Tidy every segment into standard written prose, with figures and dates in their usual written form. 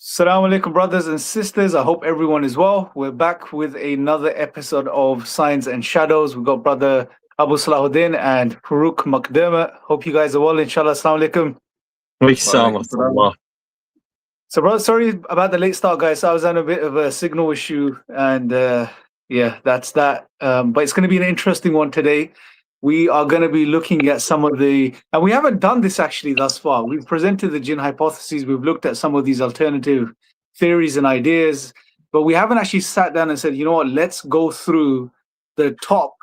Assalamu alaikum, brothers and sisters. I hope everyone is well. We're back with another episode of Signs and Shadows. We've got brother Abu Salahuddin and Farooq Makdema. Hope you guys are well, inshallah. Assalamu alaikum. Waalaikum salam. So, brother, sorry about the late start, guys. I was on a bit of a signal issue, and yeah, that's that. But it's going to be an interesting one today. We are going to be looking at some of and we haven't done this actually thus far. We've presented the jinn hypotheses. We've looked at some of these alternative theories and ideas, but we haven't actually sat down and said, you know what, let's go through the top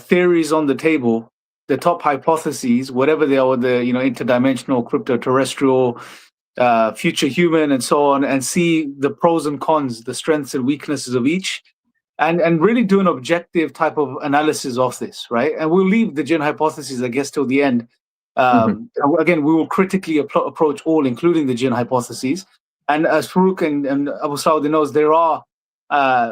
theories on the table, the top hypotheses, whatever they are, the interdimensional, crypto-terrestrial, future human, and so on, and see the pros and cons, the strengths and weaknesses of each. And really do an objective type of analysis of this, right? And we'll leave the jinn hypothesis, I guess, till the end. Again, we will critically approach all, including the jinn hypotheses. And as Farooq and Abu Saud knows, there are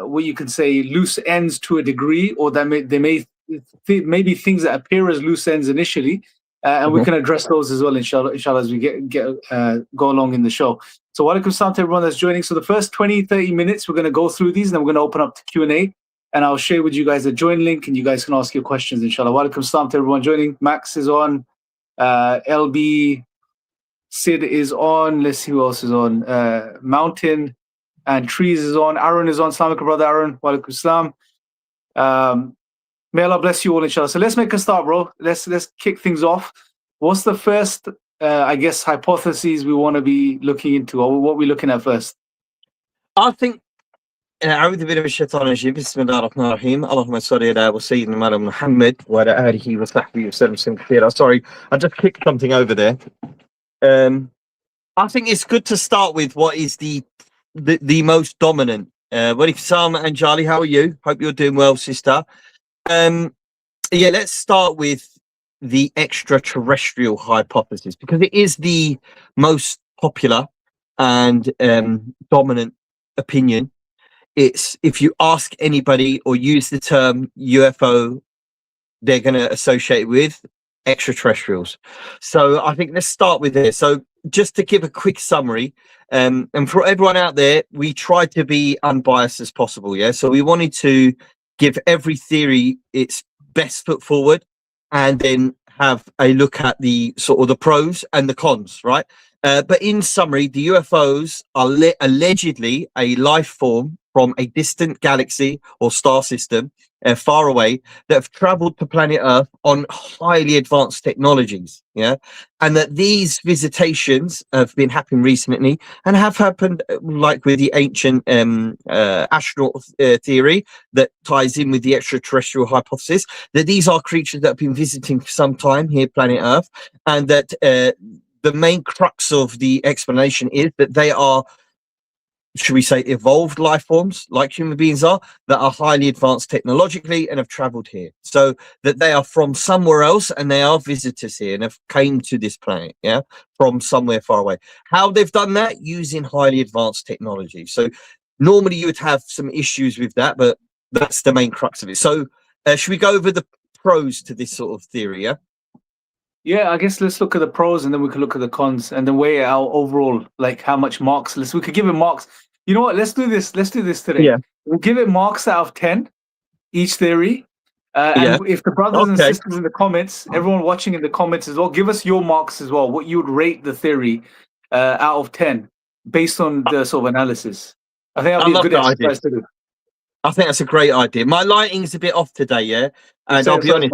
what you can say loose ends to a degree, or there may be things that appear as loose ends initially, and we can address those as well, inshallah, as we go along in the show. So walaikum salam to everyone that's joining. So the first 20-30 minutes, we're going to go through these, and then we're going to open up to Q&A, and I'll share with you guys a join link, and you guys can ask your questions, inshallah. Walaikum salam to everyone joining. Max is on. LB, Sid is on. Let's see who else is on. Mountain and Trees is on. Aaron is on. Assalamu alaikum, brother Aaron. Walaikum salam. May Allah bless you all, inshallah. So let's make a start, bro. Let's kick things off. What's the first, I guess, hypotheses we want to be looking into, or what we're looking at first? I think أعوذ بالله من الشيطان الرجيم بسم الله الرحمن الرحيم اللهم صل على سيدنا محمد وعلى آله وصحبه وسلم كثيرا. Sorry, I just kicked something over there. I think it's good to start with what is the most dominant. Walaikum salam, Anjali, how are you? Hope you're doing well, sister. Yeah, let's start with the extraterrestrial hypothesis, because it is the most popular and dominant opinion. It's, if you ask anybody or use the term UFO, they're going to associate with extraterrestrials. So I think let's start with this. So just to give a quick summary, and for everyone out there, we tried to be unbiased as possible. Yeah, so we wanted to give every theory its best foot forward, and then have a look at the sort of the pros and the cons, right? But in summary, the UFOs are allegedly a life form from a distant galaxy or star system far away that have traveled to planet Earth on highly advanced technologies. Yeah, and that these visitations have been happening recently and have happened, like with the ancient astronaut theory that ties in with the extraterrestrial hypothesis, that these are creatures that have been visiting for some time here, planet Earth, and that the main crux of the explanation is that they are, should we say, evolved life forms like human beings are, that are highly advanced technologically and have traveled here. So that they are from somewhere else and they are visitors here and have came to this planet, yeah, from somewhere far away. How they've done that? Using highly advanced technology. So normally you would have some issues with that, but that's the main crux of it. So should we go over the pros to this sort of theory, yeah? Yeah, I guess let's look at the pros, and then we can look at the cons, and then weigh out overall, like how much marks. We could give it marks. You know what? Let's do this. Let's do this today. Yeah. We'll give it marks out of 10, each theory. And if the brothers and sisters in the comments, everyone watching in the comments as well, give us your marks as well. What you would rate the theory out of 10 based on the sort of analysis. I think that'll be a good exercise to do. I think that's a great idea. My lighting's a bit off today, yeah, and I'll be honest.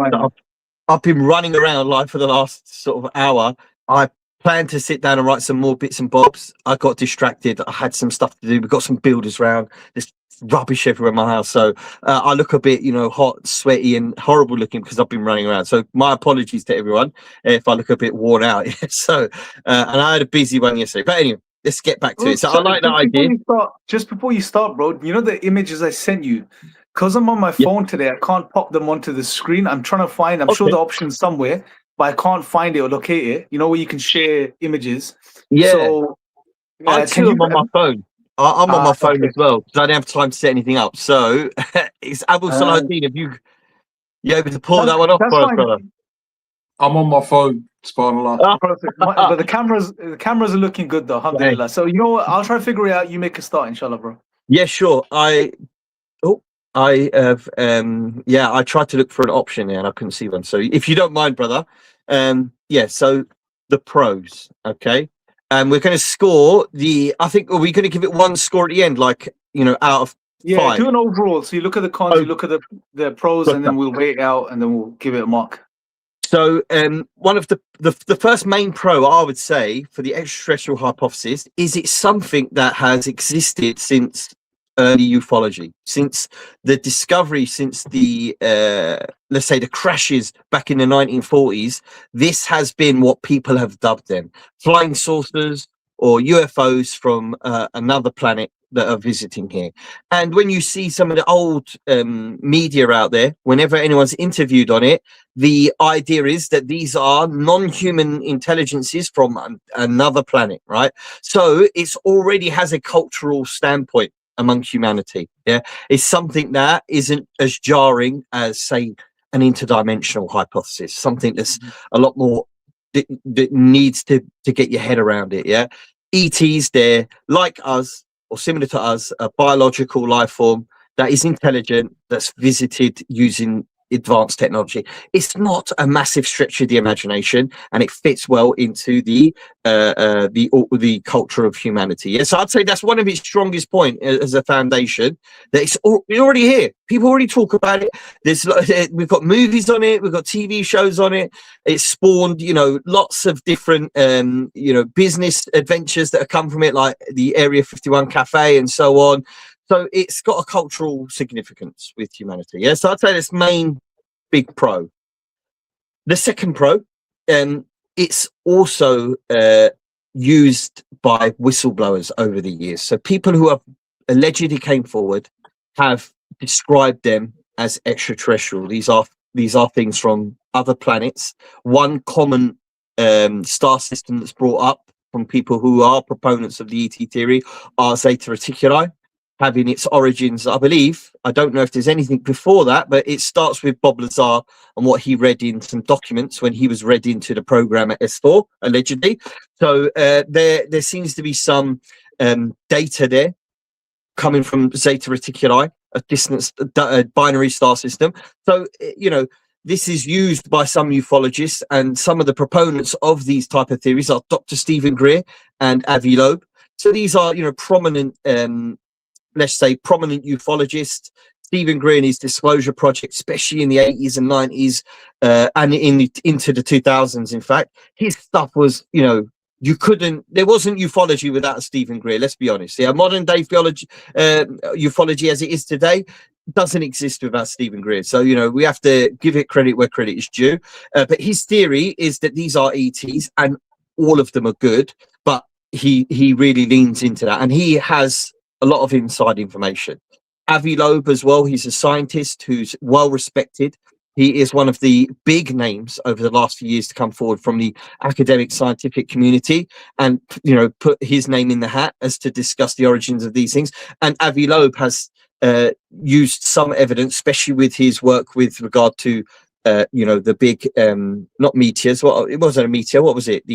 I've been running around like for the last sort of hour. I planned to sit down and write some more bits and bobs. I got distracted. I had some stuff to do. We've got some builders around. There's rubbish everywhere in my house. So I look a bit, hot, sweaty and horrible looking because I've been running around. So my apologies to everyone if I look a bit worn out. So, and I had a busy one yesterday. But anyway, let's get back to it. So I like that idea. Just before you start, bro, you know the images I sent you? Because I'm on my phone today, I can't pop them onto the screen. I'm trying to find, I'm sure the option's somewhere, but I can't find it or locate it. You know where you can share images? Yeah. So, I too am on my phone. I'm on my phone as well, because I don't have time to set anything up. So it's Abu Salahuddin. If you able to pull that one off for us, brother? I'm on my phone, subhanAllah. Ah, Perfect. But the cameras are looking good though, alhamdulillah. So you know what? I'll try to figure it out. You make a start, inshallah, bro. yeah, sure. I have I tried to look for an option there and I couldn't see one. So if you don't mind, brother, so the pros, okay. And we're gonna score I think are we gonna give it one score at the end, like out of Yeah, 5? do an overall. So you look at the cons, you look at the pros, and then we'll weigh it out and then we'll give it a mark. So one of the first main pro I would say for the extraterrestrial hypothesis is it's something that has existed since early ufology, since the discovery, since the let's say the crashes back in the 1940s. This has been what people have dubbed them flying saucers or UFOs from another planet that are visiting here. And when you see some of the old media out there, whenever anyone's interviewed on it, the idea is that these are non-human intelligences from another planet, right? So it's already has a cultural standpoint among humanity. Yeah, it's something that isn't as jarring as, say, an interdimensional hypothesis, something that's a lot more that needs to get your head around it. Yeah, ETs, they're like us or similar to us, a biological life form that is intelligent, that's visited using advanced technology. It's not a massive stretch of the imagination, and it fits well into the culture of humanity. Yes, I'd say that's one of its strongest point as a foundation. That it's already here. People already talk about it. We've got movies on it. We've got TV shows on it. It's spawned, lots of different, business adventures that have come from it, like the Area 51 Cafe and so on. So it's got a cultural significance with humanity. Yeah, so I'd say this main big pro. The second pro, it's also used by whistleblowers over the years. So people who have allegedly came forward have described them as extraterrestrial. These are things from other planets. One common star system that's brought up from people who are proponents of the ET theory are Zeta Reticuli, having its origins, I believe, I don't know if there's anything before that, but it starts with Bob Lazar and what he read in some documents when he was read into the program at S4, allegedly. So there seems to be some data there coming from Zeta Reticuli, a distant binary star system. So, this is used by some ufologists, and some of the proponents of these type of theories are Dr. Stephen Greer and Avi Loeb. So these are, prominent let's say prominent ufologists. Stephen Greer and his Disclosure Project, especially in the 80s and 90s and into the 2000s, in fact, his stuff was, there wasn't ufology without Stephen Greer, let's be honest. Yeah, modern day ufology as it is today doesn't exist without Stephen Greer. So, we have to give it credit where credit is due. But his theory is that these are ETs and all of them are good, but he really leans into that, and he has a lot of inside information. Avi Loeb as well, he's a scientist who's well respected. He is one of the big names over the last few years to come forward from the academic scientific community and, put his name in the hat as to discuss the origins of these things. And Avi Loeb has used some evidence, especially with his work with regard to, the big, not meteors. Well, it wasn't a meteor. What was it?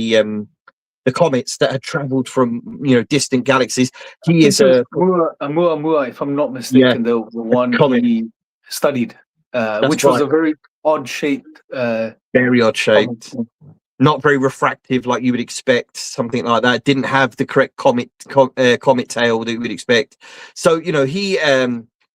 The comets that had traveled from distant galaxies. He is Oumuamua, if I'm not mistaken, the one comet he studied, which was a very odd shaped, not very refractive like you would expect, something like that. Didn't have the correct comet tail that you would expect. So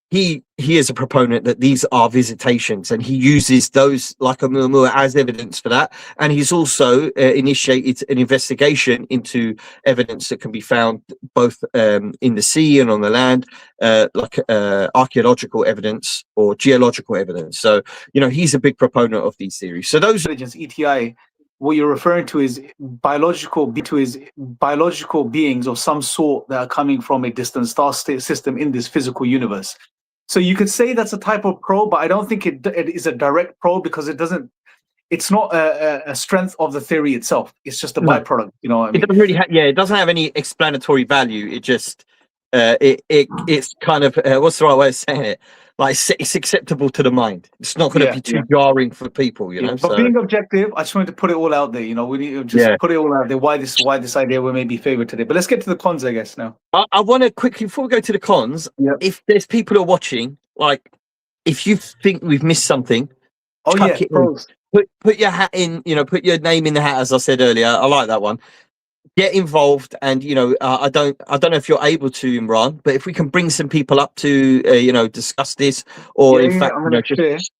he is a proponent that these are visitations, and he uses those like Oumuamua as evidence for that. And he's also initiated an investigation into evidence that can be found both in the sea and on the land, like archaeological evidence or geological evidence. So he's a big proponent of these theories. So those intelligence, ETI, what you're referring to is biological beings of some sort that are coming from a distant star system in this physical universe. So you could say that's a type of probe, but I don't think it is a direct probe, because it's not a strength of the theory itself. It's just a byproduct. You know what I mean? It doesn't really it doesn't have any explanatory value. It just it's kind of what's the right way of saying it? like it's acceptable to the mind. It's not going to Yeah, be too jarring for people, you know. But So being objective, I just wanted to put it all out there. You know, we need to just put it all out there. Why this idea we may be favored today. But let's get to the cons, I guess, now. I want to quickly, before we go to the cons, if there's people who are watching, like if you think we've missed something, chuck it in. Put your hat in, you know, put your name in the hat, as I said earlier. I like that one. Get involved, and you know, I don't know if you're able to, Imran, but if we can bring some people up to you know, discuss this, or in fact, you know, just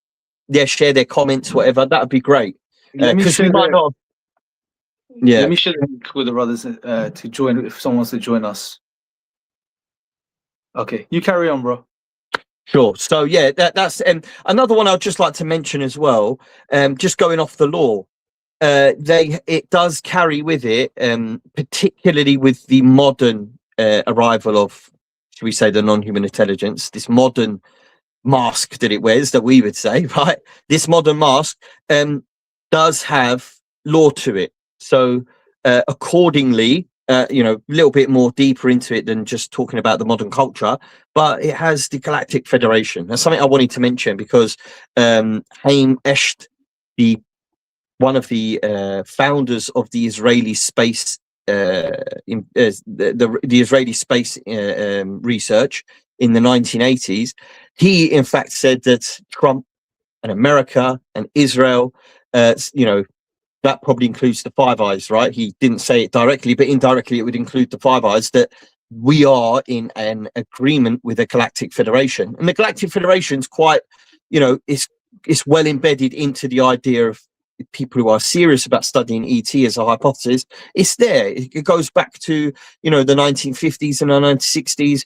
share their comments, whatever, that would be great. Because we might not. Yeah, let me share the link with the brothers to join if someone wants to join us. Okay, you carry on, bro. Sure. So yeah, that's another one I'd just like to mention as well. Just going off the law. It does carry with it, particularly with the modern arrival of, should we say, the non-human intelligence, this modern mask that it wears, that we would say, right? This modern mask does have law to it. So accordingly, you know, a little bit more deeper into it than just talking about the modern culture, but it has the Galactic Federation. That's something I wanted to mention because Haim Eshed, one of the founders of the Israeli space, the Israeli space research in the 1980s, he in fact said that Trump and America and Israel, you know, that probably includes the Five Eyes, right? He didn't say it directly, but indirectly it would include the Five Eyes, that we are in an agreement with the Galactic Federation. And the Galactic Federation is quite, you know, it's well embedded into the idea of people who are serious about studying ET as a hypothesis. It's there. It goes back to, you know, the 1950s and the 1960s.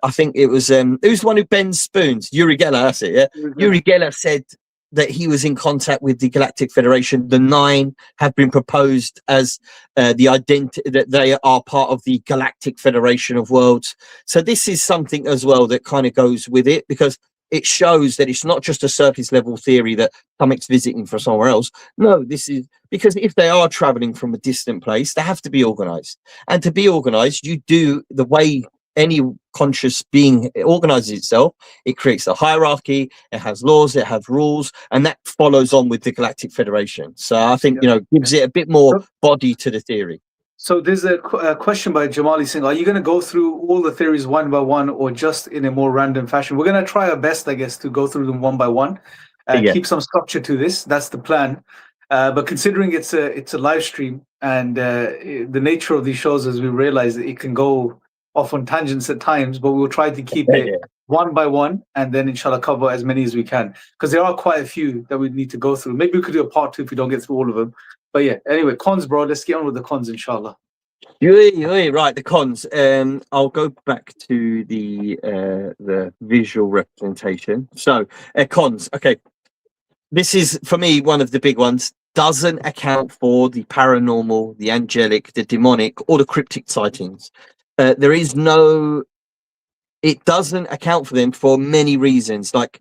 I think it was who's the one who bends spoons? Uri Geller, that's it. Yeah, Uri Geller said that he was in contact with the Galactic Federation. The Nine have been proposed as the identity, that they are part of the Galactic Federation of Worlds. So this is something as well that kind of goes with it, because it shows that it's not just a surface level theory that something's visiting from somewhere else. No, this is because if they are traveling from a distant place, they have to be organized. And to be organized, you do the way any conscious being organizes itself. It creates a hierarchy, it has laws, it has rules, and that follows on with the Galactic Federation. So I think, you know, gives it a bit more body to the theory. So there's a question by Jamali saying, are you going to go through all the theories one by one or just in a more random fashion? We're going to try our best, I guess, to go through them one by one and keep some structure to this. That's the plan. But considering it's a live stream and the nature of these shows, as we realize, it can go off on tangents at times, but we'll try to keep it one by one and then inshallah cover as many as we can, because there are quite a few that we need to go through. Maybe we could do a part 2 if we don't get through all of them. But yeah, anyway, cons, bro. Let's get on with the cons, inshallah. Right, the cons. I'll go back to the visual representation. So cons. Okay, this is for me one of the big ones. Doesn't account for the paranormal, the angelic, the demonic, or the cryptic sightings. There is no. It doesn't account for them for many reasons. Like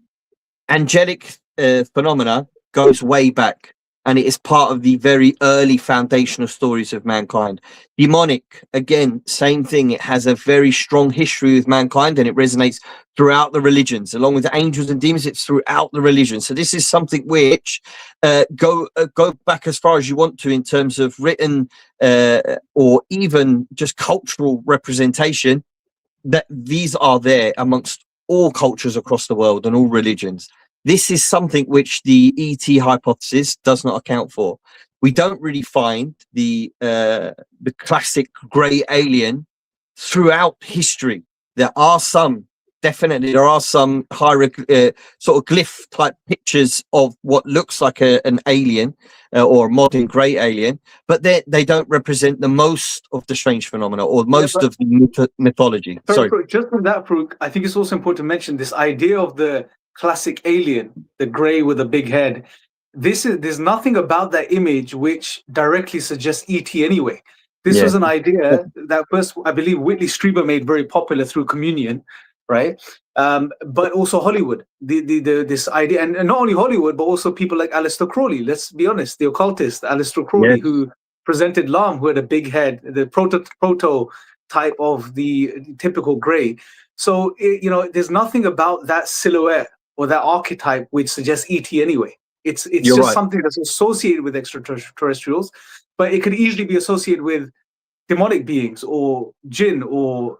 angelic phenomena goes way back. And it is part of the very early foundational stories of mankind. Demonic, again, same thing. It has a very strong history with mankind, and it resonates throughout the religions. Along with angels and demons, it's throughout the religions. So this is something which go back as far as you want to in terms of written or even just cultural representation, that these are there amongst all cultures across the world and all religions. This is something which the ET hypothesis does not account for. We don't really find the classic grey alien throughout history. There are some, definitely, there are some sort of glyph type pictures of what looks like an alien or a modern grey alien, but they don't represent the most of the strange phenomena or most of the mythology. Sorry. Just on that, Farouk, I think it's also important to mention this idea of the classic alien, the grey with a big head. There's nothing about that image which directly suggests ET anyway. This was an idea that first, I believe, Whitley Strieber made very popular through Communion, right? But also Hollywood. This idea, and not only Hollywood, but also people like Aleister Crowley. Let's be honest, the occultist Aleister Crowley, who presented Lam, who had a big head, the prototype of the typical grey. So there's nothing about that silhouette or that archetype which suggests ET anyway. It's You're just right. something that's associated with extraterrestrials, but it could easily be associated with demonic beings or jinn or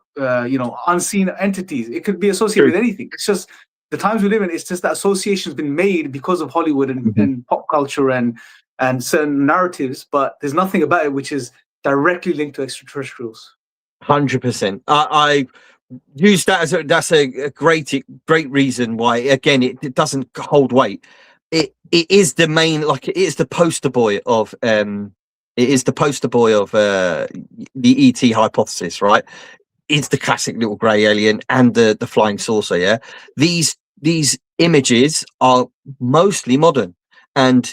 unseen entities. It could be associated with anything. It's just the times we live in. It's just that association has been made because of Hollywood and pop culture and certain narratives, but there's nothing about it which is directly linked to extraterrestrials. 100%. I use that as that's a great reason why, again, it doesn't hold weight. It is the main, like, it is the poster boy of the ET hypothesis, right? It's the classic little grey alien and the flying saucer. Yeah, these images are mostly modern, and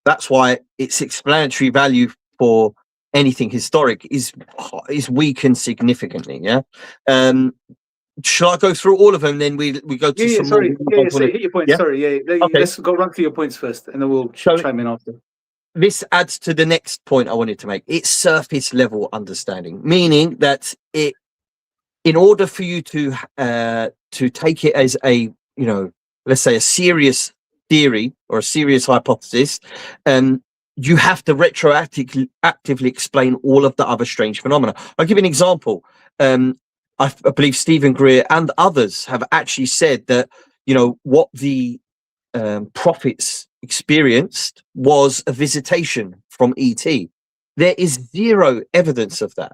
that's why its explanatory value for anything historic is weakened significantly. Yeah. Shall I go through all of them? Then we go to some. Sorry. Hit your points. Yeah? Sorry. Okay. Let's go run through your points first, and then we'll chime in after. This adds to the next point I wanted to make. It's surface level understanding, meaning that in order for you to take it as a, let's say a serious theory or a serious hypothesis, you have to actively explain all of the other strange phenomena. I'll give you an example. I believe Stephen Greer and others have actually said that, what the prophets experienced was a visitation from ET. There is zero evidence of that.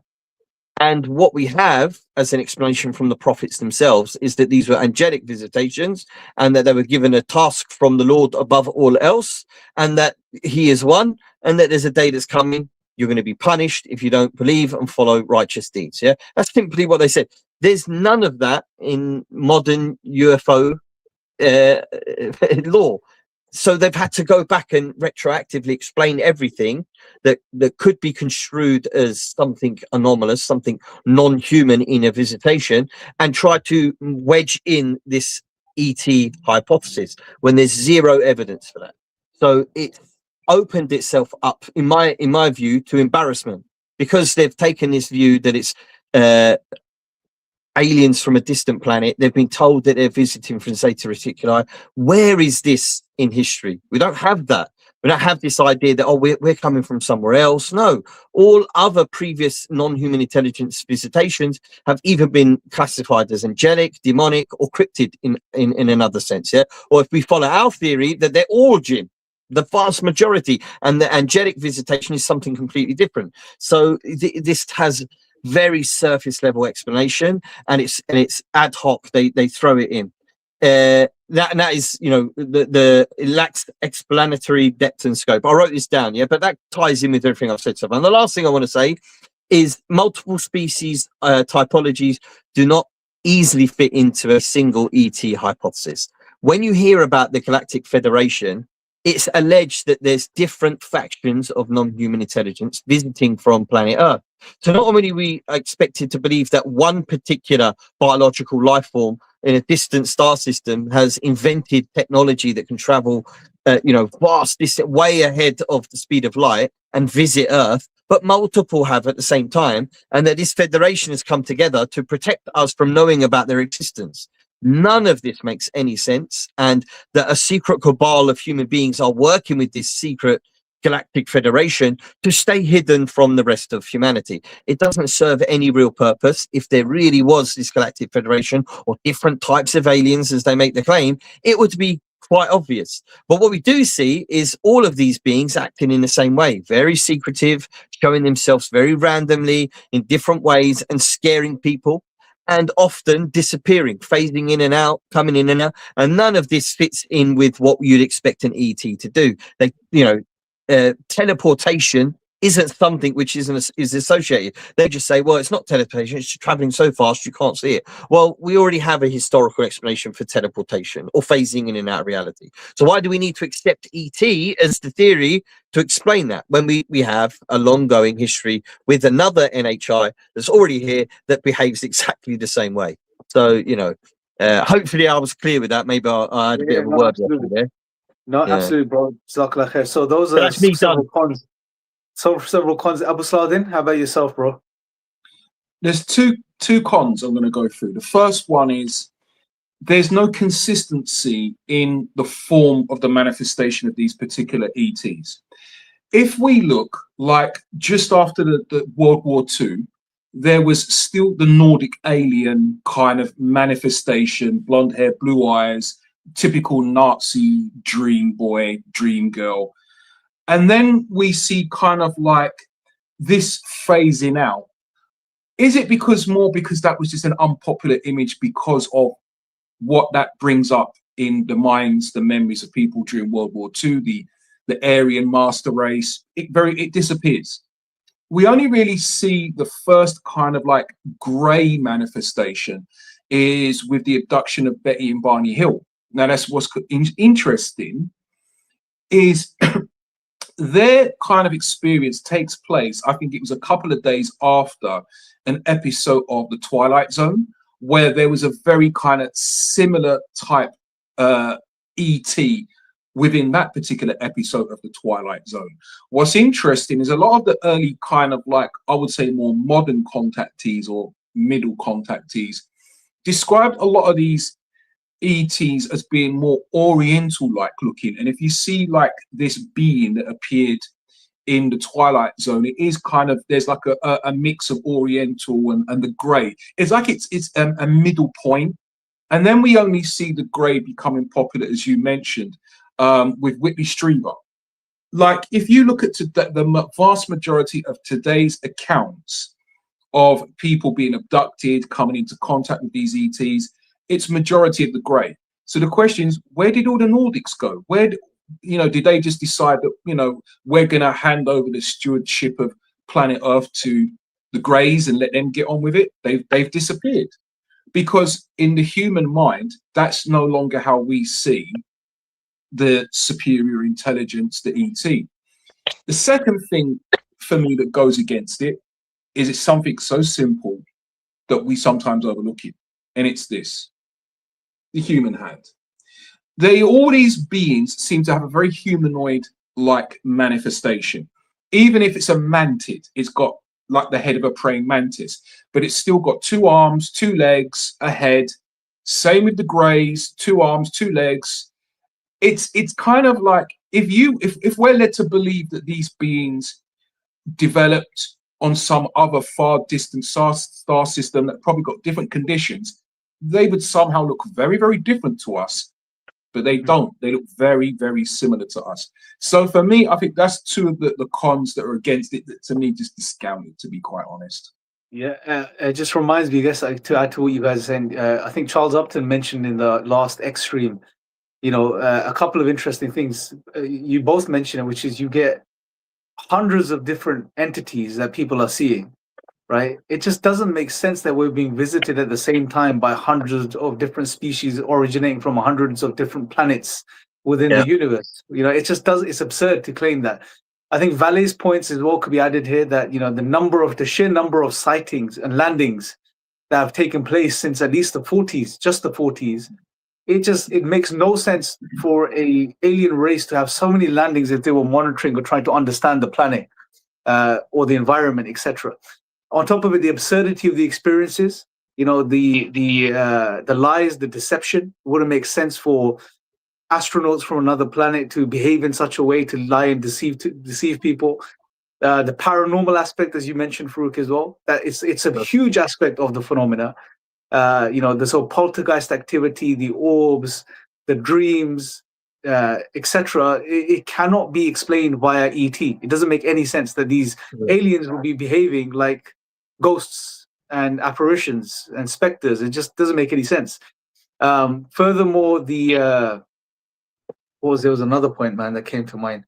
And what we have as an explanation from the prophets themselves is that these were angelic visitations, and that they were given a task from the Lord above all else, and that he is one, and that there's a day that's coming. You're going to be punished if you don't believe and follow righteous deeds. Yeah, that's simply what they said. There's none of that in modern UFO law. So they've had to go back and retroactively explain everything that could be construed as something anomalous, something non-human in a visitation, and try to wedge in this ET hypothesis when there's zero evidence for that. So it opened itself up, in my view, to embarrassment, because they've taken this view that it's aliens from a distant planet. They've been told that they're visiting from Zeta Reticuli. Where is this in history? We don't have that. We don't have this idea that, we're coming from somewhere else. No, all other previous non-human intelligence visitations have either been classified as angelic, demonic, or cryptid in another sense. Yeah, or if we follow our theory, that they're all jinn, the vast majority, and the angelic visitation is something completely different. So this has very surface level explanation, and it's ad hoc. They throw it in. That is, it lacks explanatory depth and scope. I wrote this down, yeah, but that ties in with everything I've said so far. And the last thing I want to say is multiple species typologies do not easily fit into a single ET hypothesis. When you hear about the Galactic Federation, it's alleged that there's different factions of non-human intelligence visiting from planet Earth. So not only are we expected to believe that one particular biological life form in a distant star system has invented technology that can travel, vast distance, way ahead of the speed of light and visit Earth, but multiple have at the same time, and that this federation has come together to protect us from knowing about their existence. None of this makes any sense, and that a secret cabal of human beings are working with this secret Galactic Federation to stay hidden from the rest of humanity. It doesn't serve any real purpose. If there really was this Galactic Federation or different types of aliens, as they make the claim, it would be quite obvious. But what we do see is all of these beings acting in the same way, very secretive, showing themselves very randomly in different ways and scaring people, and often disappearing, phasing in and out, coming in and out. And none of this fits in with what you'd expect an ET to do. They, teleportation isn't something which is associated. They just say, well, it's not teleportation, it's traveling so fast you can't see it. Well, we already have a historical explanation for teleportation or phasing in and out of reality. So why do we need to accept ET as the theory to explain that when we have a long-going history with another NHI that's already here that behaves exactly the same way? So, hopefully I was clear with that. Maybe I had a bit of a word there. No, absolutely, bro. Jazakallah khair. So those are several cons. Several cons. Abu Saladin, how about yourself, bro? There's two two cons I'm going to go through. The first one is there's no consistency in the form of the manifestation of these particular ETs. If we look, like just after the World War II, there was still the Nordic alien kind of manifestation, blonde hair, blue eyes, typical Nazi dream boy, dream girl. And then we see kind of like this phasing out. Is it because that was just an unpopular image because of what that brings up in the minds, the memories of people during World War II, the Aryan master race? It disappears. We only really see the first kind of like grey manifestation is with the abduction of Betty and Barney Hill. Now, that's what's interesting is their kind of experience takes place, I think it was a couple of days after an episode of The Twilight Zone, where there was a very kind of similar type ET within that particular episode of The Twilight Zone. What's interesting is a lot of the early kind of like, I would say more modern contactees or middle contactees described a lot of these ETs as being more Oriental-like looking. And if you see like this being that appeared in The Twilight Zone, it is kind of, there's like a mix of Oriental and the grey. It's like it's a middle point. And then we only see the grey becoming popular, as you mentioned, with Whitley Strieber. Like if you look at the vast majority of today's accounts of people being abducted, coming into contact with these ETs, it's majority of the grey. So the question is, where did all the Nordics go? Where, did they just decide that, we're going to hand over the stewardship of planet Earth to the Greys and let them get on with it? They've disappeared. Because in the human mind, that's no longer how we see the superior intelligence, the ET. The second thing for me that goes against it is it's something so simple that we sometimes overlook it. And it's this: the human hand. All these beings seem to have a very humanoid-like manifestation. Even if it's a mantid, it's got like the head of a praying mantis, but it's still got 2 arms, 2 legs, a head. Same with the Greys, 2 arms, 2 legs. It's kind of like if we're led to believe that these beings developed on some other far distant star system that probably got different conditions, they would somehow look very, very different to us, but they don't. They look very, very similar to us. So for me, I think that's two of the cons that are against it that to me just discount it, to be quite honest. Yeah, it just reminds me, I guess, to add to what you guys are saying, I think Charles Upton mentioned in the last X Stream, a couple of interesting things. You both mentioned it, which is you get hundreds of different entities that people are seeing, right? It just doesn't make sense that we're being visited at the same time by hundreds of different species originating from hundreds of different planets within the universe. It just does. It's absurd to claim that. I think Valet's points as well could be added here, that the sheer number of sightings and landings that have taken place since at least the 40s, just the 40s. It makes no sense for a alien race to have so many landings if they were monitoring or trying to understand the planet or the environment, etc. On top of it, the absurdity of the experiences, the lies, the deception. Wouldn't make sense for astronauts from another planet to behave in such a way to lie and deceive people. The paranormal aspect, as you mentioned, Farouk, as well. That it's a huge aspect of the phenomena. The sort of poltergeist activity, the orbs, the dreams, etc. It cannot be explained via ET. It doesn't make any sense that these aliens will be behaving like ghosts and apparitions and specters. It just doesn't make any sense. Furthermore, there was another point, man, that came to mind.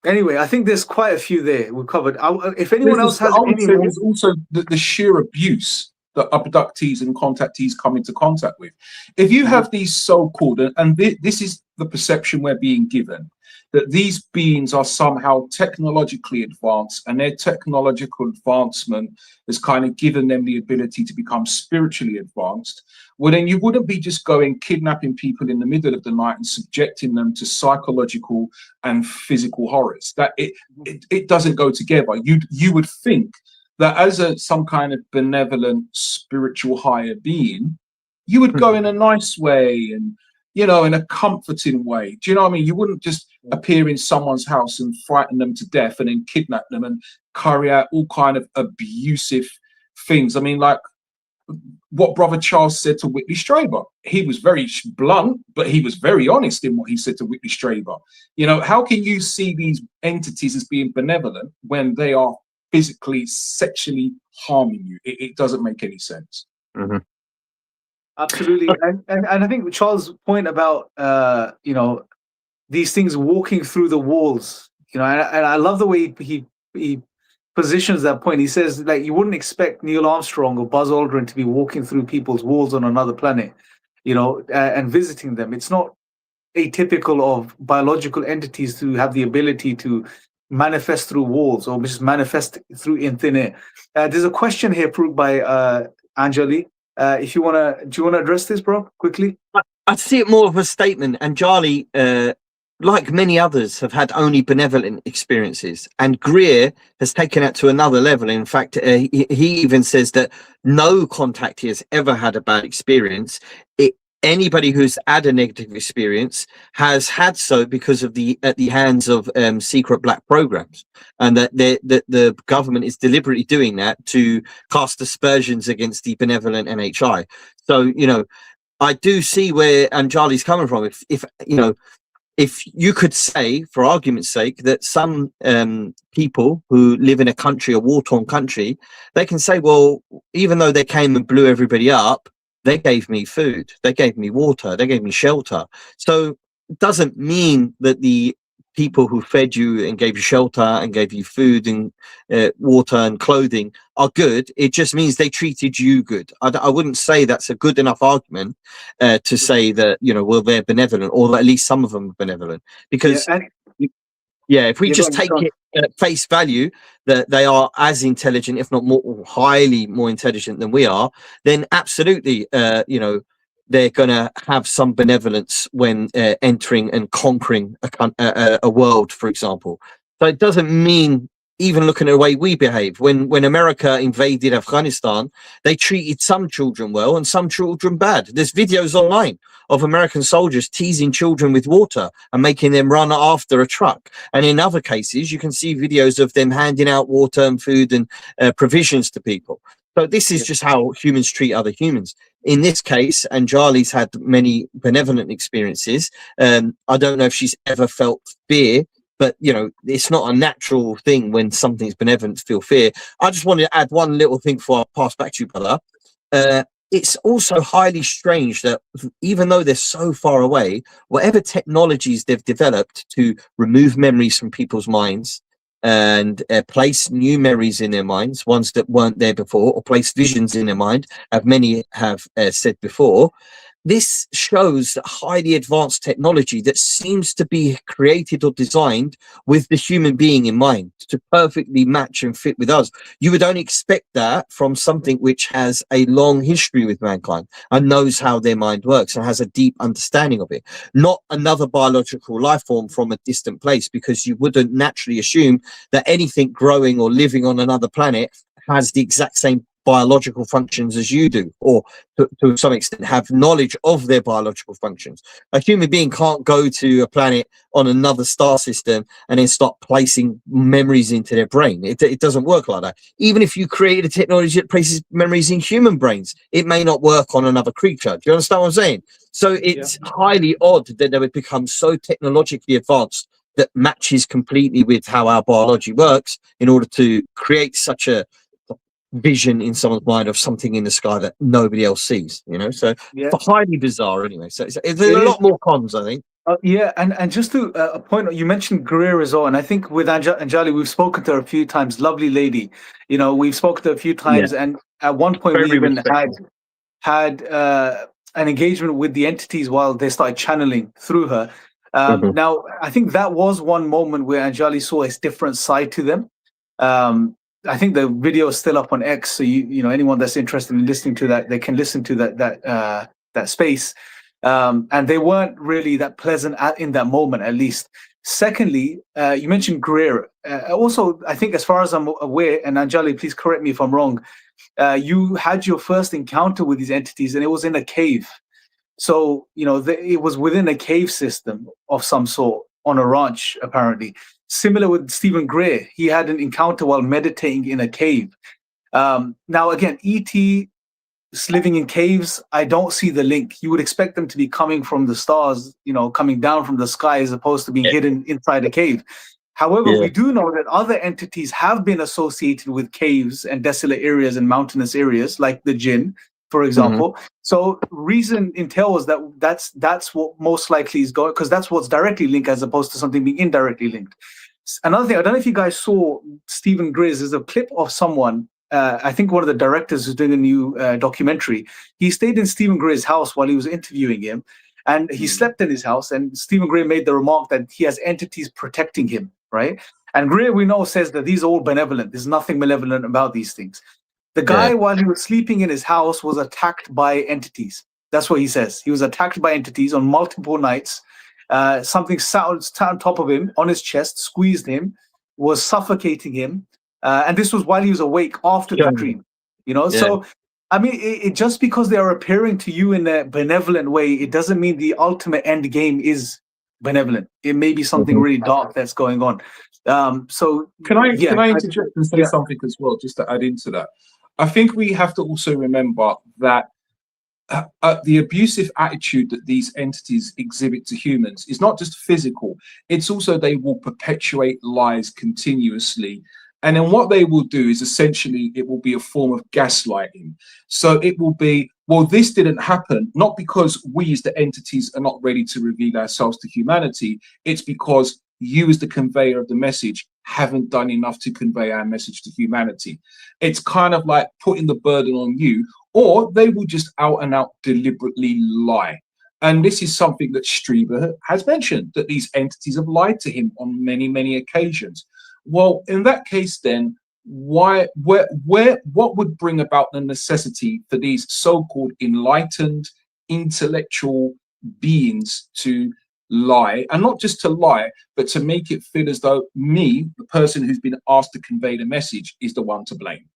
Anyway, I think there's quite a few there we've covered. If anyone else has any more, there's also the sheer abuse that abductees and contactees come into contact with. If you have these so-called, and this is the perception we're being given, that these beings are somehow technologically advanced, and their technological advancement has kind of given them the ability to become spiritually advanced, well, then you wouldn't be just going kidnapping people in the middle of the night and subjecting them to psychological and physical horrors. That it doesn't go together. You would think that as some kind of benevolent spiritual higher being, you would go in a nice way and, you know, in a comforting way. Do you know what I mean? You wouldn't just appear in someone's house and frighten them to death and then kidnap them and carry out all kind of abusive things. I mean, like what Brother Charles said to Whitley Strieber. He was very blunt, but he was very honest in what he said to Whitley Strieber. You know, how can you see these entities as being benevolent when they are physically, sexually harming you? It doesn't make any sense. Mm-hmm. Absolutely. And I think Charles' point about, you know, these things walking through the walls, you know, and I love the way he positions that point. He says, like, you wouldn't expect Neil Armstrong or Buzz Aldrin to be walking through people's walls on another planet, you know, and visiting them. It's not atypical of biological entities to have the ability to manifest through walls or just manifest through in thin air. There's a question here proved by Anjali. If you do you want to address this, bro, quickly? I'd see it more of a statement. And Charlie, like many others, have had only benevolent experiences, and Greer has taken it to another level. In fact, he even says that no contactee has ever had a bad experience. Anybody who's had a negative experience has had so because of at the hands of secret black programs, and that the government is deliberately doing that to cast aspersions against the benevolent NHI. So, you know, I do see where Anjali's coming from. If you know, if you could say, for argument's sake, that some people who live in a country, a war-torn country, they can say, well, even though they came and blew everybody up, they gave me food, they gave me water, they gave me shelter. So it doesn't mean that the people who fed you and gave you shelter and gave you food and water and clothing are good. It just means they treated you good. I wouldn't say that's a good enough argument to say that, you know, well, they're benevolent, or at least some of them are benevolent. Because if we just take it at face value that they are as intelligent, if not more, highly more intelligent than we are, then absolutely, you know, they're going to have some benevolence when entering and conquering a world, for example. So it doesn't mean, even looking at the way we behave, when America invaded Afghanistan, they treated some children well and some children bad. There's videos online of American soldiers teasing children with water and making them run after a truck. And in other cases, you can see videos of them handing out water and food and provisions to people. So this is just how humans treat other humans. In this case, Anjali's had many benevolent experiences. I don't know if she's ever felt fear, but, you know, it's not a natural thing when something's benevolent to feel fear. I just wanted to add one little thing before I pass back to you, brother. It's also highly strange that even though they're so far away, whatever technologies they've developed to remove memories from people's minds and place new memories in their minds, ones that weren't there before, or place visions in their mind, as many have said before, this shows that highly advanced technology that seems to be created or designed with the human being in mind to perfectly match and fit with us. You would only expect that from something which has a long history with mankind and knows how their mind works and has a deep understanding of it. Not another biological life form from a distant place, because you wouldn't naturally assume that anything growing or living on another planet has the exact same biological functions as you do, or to some extent have knowledge of their biological functions. A human being can't go to a planet on another star system and then start placing memories into their brain. It doesn't work like that. Even if you create a technology that places memories in human brains, it may not work on another creature. Do you understand what I'm saying? So it's highly odd that they would become so technologically advanced that matches completely with how our biology works in order to create such a vision in someone's mind of something in the sky that nobody else sees, you know. So highly bizarre anyway. So there's a lot more cons, I think. And just to a point, you mentioned Greer as well, and I think with Anjali, we've spoken to her a few times. Lovely lady, you know, we've spoken to her a few times, and at one point we even had an engagement with the entities while they started channeling through her. Now, I think that was one moment where Anjali saw a different side to them. I think the video is still up on X, so you know, anyone that's interested in listening to that, they can listen to that space. And they weren't really that pleasant in that moment, at least. Secondly, you mentioned Greer. Also, I think as far as I'm aware, and Anjali, please correct me if I'm wrong, you had your first encounter with these entities and it was in a cave. So, it was within a cave system of some sort on a ranch, apparently. Similar with Stephen Gray, he had an encounter while meditating in a cave. Now, again, ET living in caves, I don't see the link. You would expect them to be coming from the stars, coming down from the sky as opposed to being hidden inside a cave. However, we do know that other entities have been associated with caves and desolate areas and mountainous areas, like the jinn, for example. So reason entails that that's what most likely is going, because that's what's directly linked as opposed to something being indirectly linked. Another thing, I don't know if you guys saw Stephen Gray's, there's a clip of someone, I think one of the directors who's doing a new documentary. He stayed in Stephen Gray's house while he was interviewing him, and he slept in his house. And Stephen Gray made the remark that he has entities protecting him, right? And Gray, we know, says that these are all benevolent. There's nothing malevolent about these things. The guy, while he was sleeping in his house, was attacked by entities. That's what he says. He was attacked by entities on multiple nights. Something sat on top of him, on his chest, squeezed him, was suffocating him. And this was while he was awake after the dream, So, I mean, it just because they are appearing to you in a benevolent way, it doesn't mean the ultimate end game is benevolent. It may be something really dark that's going on. So, can I interject and say something as well, just to add into that? I think we have to also remember that the abusive attitude that these entities exhibit to humans is not just physical. It's also they will perpetuate lies continuously. And then what they will do is essentially it will be a form of gaslighting. So it will be, well, this didn't happen, not because we as the entities are not ready to reveal ourselves to humanity. It's because you as the conveyor of the message haven't done enough to convey our message to humanity. It's kind of like putting the burden on you, or they will just out and out deliberately lie. And this is something that Strieber has mentioned, that these entities have lied to him on many, many occasions. Well, in that case, then what would bring about the necessity for these so-called enlightened intellectual beings to lie, and not just to lie, but to make it feel as though me, the person who's been asked to convey the message, is the one to blame?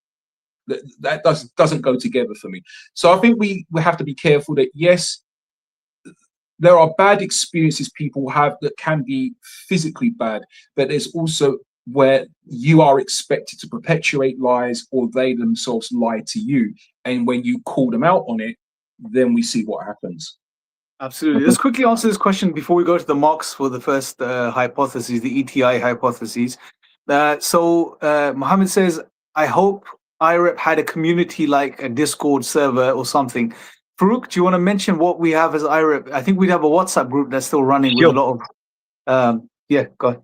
That doesn't go together for me. So I think we have to be careful that, yes, there are bad experiences people have that can be physically bad, but there's also where you are expected to perpetuate lies, or they themselves lie to you. And when you call them out on it, then we see what happens. Absolutely. Let's quickly answer this question before we go to the marks for the first hypothesis, the ETI hypotheses. So Mohammed says, I hope IREP had a community like a Discord server or something. Farouk, do you want to mention what we have as IREP? I think we have a WhatsApp group that's still running with a lot of... go ahead.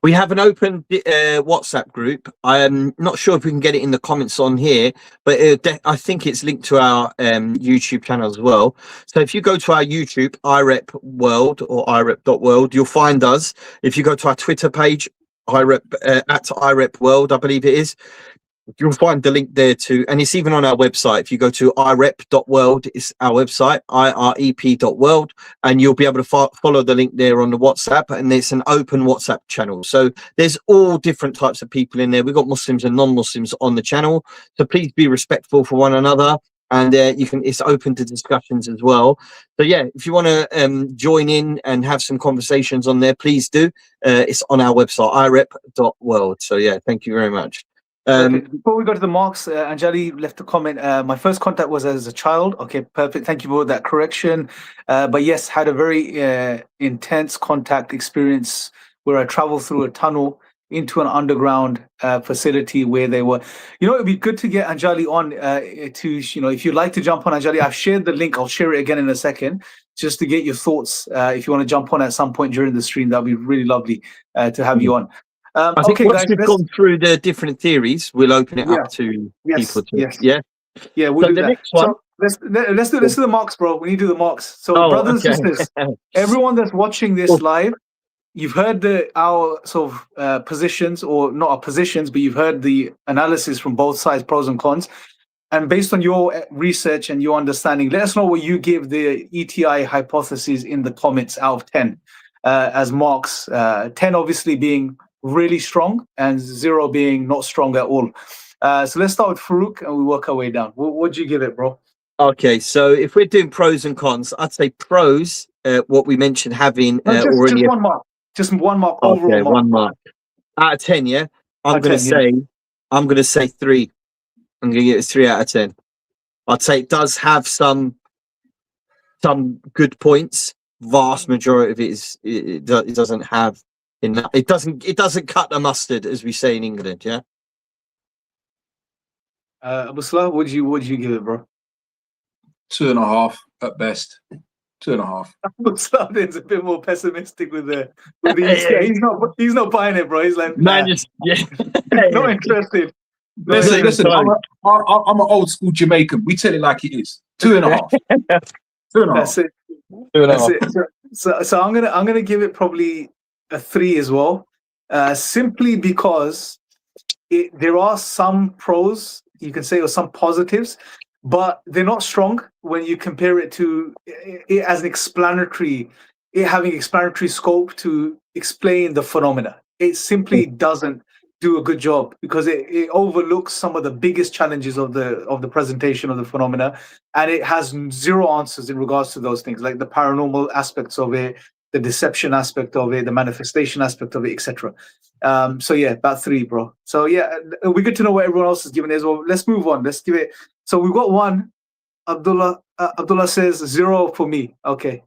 We have an open WhatsApp group. I'm not sure if we can get it in the comments on here, but I think it's linked to our YouTube channel as well. So if you go to our YouTube, IREP World or IREP.world, you'll find us. If you go to our Twitter page, IREP at IREP World, I believe it is, you'll find the link there too, and it's even on our website. If you go to irep.world, it's our website, irep.world, and you'll be able to follow the link there on the WhatsApp, and it's an open WhatsApp channel. So there's all different types of people in there. We've got Muslims and non-Muslims on the channel, so please be respectful for one another, and it's open to discussions as well. So yeah, if you want to join in and have some conversations on there, please do. It's on our website, irep.world. So yeah, thank you very much. Okay. Before we go to the marks, Anjali left a comment. My first contact was as a child. Okay, perfect. Thank you for that correction. But yes, had a very intense contact experience where I traveled through a tunnel into an underground facility where they were. It'd be good to get Anjali on to, if you'd like to jump on, Anjali, I've shared the link. I'll share it again in a second, just to get your thoughts. If you want to jump on at some point during the stream, that'd be really lovely to have you on. I think once we've gone through the different theories, we'll open it up to people. Yeah, we'll do that. Next one. So let's do the marks, bro. We need to do the marks. So, brothers and sisters, everyone that's watching this live, you've heard our sort of positions, or not our positions, but you've heard the analysis from both sides, pros and cons. And based on your research and your understanding, let us know what you give the ETI hypothesis in the comments out of 10. as marks. 10 obviously being really strong and 0 being not strong at all. So let's start with Farouk and we work our way down. What do you give it, bro? Okay, so if we're doing pros and cons, I'd say pros. What we mentioned having No, just already. one mark. Just one mark. Okay, Overall mark. 1 mark out of 10. Yeah, Out I'm of gonna 10, yeah. say, I'm gonna say 3. I'm gonna give it 3 out of 10. I'd say it does have some good points. Vast majority of it is it doesn't have enough. It doesn't cut the mustard, as we say in England. Yeah. Abu Salah, would you give it, bro? 2.5 at best. 2.5. Abu Salah is a bit more pessimistic with the he's not buying it, bro. He's like, nah, Man, just yeah. not interested. Listen. I'm an old school Jamaican. We tell it like it is. 2.5. 2.5. That's it. 2.5. That's it. So I'm gonna give it probably a 3 as well, simply because there are some pros you can say or some positives, but they're not strong when you compare it to it as an explanatory, it having explanatory scope to explain the phenomena. It simply doesn't do a good job because it overlooks some of the biggest challenges of the presentation of the phenomena, and it has 0 answers in regards to those things, like the paranormal aspects of it, the deception aspect of it, the manifestation aspect of it, etc. So yeah, about 3, bro. So yeah, we good to know what everyone else is giving as well. Let's move on. Let's give it. So we've got 1. Abdullah says 0 for me. Okay,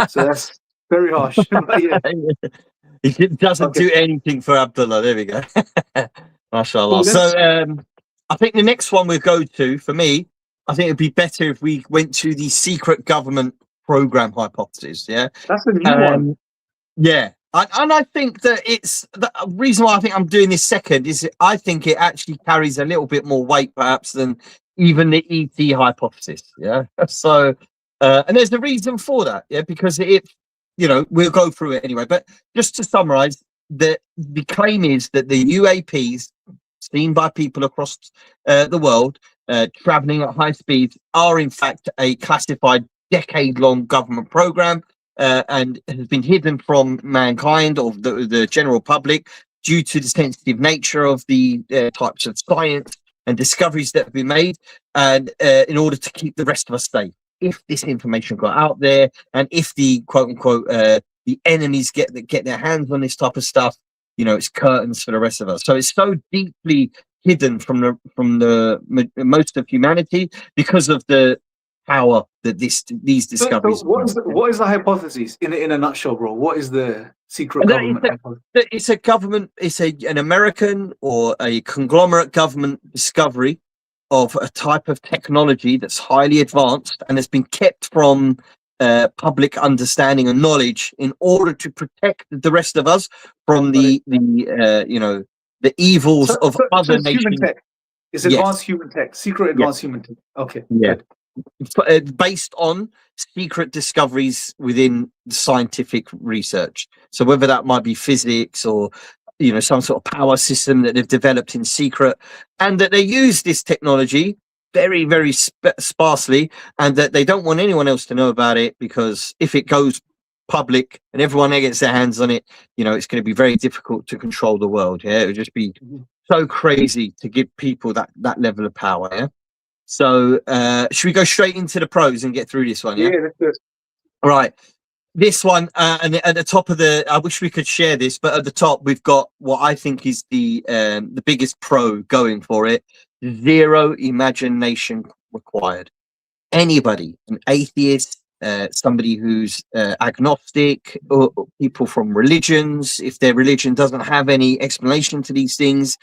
so that's very harsh. But yeah. It doesn't do anything for Abdullah. There we go. Mashallah. So I think the next one we'll go to, for me, I think it'd be better if we went to the secret government program hypothesis. Yeah, that's a new one. Yeah, and I think that it's the reason why I think I'm doing this second is I think it actually carries a little bit more weight, perhaps, than even the ET hypothesis. Yeah, so and there's a reason for that. Yeah, because we'll go through it anyway. But just to summarize, the claim is that the UAPs seen by people across the world traveling at high speeds are in fact a classified decade-long government program and has been hidden from mankind or the general public due to the sensitive nature of the types of science and discoveries that have been made, and in order to keep the rest of us safe. If this information got out there, and if the quote unquote the enemies get their hands on this type of stuff, it's curtains for the rest of us. So it's so deeply hidden from the most of humanity because of the power that these discoveries. So what is the hypothesis in a nutshell, bro? What is the secret government hypothesis? It's a government. It's an American or a conglomerate government discovery of a type of technology that's highly advanced and has been kept from public understanding and knowledge in order to protect the rest of us from the evils of other nations. Human tech. It's advanced human tech, secret advanced human tech. Okay. Yeah. Based on secret discoveries within scientific research. So whether that might be physics or some sort of power system that they've developed in secret, and that they use this technology very, very sparsely, and that they don't want anyone else to know about it, because if it goes public and everyone gets their hands on it, it's going to be very difficult to control the world. Yeah, it would just be so crazy to give people that level of power. Yeah. So should we go straight into the pros and get through this one? Yeah, that's good. All right. This one, and at the top of I wish we could share this, but at the top we've got what I think is the biggest pro going for it: 0 imagination required. Anybody, an atheist, somebody who's agnostic, or people from religions, if their religion doesn't have any explanation to these things,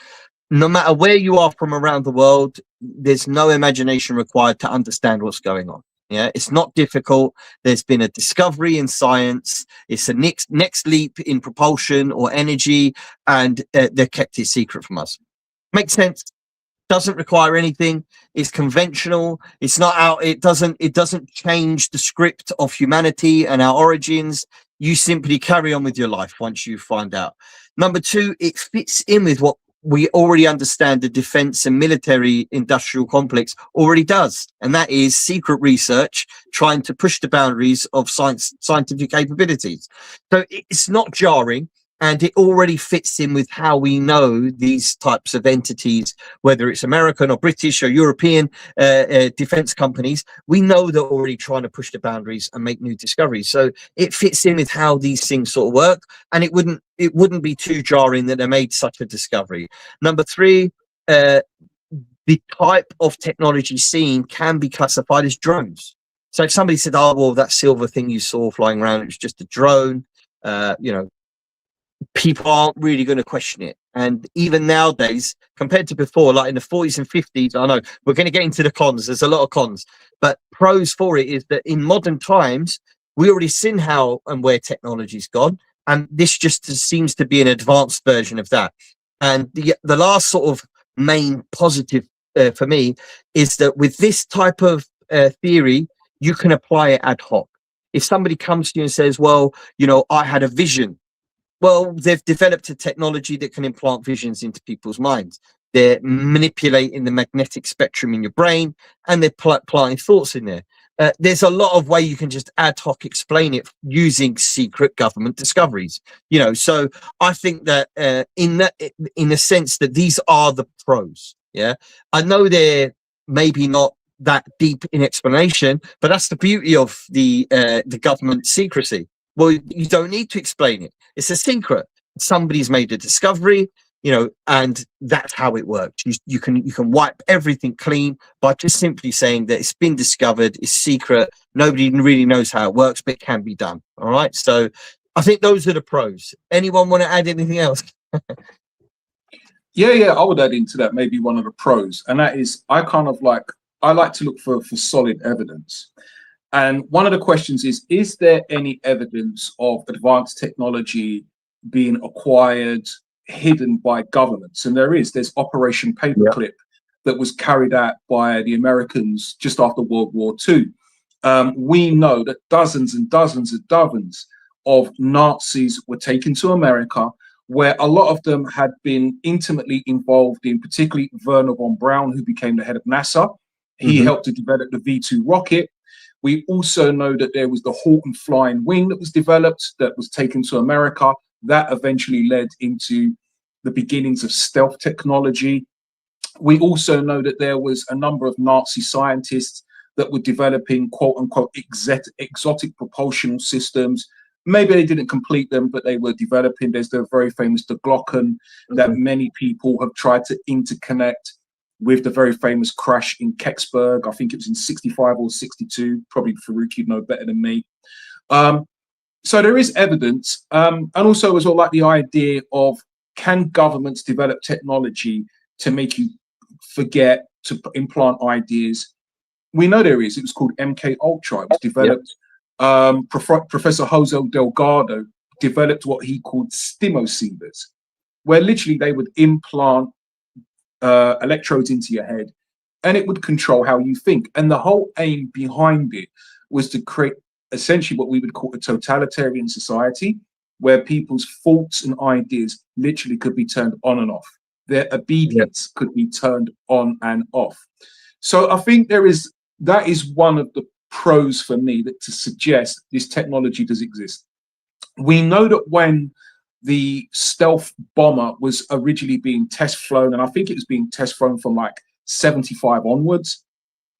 no matter where you are from around the world, there's no imagination required to understand what's going on. Yeah, it's not difficult. There's been a discovery in science. It's a next leap in propulsion or energy, and they're kept it secret from us. Makes sense. Doesn't require anything. It's conventional. It's not out. It doesn't change the script of humanity and our origins. You simply carry on with your life once you find out. Number 2, it fits in with what we already understand the defense and military industrial complex already does. And that is secret research trying to push the boundaries of scientific capabilities. So it's not jarring. And it already fits in with how we know these types of entities, whether it's American or British or European defense companies. We know they're already trying to push the boundaries and make new discoveries. So it fits in with how these things sort of work. And it wouldn't be too jarring that they made such a discovery. Number three, the type of technology seen can be classified as drones. So if somebody said, oh, well, that silver thing you saw flying around, it was just a drone, people aren't really going to question it. And even nowadays, compared to before, like in the 40s and 50s, I know we're going to get into the cons. There's a lot of cons, but pros for it is that in modern times, we already seen how and where technology's gone. And this just seems to be an advanced version of that. And the last sort of main positive for me is that with this type of theory, you can apply it ad hoc. If somebody comes to you and says, well, I had a vision. Well, they've developed a technology that can implant visions into people's minds. They're manipulating the magnetic spectrum in your brain, and they're planting thoughts in there. There's a lot of way you can just ad hoc explain it using secret government discoveries. So I think that in the sense that these are the pros. Yeah, I know they're maybe not that deep in explanation, but that's the beauty of the government secrecy. Well, you don't need to explain it. It's a secret. Somebody's made a discovery, and that's how it works. You can wipe everything clean by just simply saying that it's been discovered, it's secret, nobody really knows how it works, but it can be done. All right. So I think those are the pros. Anyone want to add anything else? Yeah, I would add into that maybe one of the pros, and that is I like to look for solid evidence. And one of the questions is there any evidence of advanced technology being acquired, hidden by governments? And there's Operation Paperclip that was carried out by the Americans just after World War II. We know that dozens and dozens of Nazis were taken to America, where a lot of them had been intimately involved in, particularly Werner von Braun, who became the head of NASA. He helped to develop the V2 rocket. We also know that there was the Horton Flying Wing that was developed, that was taken to America. That eventually led into the beginnings of stealth technology. We also know that there was a number of Nazi scientists that were developing quote unquote exotic propulsion systems. Maybe they didn't complete them, but they were developing. There's the very famous the Glocken that many people have tried to interconnect with the very famous crash in Kecksburg. I think it was in 65 or 62. Probably Farouk, you'd know better than me. So there is evidence. And also as well, like the idea of, can governments develop technology to make you forget, to implant ideas? We know there is. It was called MK Ultra. It was developed. Professor Jose Delgado developed what he called stimoceders, where literally they would implant electrodes into your head, and it would control how you think. And the whole aim behind it was to create essentially what we would call a totalitarian society, where people's thoughts and ideas literally could be turned on and off. Their obedience could be turned on and off. So I think that is one of the pros for me, that to suggest this technology does exist. We know that when the stealth bomber was originally being test flown, and I think it was being test flown from like 75 onwards,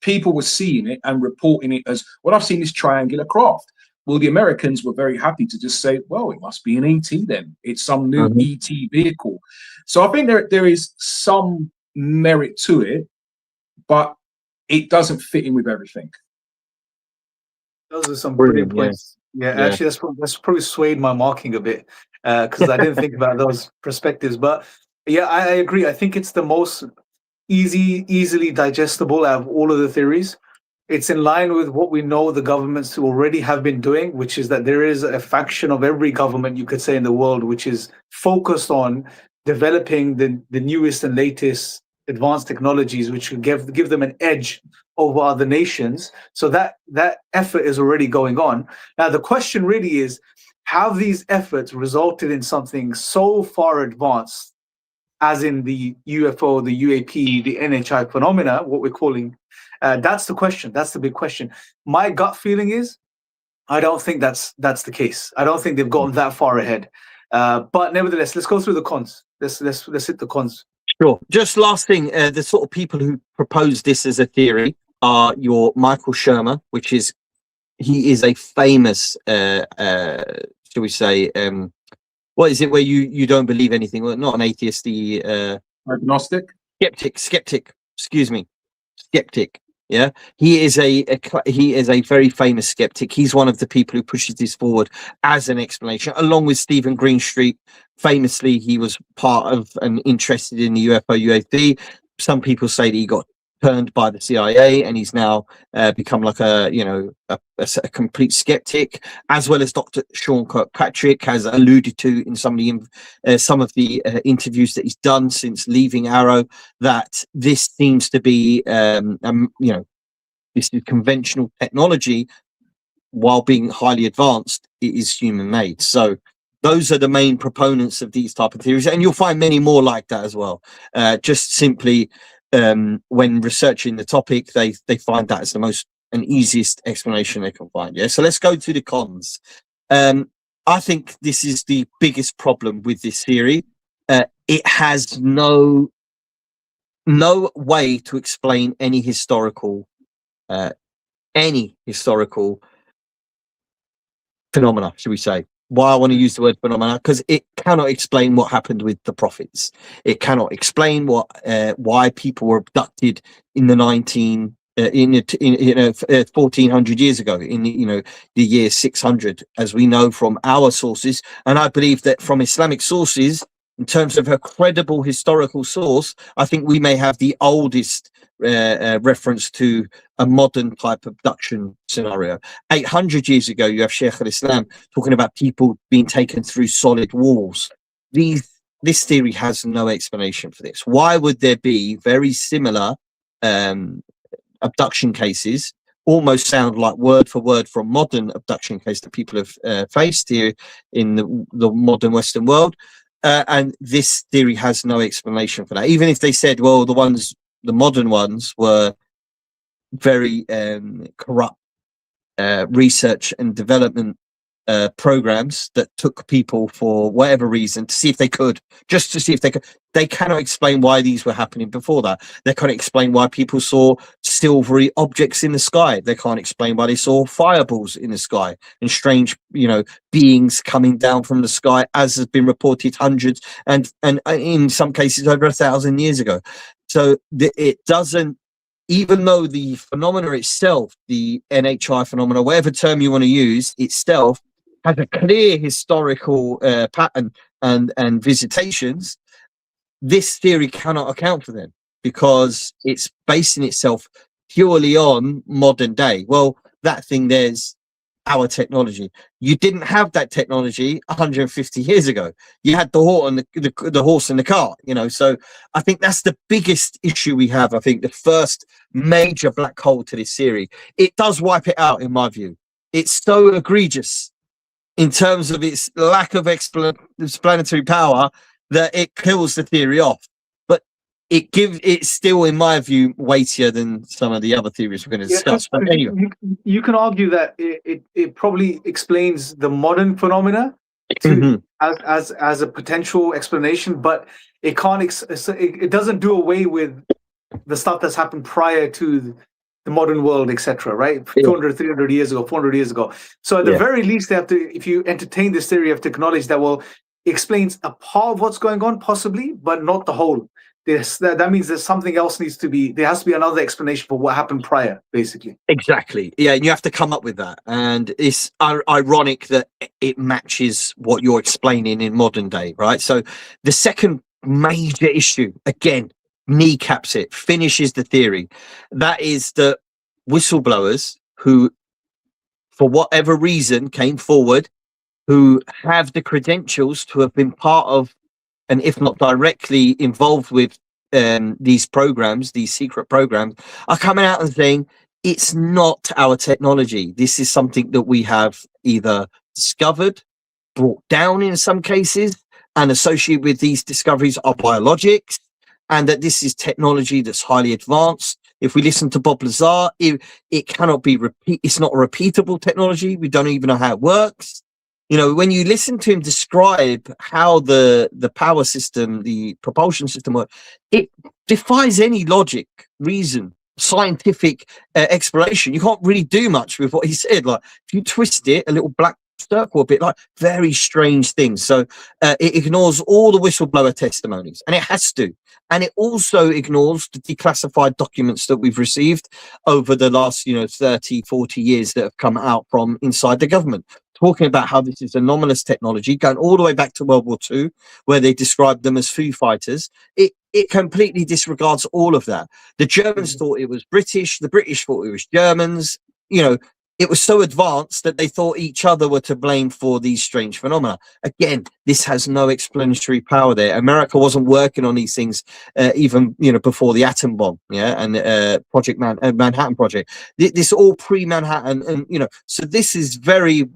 people were seeing it and reporting it as, well, I've seen this triangular craft. Well, the Americans were very happy to just say, well, it must be an ET then. It's some new ET vehicle. So I think there is some merit to it, but it doesn't fit in with everything. Those are some brilliant points. Yeah, actually, that's probably swayed my marking a bit, because I didn't think about those perspectives. But yeah, I agree. I think it's the most easily digestible out of all of the theories. It's in line with what we know the governments already have been doing, which is that there is a faction of every government, you could say, in the world, which is focused on developing the newest and latest advanced technologies, which will give them an edge over other nations. So that effort is already going on. Now, the question really is, have these efforts resulted in something so far advanced as in the UFO, the UAP, the NHI phenomena, what we're calling. That's the question. That's the big question. My gut feeling is, I don't think that's the case. I don't think they've gotten that far ahead. But nevertheless, let's go through the cons. Let's hit the cons. Sure. Just last thing, the sort of people who propose this as a theory are your Michael Shermer, he is a famous, shall we say, what is it where you don't believe anything? Well, not an atheist, the Agnostic. skeptic. Excuse me, skeptic. Yeah, he is a very famous skeptic. He's one of the people who pushes this forward as an explanation, along with Stephen Greenstreet. Famously, he was part of and interested in the UFO UAP. Some people say that he got turned by the CIA and he's now become like a complete skeptic, as well as Dr. Sean Kirkpatrick has alluded to in some of the interviews that he's done since leaving Arrow, that this seems to be this is conventional technology. While being highly advanced, it is human made. So those are the main proponents of these type of theories, and you'll find many more like that as well. Just simply when researching the topic, they find that as the most and easiest explanation they can find. Yeah, so let's go to the cons. I think this is the biggest problem with this theory. It has no way to explain any historical phenomena, should we say. Why I want to use the word phenomena, because it cannot explain what happened with the prophets. It cannot explain why people were abducted in the 1400 years ago, in the year 600, as we know from our sources. And I believe that from Islamic sources, in terms of a credible historical source, I think we may have the oldest reference to a modern type abduction scenario. 800 years ago, you have Sheikh al-Islam talking about people being taken through solid walls. This theory has no explanation for this. Why would there be very similar abduction cases, almost sound like word for word from modern abduction case that people have faced here in the modern Western world? And this theory has no explanation for that. Even if they said, well, the modern ones were very corrupt research and development programs that took people for whatever reason to see if they could, they cannot explain why these were happening before that. They can't explain why people saw silvery objects in the sky. They can't explain why they saw fireballs in the sky and strange beings coming down from the sky, as has been reported hundreds and in some cases over 1,000 years ago. So it doesn't, even though the phenomena itself, the NHI phenomena, whatever term you want to use, itself has a clear historical pattern and visitations, this theory cannot account for them because it's basing itself purely on modern day. Well, that thing there's our technology. You didn't have that technology 150 years ago. You had the horse and the cart, So I think that's the biggest issue we have. I think the first major black hole to this theory, it does wipe it out in my view. It's so egregious in terms of its lack of explanatory power that it kills the theory off. But it's still, in my view, weightier than some of the other theories we're going to discuss. But anyway, you can argue that it probably explains the modern phenomena as a potential explanation, but it can't. It doesn't do away with the stuff that's happened prior to the modern world, etc. Right? 200, 300 years ago, 400 years ago. So at the very least, they have to. If you entertain this theory, you have to acknowledge that it explains a part of what's going on, possibly, but not the whole. That means there's something else there has to be another explanation for what happened prior, basically. Exactly. Yeah, and you have to come up with that. And it's ironic that it matches what you're explaining in modern day, right? So the second major issue, again, kneecaps it, finishes the theory. That is that whistleblowers who, for whatever reason, came forward, who have the credentials to have been part of, and if not directly involved with these programs, these secret programs, are coming out and saying it's not our technology. This is something that we have either discovered, brought down in some cases, and associated with these discoveries are biologics, and that this is technology that's highly advanced. If we listen to Bob Lazar, it cannot be it's not a repeatable technology. We don't even know how it works. You know, when you listen to him describe how the power system, the propulsion system works, it defies any logic, reason, scientific exploration. You can't really do much with what he said. Like, if you twist it, a little black circle a bit, like, very strange things. So it ignores all the whistleblower testimonies, and it has to. And it also ignores the declassified documents that we've received over the last, 30, 40 years that have come out from inside the government, talking about how this is anomalous technology, going all the way back to World War II, where they described them as Foo Fighters. It completely disregards all of that. The Germans thought it was British. The British thought it was Germans. It was so advanced that they thought each other were to blame for these strange phenomena. Again, this has no explanatory power there. America wasn't working on these things even before the atom bomb, and Project Manhattan Project. This all pre-Manhattan, and so this is very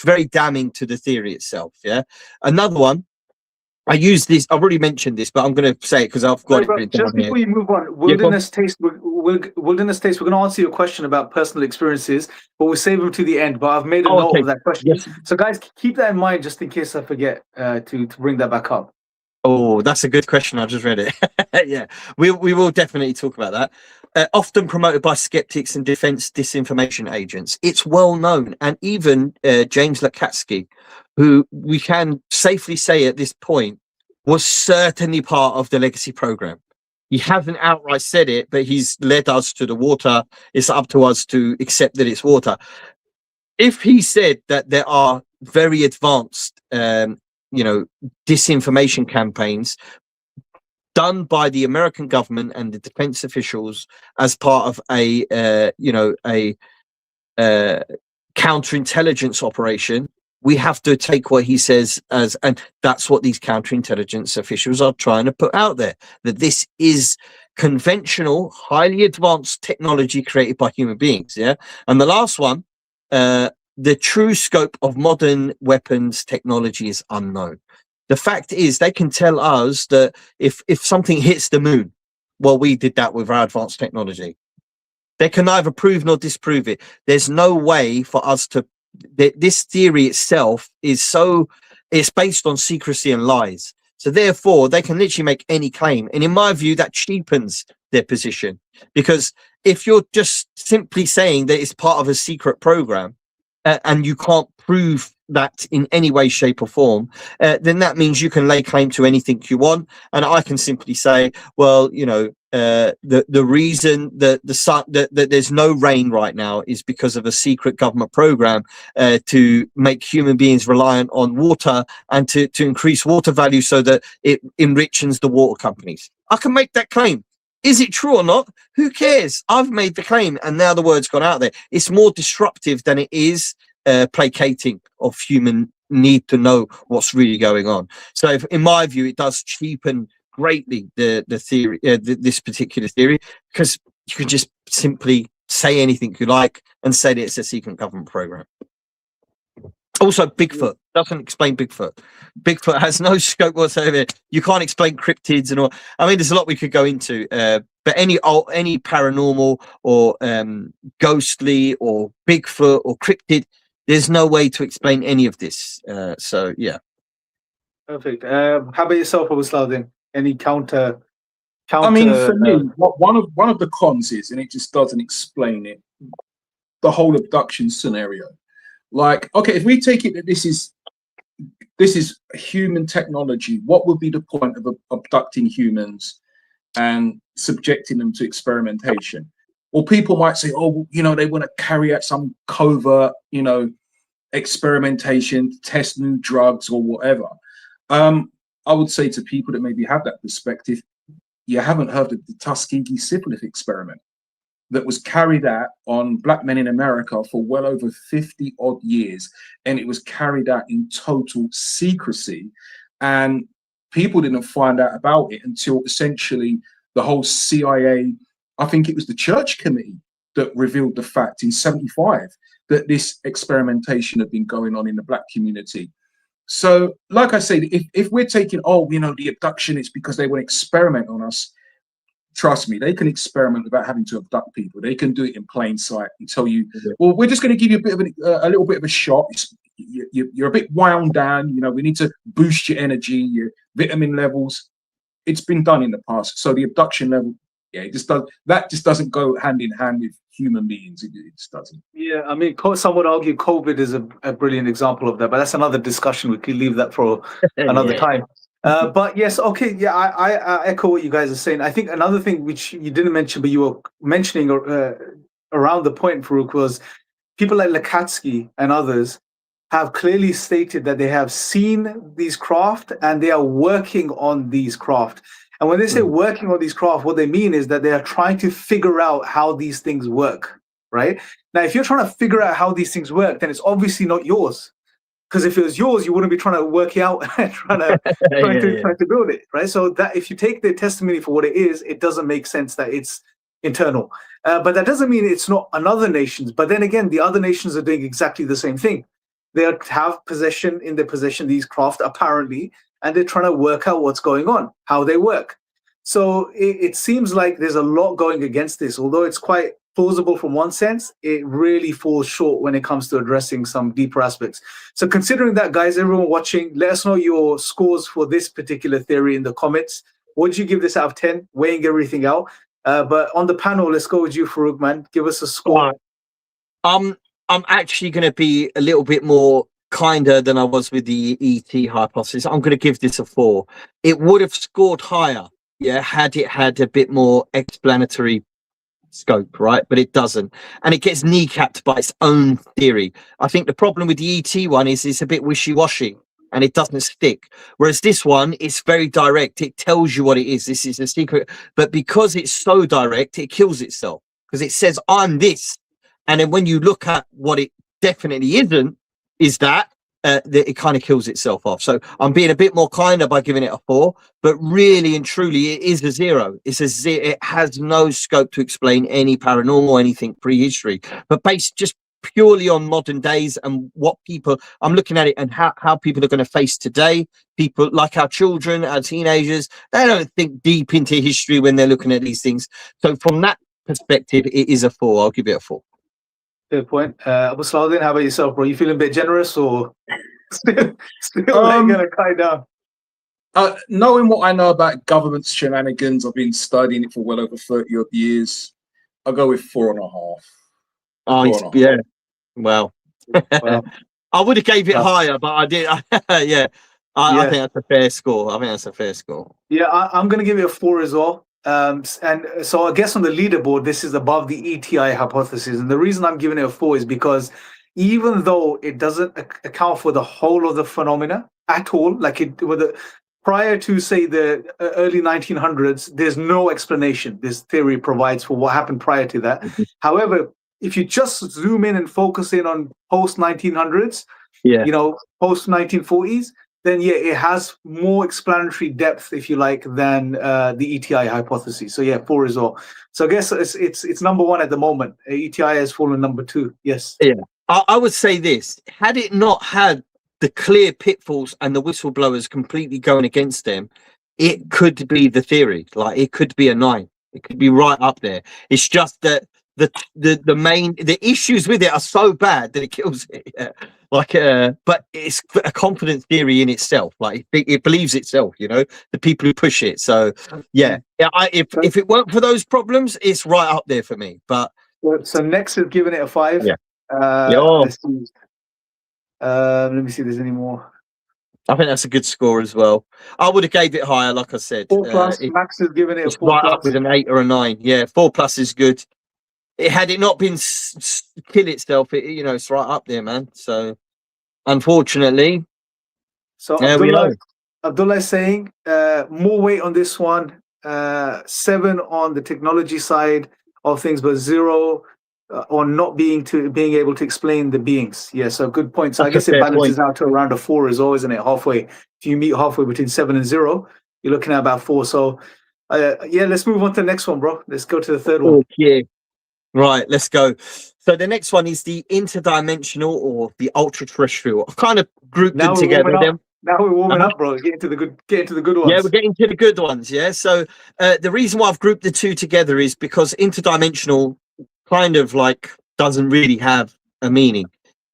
very damning to the theory itself. Yeah, another one. I use this. I've already mentioned this, but I'm going to say it because I've got it written down just before you move on, Wilderness Taste. Wilderness Taste. We're going to answer your question about personal experiences, but we'll save them to the end. But I've made a note of that question. Yes. So, guys, keep that in mind just in case I forget to bring that back up. Oh, that's a good question. I just read it. Yeah, we will definitely talk about that. Often promoted by skeptics and defense disinformation agents. It's well known, and even James Lukatsky, who we can safely say at this point was certainly part of the legacy program. He hasn't outright said it, but he's led us to the water. It's up to us to accept that it's water. If he said that there are very advanced, disinformation campaigns done by the American government and the defense officials as part of a counterintelligence operation, we have to take what he says as, and that's what these counterintelligence officials are trying to put out there, that this is conventional, highly advanced technology created by human beings. Yeah. And the last one, the true scope of modern weapons technology is unknown. The fact is, they can tell us that if something hits the moon, well, we did that with our advanced technology. They can neither prove nor disprove it. There's no way for us to. This theory itself it's based on secrecy and lies. So therefore, they can literally make any claim. And in my view, that cheapens their position, because if you're just simply saying that it's part of a secret program and you can't prove that in any way, shape or form, then that means you can lay claim to anything you want. And I can simply say, well, the reason that that there's no rain right now is because of a secret government program to make human beings reliant on water and to increase water value so that it enriches the water companies. I can make that claim. Is it true or not? Who cares? I've made the claim, and now the word's gone out there. It's more disruptive than it is placating of human need to know what's really going on. So in my view, it does cheapen greatly the theory, this particular theory, because you can just simply say anything you like and say that it's a secret government program. Also, Bigfoot doesn't explain Bigfoot. Bigfoot has no scope whatsoever. You can't explain cryptids and all. I mean, there's a lot we could go into, but any paranormal or ghostly or Bigfoot or cryptid, there's no way to explain any of this. So yeah. Perfect. How about yourself, Abuslaudin? Any counter? I mean, for me, one of the cons is, and it just doesn't explain it, the whole abduction scenario. Like, okay, if we take it that this is human technology, what would be the point of abducting humans and subjecting them to experimentation? Well, people might say, oh, they want to carry out some covert, experimentation, test new drugs or whatever. I would say to people that maybe have that perspective, you haven't heard of the Tuskegee syphilis experiment that was carried out on black men in America for well over 50 odd years. And it was carried out in total secrecy. And people didn't find out about it until essentially the whole CIA, I think it was the Church Committee that revealed the fact in '75 that this experimentation had been going on in the black community. So, like I said, if we're taking, oh, the abduction, it's because they want to experiment on us. Trust me, they can experiment without having to abduct people. They can do it in plain sight and tell you, well, we're just going to give you a little bit of a shot. You're a bit wound down. We need to boost your energy, your vitamin levels. It's been done in the past. So the abduction level, it just doesn't go hand in hand with human beings. It just doesn't. Yeah, I mean, some would argue COVID is a brilliant example of that, but that's another discussion. We could leave that for another time. But yes, okay, yeah, I echo what you guys are saying. I think another thing which you didn't mention, but you were mentioning around the point, Farouk, was people like Lakatsky and others have clearly stated that they have seen these craft and they are working on these craft. And when they say working on these craft, what they mean is that they are trying to figure out how these things work, right? Now, if you're trying to figure out how these things work, then it's obviously not yours. Because if it was yours, you wouldn't be trying to work it out and trying to build it, right? So that if you take their testimony for what it is, it doesn't make sense that it's internal. But that doesn't mean it's not another nations. But then again, the other nations are doing exactly the same thing. They have in their possession these craft apparently, and they're trying to work out what's going on, how they work. So it seems like there's a lot going against this, although it's quite plausible from one sense, it really falls short when it comes to addressing some deeper aspects. So considering that, guys, everyone watching, let us know your scores for this particular theory in the comments. What did you give this out of 10, weighing everything out? But on the panel, let's go with you, Farouk, man. Give us a score. I'm actually going to be a little bit more kinder than I was with the ET hypothesis. I'm going to give this a 4. It would have scored higher, had it had a bit more explanatory scope, right? But it doesn't, and it gets kneecapped by its own theory. I think the problem with the ET one is it's a bit wishy-washy and it doesn't stick, whereas this one is very direct. It tells you what it is. This is a secret, but because it's so direct, it kills itself because it says I'm this, and then when you look at what it definitely isn't, is that it kind of kills itself off. So I'm being a bit more kinder by giving it a 4, but really and truly it is a 0. It's a 0. It has no scope to explain any paranormal or anything prehistory, but based just purely on modern days and what people, I'm looking at it and how people are going to face today. People like our children, our teenagers, they don't think deep into history when they're looking at these things. So from that perspective, it is a 4. I'll give it a 4. Good point. Abu Salahuddin, how about yourself, bro? You feeling a bit generous or still gonna kite down? Knowing what I know about government shenanigans, I've been studying it for well over 30 odd years. I'll go with 4.5. Oh, yeah. Well, I would have gave it higher, but I did. I think that's a fair score. Yeah, I'm gonna give it a 4 as well. And so I guess on the leaderboard, this is above the ETI hypothesis. And the reason I'm giving it a 4 is because even though it doesn't account for the whole of the phenomena at all, prior to, say, the early 1900s, there's no explanation this theory provides for what happened prior to that. However, if you just zoom in and focus in on post 1900s, post 1940s, then it has more explanatory depth, if you like, than the ETI hypothesis. So 4 as well. So I guess it's number 1 at the moment. ETI has fallen number 2. Yes. Yeah, I would say this: had it not had the clear pitfalls and the whistleblowers completely going against them, it could be the theory. Like it could be a 9. It could be right up there. It's just that the issues with it are so bad that it kills it. But it's a confident theory in itself. Like it believes itself, the people who push it. So if it weren't for those problems, it's right up there for me. But so next is giving it a 5. Let me see if there's any more. I think that's a good score as well. I would have gave it higher, like I said. 4+. Max is giving it a 4+. Right up with an 8 or a 9. Yeah, 4+ is good. Had it not been kill itself, it's right up there, man. So unfortunately, Abdullah is saying more weight on this one. 7 on the technology side of things, but 0 on not being able to explain the beings. Yeah, so good point. So I guess it balances out to around a 4 as well, isn't it? Halfway. If you meet halfway between 7 and 0, you're looking at about 4. So let's move on to the next one, bro. Let's go to the third one. Yeah. Right, let's go. So the next one is the interdimensional or the ultra terrestrial. I've kind of grouped Now them we're warming together. up. Now we're warming Uh-huh. up, bro. Get into the good Yeah, ones. we're getting to the good ones. Yeah. So the reason why I've grouped the two together is because interdimensional kind of like doesn't really have a meaning.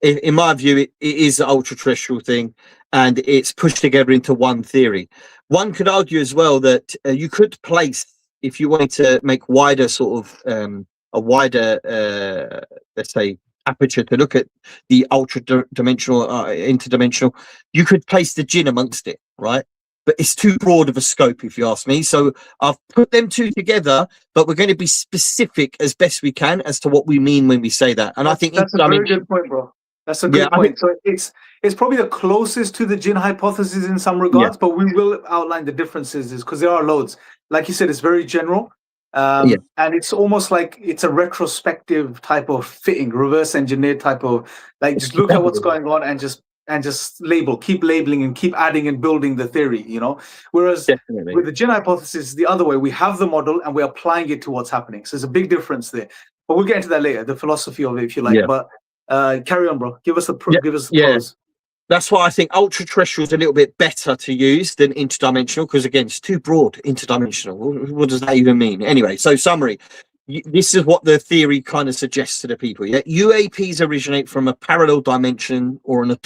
In my view, it is an ultra terrestrial thing and it's pushed together into one theory. One could argue as well that you could place, if you wanted to make wider sort of a wider, let's say, aperture to look at the ultra dimensional, interdimensional, you could place the jinn amongst it, right? But it's too broad of a scope, if you ask me. So I've put them two together, but we're going to be specific as best we can as to what we mean when we say that. And I think That's a very good point, bro. That's a Yeah, good I think- point. So it's probably the closest to the Jinn hypothesis in some regards, but we will outline the differences because there are loads. Like you said, it's very general. Yeah. And it's almost like it's a retrospective type of fitting, reverse engineered type of like just look at what's going on and just label, keep labeling and keep adding and building the theory, you know. Whereas definitely. with the Jinn hypothesis, the other way, we have the model and we're applying it to what's happening. So there's a big difference there. But we'll get into that later, the philosophy of it, if you like. Yeah. But carry on, bro. Give us the give us the Yeah. pros. That's why I think ultra terrestrial is a little bit better to use than interdimensional because again, it's too broad. Interdimensional. What does that even mean? Anyway, so summary. This is what the theory kind of suggests to the people. Yeah, UAPs originate from a parallel dimension or an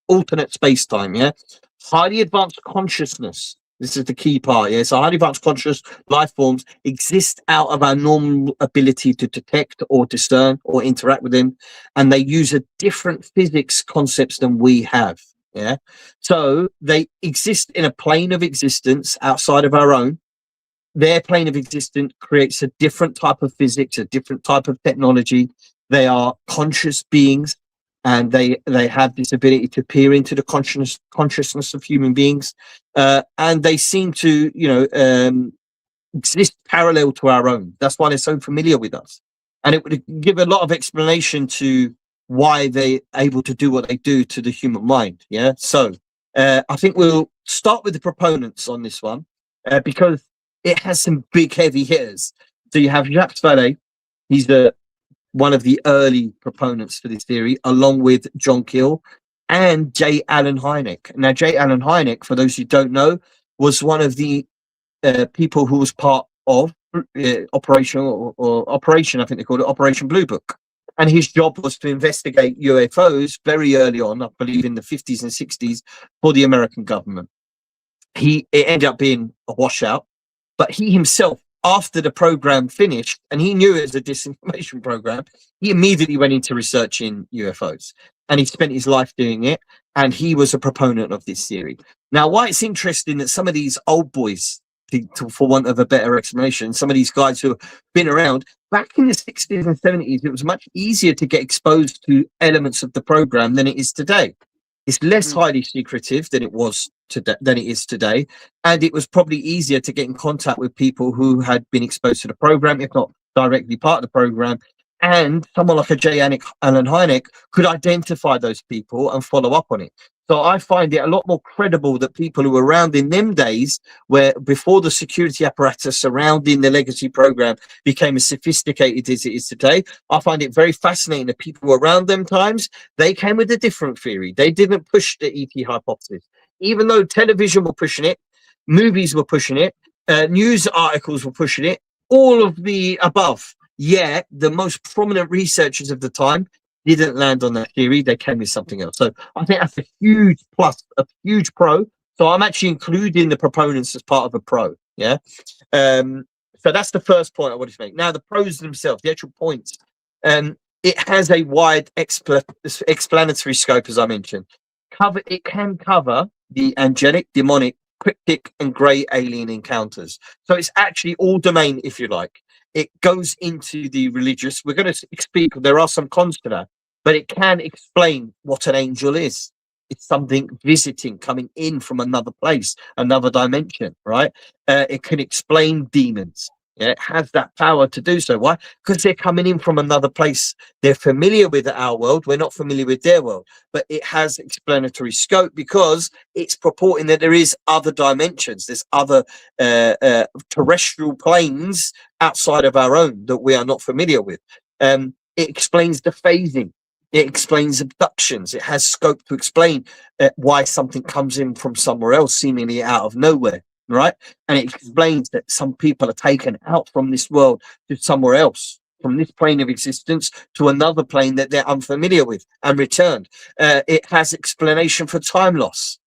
alternate space time. Yeah, highly advanced consciousness. This is the key part. Yeah, so highly advanced conscious life forms exist out of our normal ability to detect or discern or interact with them, and they use a different physics concepts than we have. Yeah, so they exist in a plane of existence outside of our own. Their plane of existence creates a different type of physics, a different type of technology. They are conscious beings, and they have this ability to peer into the consciousness of human beings, and they seem to exist parallel to our own. That's why they're so familiar with us, and it would give a lot of explanation to why they're able to do what they do to the human mind. Yeah, so I think we'll start with the proponents on this one because it has some big heavy hitters. So you have Jacques Vallée. He's one of the early proponents for this theory, along with John Keel and J. Allen Hynek. Now, J. Allen Hynek, for those who don't know, was one of the people who was part of Operation, I think they called it, Operation Blue Book. And his job was to investigate UFOs very early on, I believe in the 50s and 60s, for the American government. It ended up being a washout, but he himself, after the program finished, and he knew it was a disinformation program, he immediately went into researching UFOs, and he spent his life doing it, and he was a proponent of this theory. Now, why it's interesting that some of these old boys, for want of a better explanation, some of these guys who have been around, back in the 60s and 70s, it was much easier to get exposed to elements of the program than it is today. It's less highly secretive than it is today, and it was probably easier to get in contact with people who had been exposed to the program, if not directly part of the program. And someone like a J. Allen Hynek could identify those people and follow up on it. So I find it a lot more credible that people who were around in them days, where before the security apparatus surrounding the legacy program became as sophisticated as it is today, I find it very fascinating that people around them times, they came with a different theory. They didn't push the ET hypothesis. Even though television were pushing it, movies were pushing it, news articles were pushing it, all of the above. Yet the most prominent researchers of the time didn't land on that theory. They came with something else. So I think that's a huge plus, a huge pro. So I'm actually including the proponents as part of a pro. Yeah. So that's the first point I wanted to make. Now the pros themselves, the actual points. It has a wide explanatory scope, as I mentioned. It can cover the angelic, demonic, cryptic, and grey alien encounters. So it's actually all domain, if you like. It goes into the religious. We're going to speak. There are some cons to that, but it can explain what an angel is. It's something visiting, coming in from another place, another dimension, right? It can explain demons. Yeah, it has that power to do so. Why? Because they're coming in from another place. They're familiar with our world. We're not familiar with their world, but it has explanatory scope because it's purporting that there is other dimensions. There's other terrestrial planes outside of our own that we are not familiar with. It explains the phasing. It explains abductions. It has scope to explain why something comes in from somewhere else, seemingly out of nowhere, right? And it explains that some people are taken out from this world to somewhere else, from this plane of existence to another plane that they're unfamiliar with, and returned. It has explanation for time loss.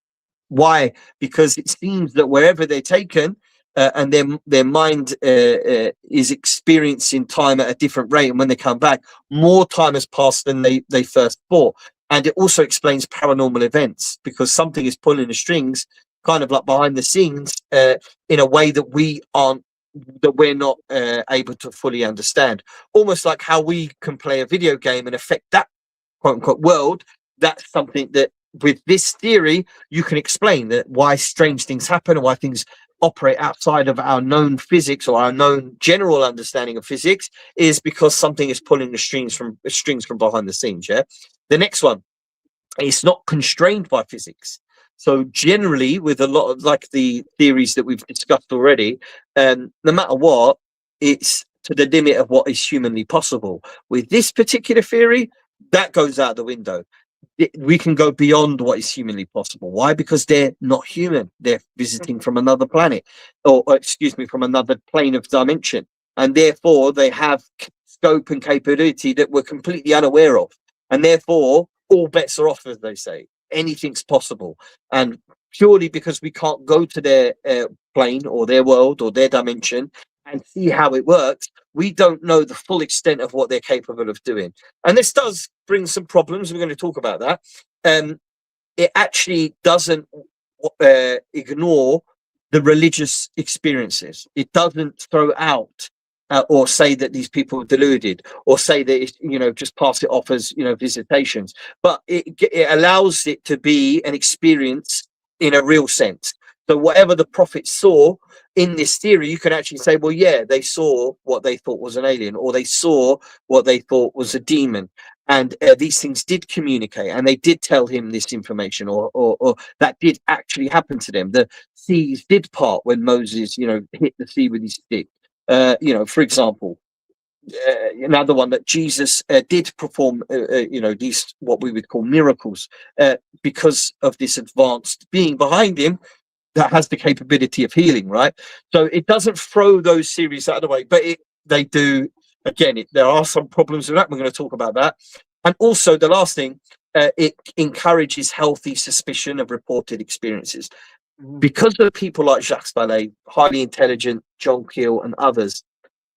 Why? Because it seems that wherever they're taken, and their mind is experiencing time at a different rate, and when they come back, more time has passed than they first thought. And it also explains paranormal events, because something is pulling the strings, kind of like behind the scenes, in a way that we're not able to fully understand. Almost like how we can play a video game and affect that quote unquote world. That's something that, with this theory, you can explain that why strange things happen, and why things operate outside of our known physics or our known general understanding of physics, is because something is pulling the strings from behind the scenes. Yeah. The next one, it's not constrained by physics. So generally, with a lot of like the theories that we've discussed already, no matter what, it's to the limit of what is humanly possible. With this particular theory, that goes out the window. We can go beyond what is humanly possible. Why? Because they're not human. They're visiting from another planet, or excuse me, from another plane of dimension, and therefore they have scope and capability that we're completely unaware of. And therefore, all bets are off, as they say. Anything's possible. And purely because we can't go to their plane or their world or their dimension and see how it works, we don't know the full extent of what they're capable of doing. And this does bring some problems. We're going to talk about that. It actually doesn't ignore the religious experiences. It doesn't throw out or say that these people are deluded, or say that it's, just pass it off as visitations. But it allows it to be an experience in a real sense. So whatever the prophets saw in this theory, you can actually say, well, yeah, they saw what they thought was an alien, or they saw what they thought was a demon. And these things did communicate, and they did tell him this information, or that did actually happen to them. The seas did part when Moses, hit the sea with his stick. For example, another one, that Jesus did perform, these what we would call miracles, because of this advanced being behind him that has the capability of healing, right? So it doesn't throw those theories out of the way, but they do. Again, there are some problems with that. We're going to talk about that. And also, the last thing, it encourages healthy suspicion of reported experiences. Because of people like Jacques Vallée, highly intelligent, John Keel, and others,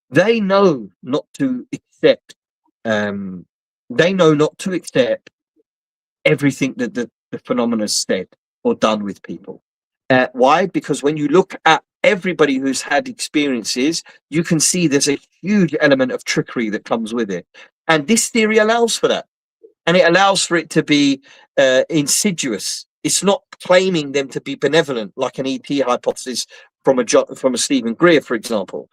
they know not to accept. They know not to accept everything that the phenomena said or done with people. Why? Because when you look at everybody who's had experiences, you can see there's a huge element of trickery that comes with it. And this theory allows for that. And it allows for it to be insidious. It's not claiming them to be benevolent, like an ET hypothesis from a Stephen Greer, for example,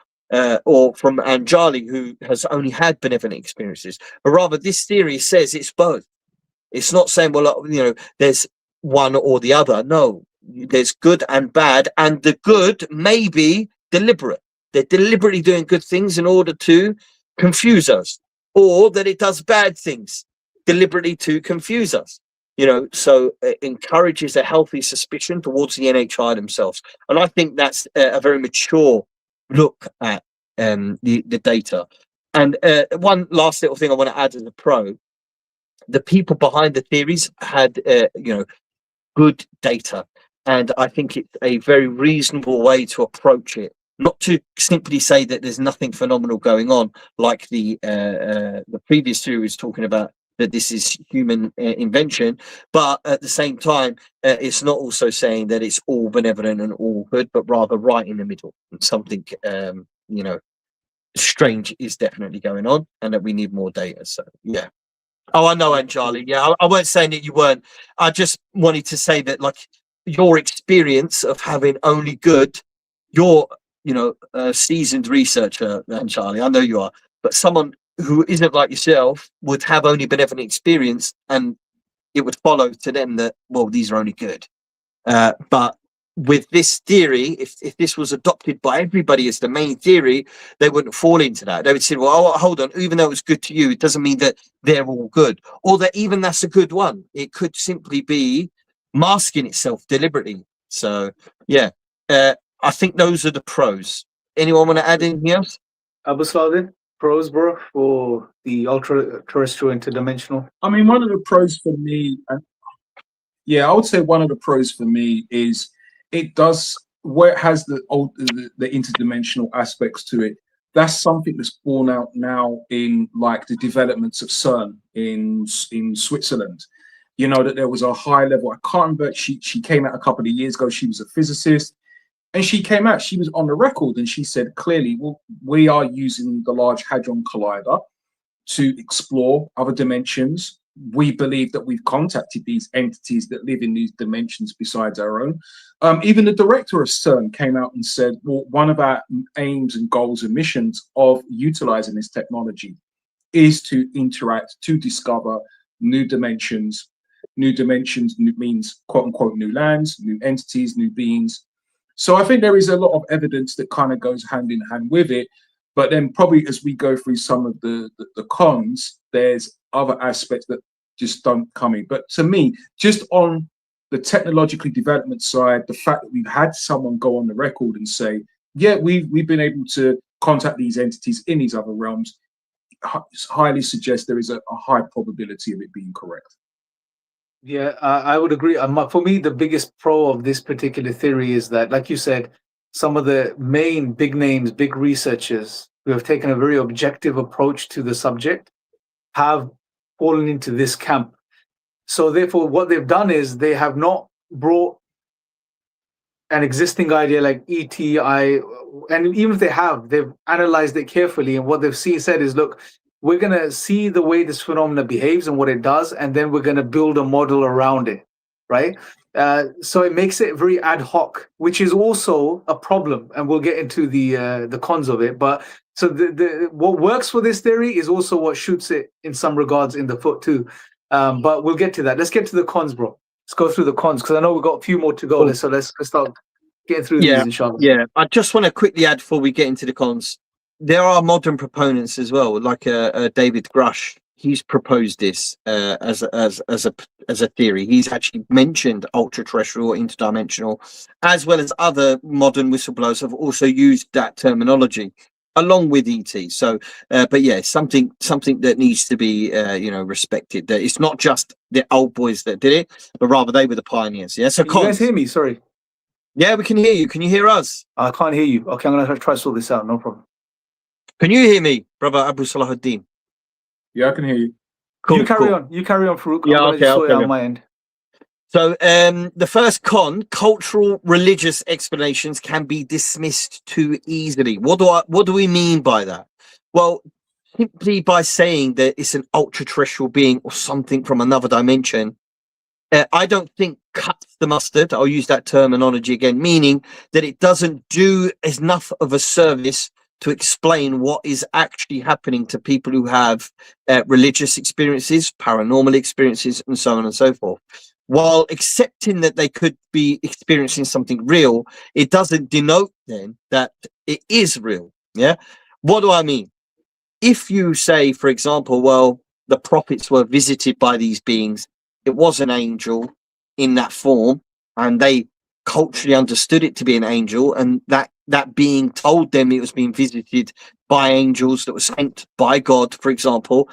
or from Anjali, who has only had benevolent experiences. But rather, this theory says it's both. It's not saying, well, there's one or the other. No. There's good and bad, and the good may be deliberate. They're deliberately doing good things in order to confuse us, or that it does bad things deliberately to confuse us. So it encourages a healthy suspicion towards the NHI themselves, and I think that's a very mature look at the data. And one last little thing I want to add as a pro: the people behind the theories had good data. And I think it's a very reasonable way to approach it, not to simply say that there's nothing phenomenal going on, like the previous theory was talking about, that this is human invention. But at the same time, it's not also saying that it's all benevolent and all good, but rather right in the middle. And something, strange is definitely going on, and that we need more data. So, yeah. Oh, I know, Anjali. Yeah, I weren't saying that you weren't. I just wanted to say that, like, your experience of having only good, you're a seasoned researcher, Anjali, I know you are, but someone who isn't like yourself would have only benevolent experience, and it would follow to them that, well, these are only good. But with this theory, if this was adopted by everybody as the main theory, they wouldn't fall into that. They would say, well, oh, hold on, even though it was good to you, it doesn't mean that they're all good, or that even that's a good one. It could simply be masking itself deliberately. So yeah, I think those are the pros. Anyone want to add anything else? Abu Saladin, pros, bro, for the ultra terrestrial interdimensional. I mean, one of the pros for me, yeah, I would say one of the pros for me is it does, where it has the interdimensional aspects to it. That's something that's borne out now in like the developments of CERN in Switzerland. You know, that there was a high level. I can't remember. She came out a couple of years ago. She was a physicist, and she came out. She was on the record, and she said clearly, "Well, we are using the Large Hadron Collider to explore other dimensions. We believe that we've contacted these entities that live in these dimensions besides our own." Even the director of CERN came out and said, "Well, one of our aims and goals and missions of utilizing this technology is to interact, to discover new dimensions." New dimensions means quote unquote new lands, new entities, new beings. So I think there is a lot of evidence that kind of goes hand in hand with it. But then probably as we go through some of the cons, there's other aspects that just don't come in. But to me, just on the technologically development side, the fact that we've had someone go on the record and say, yeah, we've been able to contact these entities in these other realms, highly suggests there is a high probability of it being correct. Yeah, I would agree. For me, the biggest pro of this particular theory is that, like you said, some of the main big names, big researchers who have taken a very objective approach to the subject have fallen into this camp. So therefore, what they've done is they have not brought an existing idea like ETI, and even if they have, they've analyzed it carefully. And what they've said is, look, we're going to see the way this phenomena behaves and what it does, and then we're going to build a model around it, right? So it makes it very ad hoc, which is also a problem, and we'll get into the cons of it. But so what works for this theory is also what shoots it in some regards in the foot too. But we'll get to that. Let's get to the cons, bro. Let's go through the cons because I know we've got a few more to go. Let's start getting through these, inshallah. Yeah, I just want to quickly add before we get into the cons. There are modern proponents as well, like David Grush. He's proposed this as a theory. He's actually mentioned ultra-terrestrial, interdimensional, as well as other modern whistleblowers have also used that terminology along with ET. So, but yeah, something that needs to be respected. That it's not just the old boys that did it, but rather they were the pioneers. Yeah. So, can you guys hear me? Sorry. Yeah, we can hear you. Can you hear us? I can't hear you. Okay, I'm gonna try to sort this out. No problem. Can you hear me, brother Abu Salahuddin? Yeah, I can hear you. Cool, you carry on. You carry on, Farouk. Yeah, okay. Sort it out on my end. So the first con, cultural religious explanations can be dismissed too easily. What do we mean by that? Well, simply by saying that it's an ultra-terrestrial being or something from another dimension, I don't think cuts the mustard. I'll use that terminology again, meaning that it doesn't do enough of a service to explain what is actually happening to people who have religious experiences, paranormal experiences, and so on and so forth. While accepting that they could be experiencing something real, it doesn't denote then that it is real. Yeah. What do I mean? If you say, for example, well, the prophets were visited by these beings, it was an angel in that form, and they culturally understood it to be an angel, and that being told them it was being visited by angels that were sent by God, for example,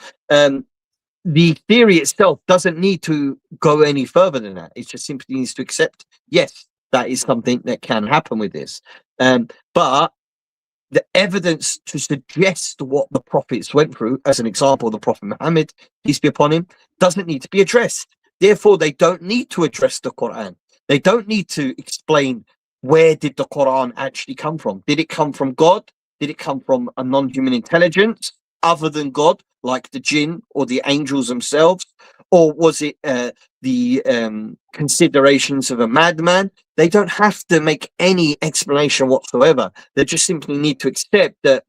the theory itself doesn't need to go any further than that. It just simply needs to accept, yes, that is something that can happen with this. But the evidence to suggest what the prophets went through, as an example, the Prophet Muhammad, peace be upon him, doesn't need to be addressed. Therefore, they don't need to address the Quran. They don't need to explain where did the Quran actually come from. Did it come from God? Did it come from a non-human intelligence other than God, like the jinn or the angels themselves? Or was it the considerations of a madman? They don't have to make any explanation whatsoever. They just simply need to accept that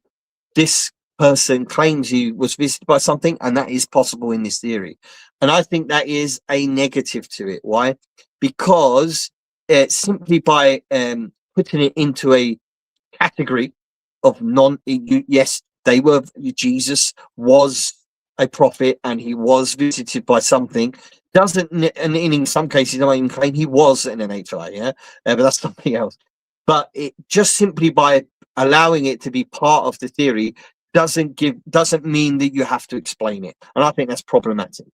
this person claims he was visited by something, and that is possible in this theory. And I think that is a negative to it. Why? Because simply by putting it into a category of yes, they were, Jesus was a prophet and he was visited by something, doesn't, and in some cases I even claim he was an NHI, but that's something else. But it just simply by allowing it to be part of the theory doesn't mean that you have to explain it, and I think that's problematic.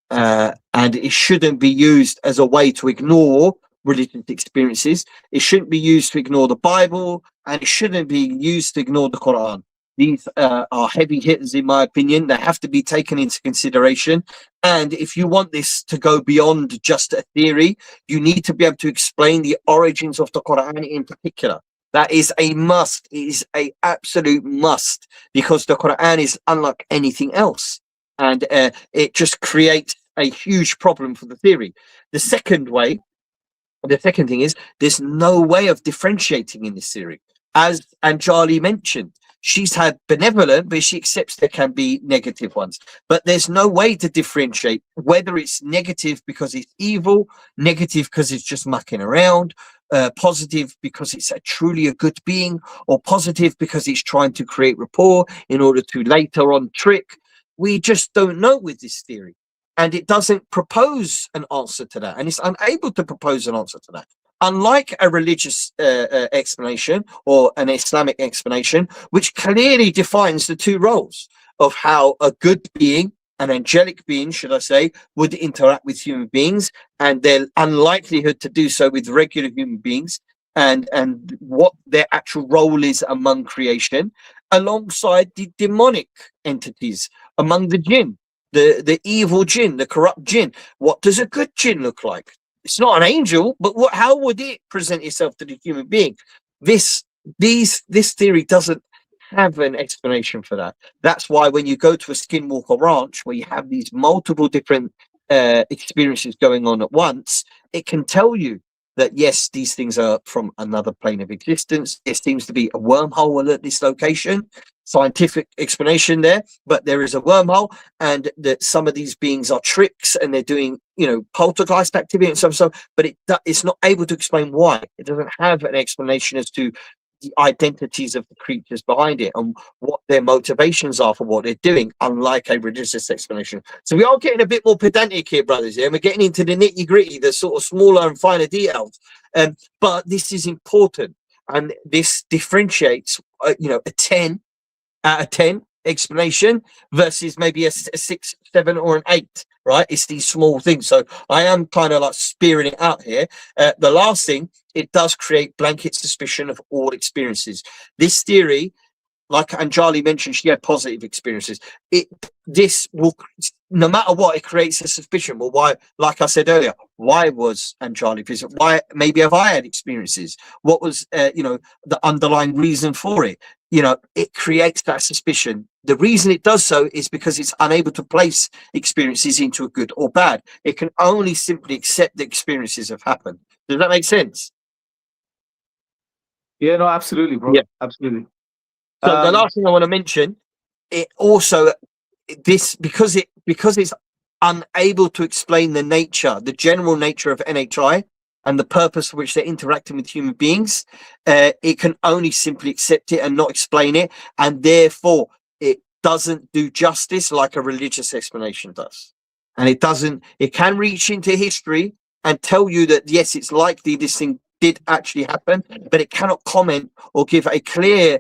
And it shouldn't be used as a way to ignore religious experiences. It shouldn't be used to ignore the Bible, and it shouldn't be used to ignore the Quran. These are heavy hitters, in my opinion. They have to be taken into consideration. And if you want this to go beyond just a theory, you need to be able to explain the origins of the Quran in particular. That is a must. It is an absolute must, because the Quran is unlike anything else. And it just creates a huge problem for the theory. The second thing is, there's no way of differentiating in this theory. As Anjali mentioned, she's had benevolent, but she accepts there can be negative ones. But there's no way to differentiate whether it's negative because it's evil, negative because it's just mucking around, positive because it's truly a good being, or positive because it's trying to create rapport in order to later on trick. We just don't know with this theory. And it doesn't propose an answer to that. And it's unable to propose an answer to that. Unlike a religious explanation or an Islamic explanation, which clearly defines the two roles of how a good being, an angelic being, should I say, would interact with human beings, and their unlikelihood to do so with regular human beings, and what their actual role is among creation, alongside the demonic entities among the jinn, the evil jinn, the corrupt jinn. What does a good jinn look like? It's not an angel, but how would it present itself to the human being? This theory doesn't have an explanation for that. That's why when you go to a skinwalker ranch where you have these multiple different experiences going on at once, it can tell you that yes, these things are from another plane of existence. It seems to be a wormhole at this location. Scientific explanation there, but there is a wormhole, and that some of these beings are tricks and they're doing, poltergeist activity and so. But it's not able to explain why. It doesn't have an explanation as to the identities of the creatures behind it and what their motivations are for what they're doing, unlike a religious explanation. So we are getting a bit more pedantic here, brothers, and we're getting into the nitty-gritty, the sort of smaller and finer details. But this is important, and this differentiates, a 10 out of 10 explanation versus maybe a 6, 7, or an 8. Right? It's these small things. So I am kind of like spearing it out here. The last thing, it does create blanket suspicion of all experiences. This theory, like Anjali mentioned, she had positive experiences. This will, no matter what, it creates a suspicion. Well, why? Like I said earlier, why was Anjali visited? Why? Maybe have I had experiences? What was, the underlying reason for it? It creates that suspicion. The reason it does so is because it's unable to place experiences into a good or bad. It can only simply accept the experiences have happened. Does that make sense? Yeah, no, absolutely, bro. Yeah. Absolutely. So the last thing I want to mention, it also, because it's unable to explain the general nature of NHI and the purpose for which they're interacting with human beings, it can only simply accept it and not explain it, and therefore it doesn't do justice like a religious explanation does. And it can reach into history and tell you that yes, it's likely this thing did actually happen, but it cannot comment or give a clear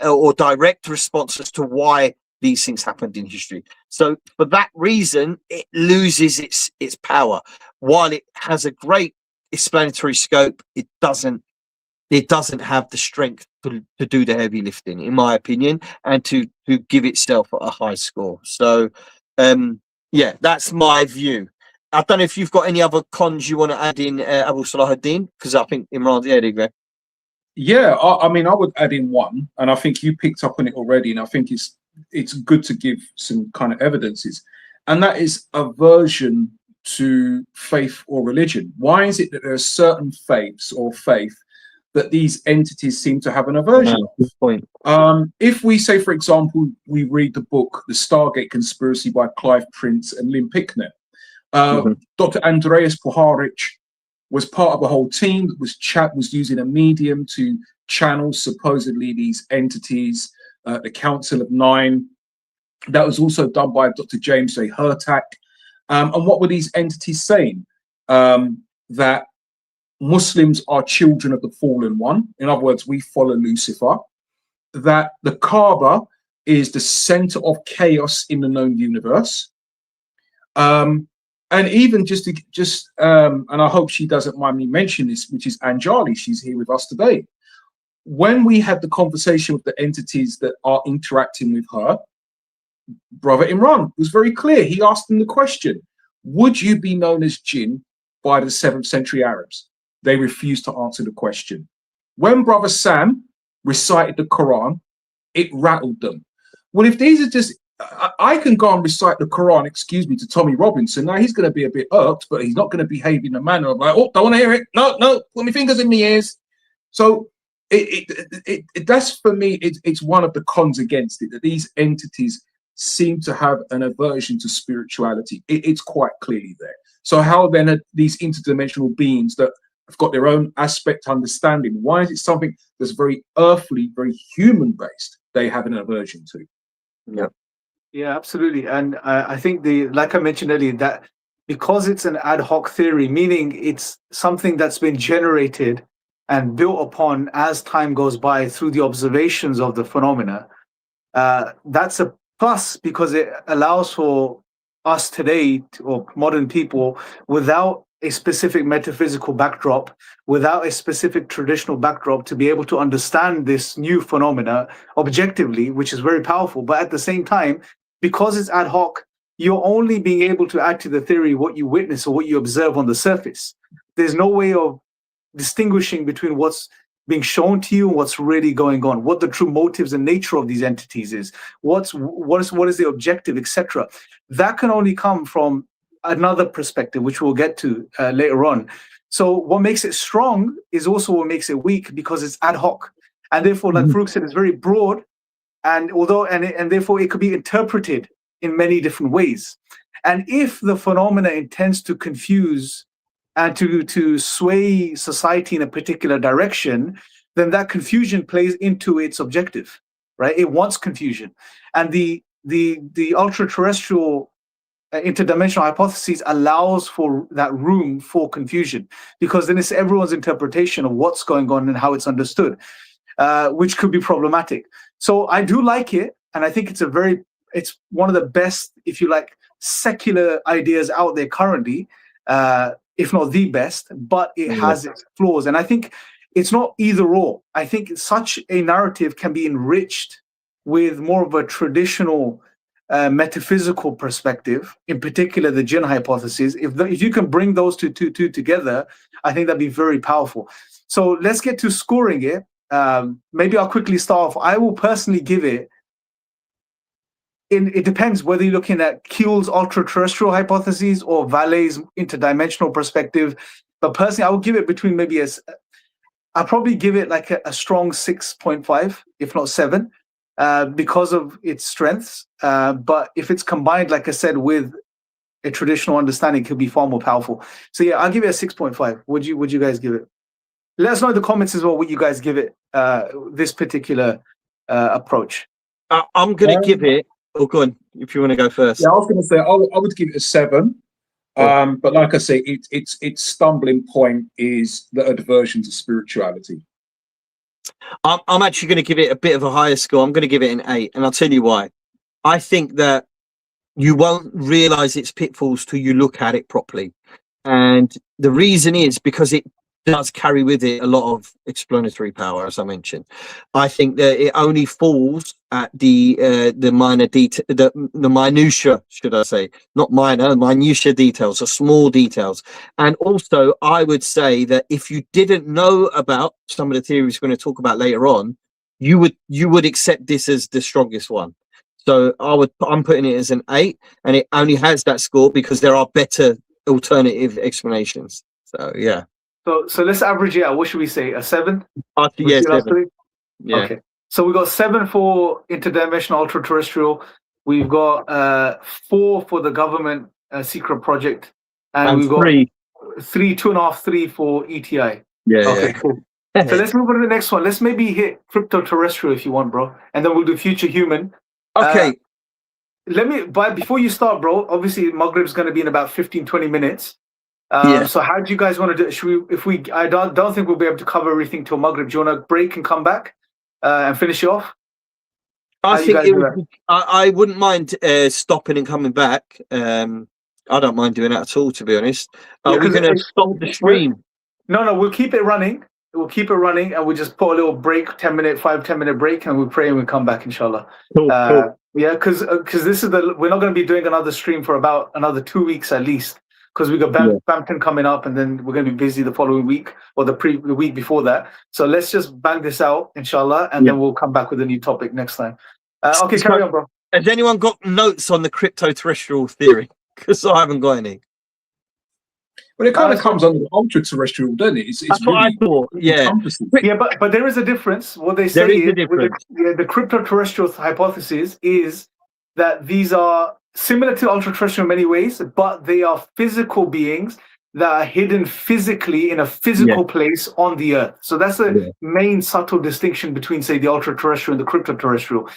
or direct response as to why these things happened in history. So for that reason, it loses its power. While it has a great explanatory scope, it doesn't have the strength to do the heavy lifting, in my opinion, and to give itself a high score. So that's my view. I don't know if you've got any other cons you want to add in, Abu Salahuddin, because I think Imran, there you go. Yeah, I mean, I would add in one, and I think you picked up on it already, and I think it's good to give some kind of evidences, and that is aversion to faith or religion. Why is it that there are certain faiths or faith that these entities seem to have an aversion Good point. If we say, for example, we read the book The Stargate Conspiracy by Clive Prince and Lynn Picknett, Dr. Andreas Puharich was part of a whole team that was using a medium to channel supposedly these entities, the Council of Nine. That was also done by Dr. James J. Hurtak. And what were these entities saying? That Muslims are children of the fallen one. In other words, we follow Lucifer. That the Kaaba is the center of chaos in the known universe. And even and I hope she doesn't mind me mentioning this, which is Anjali. She's here with us today. When we had the conversation with the entities that are interacting with her, Brother Imran was very clear. He asked them the question, would you be known as jinn by the 7th century Arabs? They refused to answer the question. When Brother Sam recited the Quran, it rattled them. Well, if these are just, I can go and recite the Quran, excuse me, to Tommy Robinson. Now he's going to be a bit irked, but he's not going to behave in a manner of like, oh, don't want to hear it. No, put my fingers in my ears. So that's for me, it's one of the cons against it, that these entities seem to have an aversion to spirituality. It's quite clearly there. So how then are these interdimensional beings that have got their own aspect understanding, why is it something that's very earthly, very human based, they have an aversion to? Yeah, absolutely. And I think like I mentioned earlier, that because it's an ad hoc theory, meaning it's something that's been generated and built upon as time goes by through the observations of the phenomena, that's a plus, because it allows for us today, or modern people, without a specific metaphysical backdrop, without a specific traditional backdrop, to be able to understand this new phenomena objectively, which is very powerful. But at the same time, because it's ad hoc, you're only being able to add to the theory what you witness or what you observe on the surface. There's no way of distinguishing between what's being shown to you and what's really going on, what the true motives and nature of these entities is, what is the objective, etc. That can only come from another perspective, which we'll get to later on. So what makes it strong is also what makes it weak, because it's ad hoc, and therefore, like Farouk said, it's very broad, and therefore it could be interpreted in many different ways. And if the phenomena intends to confuse and to sway society in a particular direction, then that confusion plays into its objective, right? It wants confusion, and the ultra-terrestrial interdimensional hypotheses allows for that room for confusion, because then it's everyone's interpretation of what's going on and how it's understood, which could be problematic. So I do like it, and I think it's one of the best, if you like, secular ideas out there currently, if not the best, but it has its flaws. And I think it's not either or. I think such a narrative can be enriched with more of a traditional metaphysical perspective, in particular the jinn hypothesis. If you can bring those two together, I think that'd be very powerful. So let's get to scoring it. Maybe I'll quickly start off. I will personally give it, it depends whether you're looking at Keel's ultra-terrestrial hypotheses or Vallée's interdimensional perspective. But personally, I will give it between I'll probably give it like a strong 6.5, if not 7, because of its strengths. But if it's combined, like I said, with a traditional understanding, it could be far more powerful. So yeah, I'll give it a 6.5. Would you guys give it? Let us know in the comments as well what you guys give it, this particular approach. I'm going to give it. Oh, go on, if you want to go first. Yeah, I was going to say I would give it a 7. But like I say, its stumbling point is the aversion to spirituality. I'm actually going to give it a bit of a higher score. I'm going to give it an 8, and I'll tell you why. I think that you won't realize its pitfalls till you look at it properly, and the reason is because it does carry with it a lot of explanatory power, as I mentioned. I think that it only falls at the minor detail, the minutia, should I say, not minor, minutia details, or small details. And also, I would say that if you didn't know about some of the theories we're going to talk about later on, you would accept this as the strongest one. So I'm putting it as an 8, and it only has that score because there are better alternative explanations. So yeah. So let's average it out. What should we say? A 7? Yeah, 7. Yeah. Okay. So we got 7 for interdimensional ultra-terrestrial. We've got 4 for the government secret project, and we've got 3. 2.5, 3 for ETI. Yeah. Okay, cool. So let's move on to the next one. Let's maybe hit crypto terrestrial if you want, bro, and then we'll do future human. Okay. Before you start, bro, obviously Maghrib's going to be in about 15-20 minutes. Yeah. So how do you guys want to do it? I don't think we'll be able to cover everything till Maghrib. Do you want to break and come back and finish it off? I think I wouldn't mind stopping and coming back. I don't mind doing that at all, to be honest. Are we going to stop the stream? No, we'll keep it running. We'll keep it running, and we'll just put a little break, 5-10 minute break, and we'll pray and we'll come back, inshallah. Cool. Yeah, because we're not going to be doing another stream for about another 2 weeks at least, because we got Bampton coming up, and then we're going to be busy the following week or the week before that. So let's just bang this out, inshallah, and then we'll come back with a new topic next time. Okay, carry on, bro. Has anyone got notes on the crypto terrestrial theory? Because I haven't got any. Well, it kind of comes under the ultra terrestrial, doesn't it? That's what I thought. Yeah, but there is a difference. What they say is the crypto terrestrial hypothesis is that these are similar to ultra terrestrial in many ways, but they are physical beings that are hidden physically in a physical place on the earth. So that's the main subtle distinction between, say, the ultra terrestrial and the crypto terrestrial.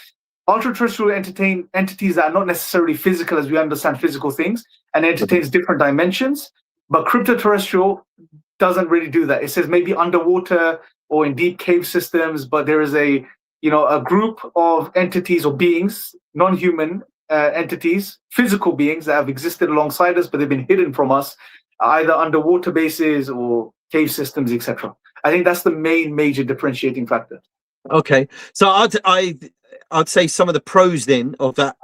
Ultra terrestrial entertain entities that are not necessarily physical as we understand physical things, and entertains different dimensions. But crypto terrestrial doesn't really do that. It says maybe underwater or in deep cave systems, but there is a group of entities or beings, non-human entities, physical beings that have existed alongside us, but they've been hidden from us, either underwater bases or cave systems, etc. I think that's the main major differentiating factor. Okay, so I'd say some of the pros then of that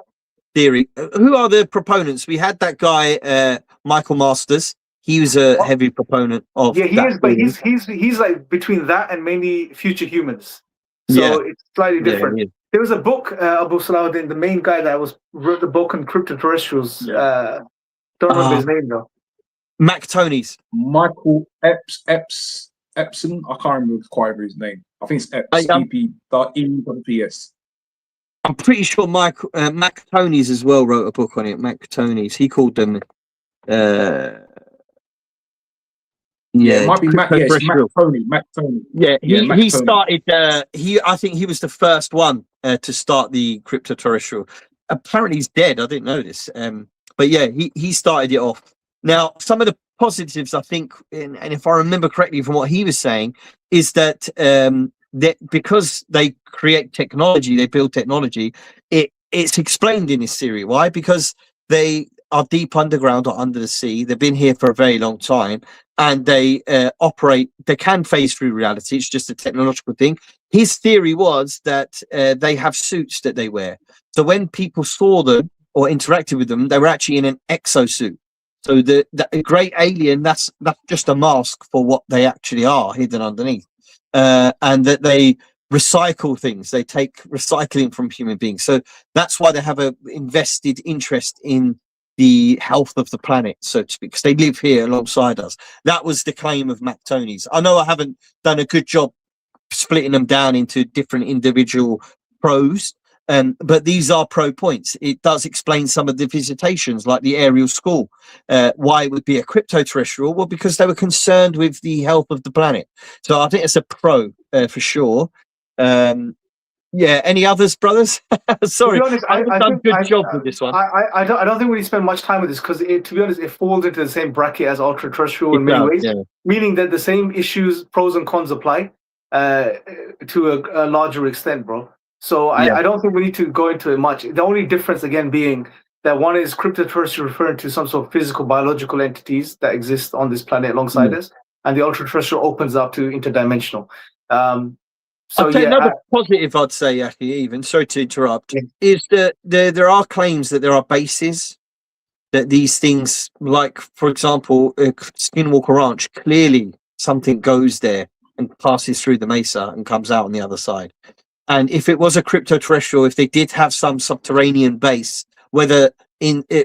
theory. Who are the proponents? We had that guy Michael Masters. He was a heavy proponent of. Yeah, he is, but he's like between that and mainly future humans. So it's slightly different. Yeah. There was a book, Abu Salahuddin, the main guy that wrote the book on crypto terrestrials. Don't remember his name though. Mac Tony's. Michael Epson. I can't remember quite his name. I think it's EPS. I'm pretty sure Mac Tony's as well wrote a book on it. Mac Tony's. He called them. It might be Mac Tony. Yeah, he started. I think he was the first one to start the crypto terrestrial. Apparently, he's dead. I didn't know this. But yeah, he started it off. Now, some of the positives, I think, and if I remember correctly from what he was saying, is that because they create technology, they build technology. It's explained in this theory. Why? Because they are deep underground or under the sea. They've been here for a very long time, and they operate. They can phase through reality. It's just a technological thing. His theory was that they have suits that they wear. So when people saw them or interacted with them, they were actually in an exosuit. So the great alien, that's just a mask for what they actually are hidden underneath, and that they recycle things. They take recycling from human beings. So that's why they have a invested interest in the health of the planet, so to speak, because they live here alongside us. That was the claim of Mac Tony's. I know I haven't done a good job splitting them down into different individual pros, but these are pro points. It does explain some of the visitations, like the Ariel school. Why it would be a crypto terrestrial? Well, because they were concerned with the health of the planet. So I think it's a pro for sure. Any others, brothers? Sorry, to be honest, I've done a good job with this one. I don't think we need to spend much time with this, because to be honest, it falls into the same bracket as ultra terrestrial in many ways, meaning that the same issues, pros and cons, apply to a larger extent, bro. So I don't think we need to go into it much. The only difference, again, being that one is crypto terrestrial, referring to some sort of physical, biological entities that exist on this planet alongside us, and the ultra terrestrial opens up to interdimensional. So another positive, I'd say, Yaki, even, sorry to interrupt, is that there are claims that there are bases, that these things, like, for example, Skinwalker Ranch, clearly something goes there and passes through the mesa and comes out on the other side. And if it was a crypto terrestrial, if they did have some subterranean base, whether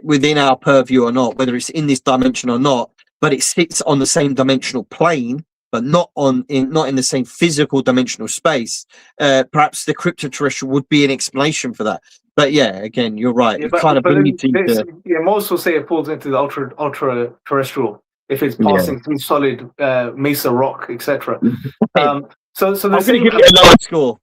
within our purview or not, whether it's in this dimension or not, but it sits on the same dimensional plane, but not in the same physical dimensional space, perhaps the crypto terrestrial would be an explanation for that. But yeah, again, you're right. It kind of bleeds into. Most will say it falls into the ultra terrestrial. if it's Yeah. passing through solid mesa rock, etc. So the I'm going to same, give it a lower score.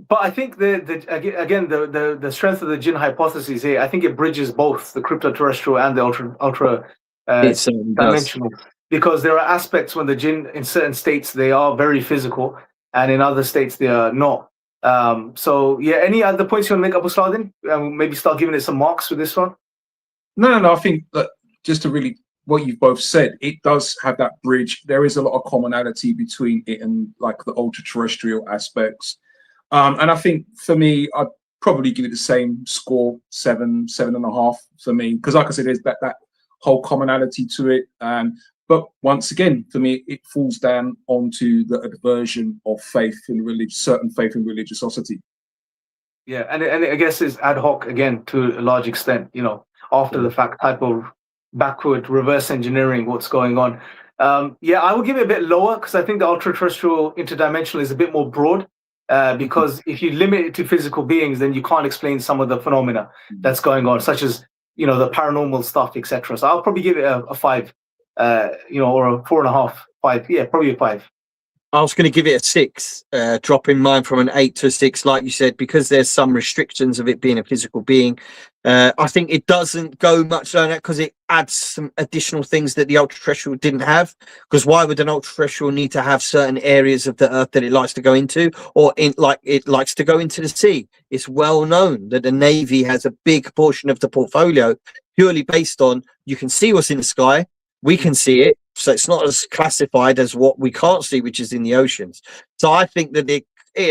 but I think the strength of the Jinn hypothesis here, I think it bridges both the crypto-terrestrial and the ultra It certainly does. dimensional, because there are aspects when the Jinn in certain states they are very physical, and in other states they are not. So yeah, any other points you want to make, Abu Saladin? Maybe start giving it some marks with this one. No. I think that just to really what you've both said, it does have that bridge. There is a lot of commonality between it and like the ultra terrestrial aspects. And I think for me, I'd probably give it the same score, 7.5 for me, because like I said, there's that whole commonality to it. But once again, for me, it falls down onto the aversion of faith in certain faith and religiosity. Yeah, and I guess it's ad hoc again to a large extent. You know, after the fact type of backward reverse engineering what's going on. Yeah, I would give it a bit lower because I think the ultra terrestrial interdimensional is a bit more broad. Because if you limit it to physical beings, then you can't explain some of the phenomena that's going on, such as the paranormal stuff, etc. So I'll probably give it a 5, or a 4.5, 5. Yeah, probably a 5. I was going to give it a 6, dropping mine from an 8 to a 6, like you said, because there's some restrictions of it being a physical being. I think it doesn't go much further because it adds some additional things that the ultra-terrestrial didn't have. Because why would an ultra-terrestrial need to have certain areas of the Earth that it likes to go into, or it likes to go into the sea? It's well known that the Navy has a big portion of the portfolio purely based on you can see what's in the sky, we can see it. So it's not as classified as what we can't see, which is in the oceans. So I think that the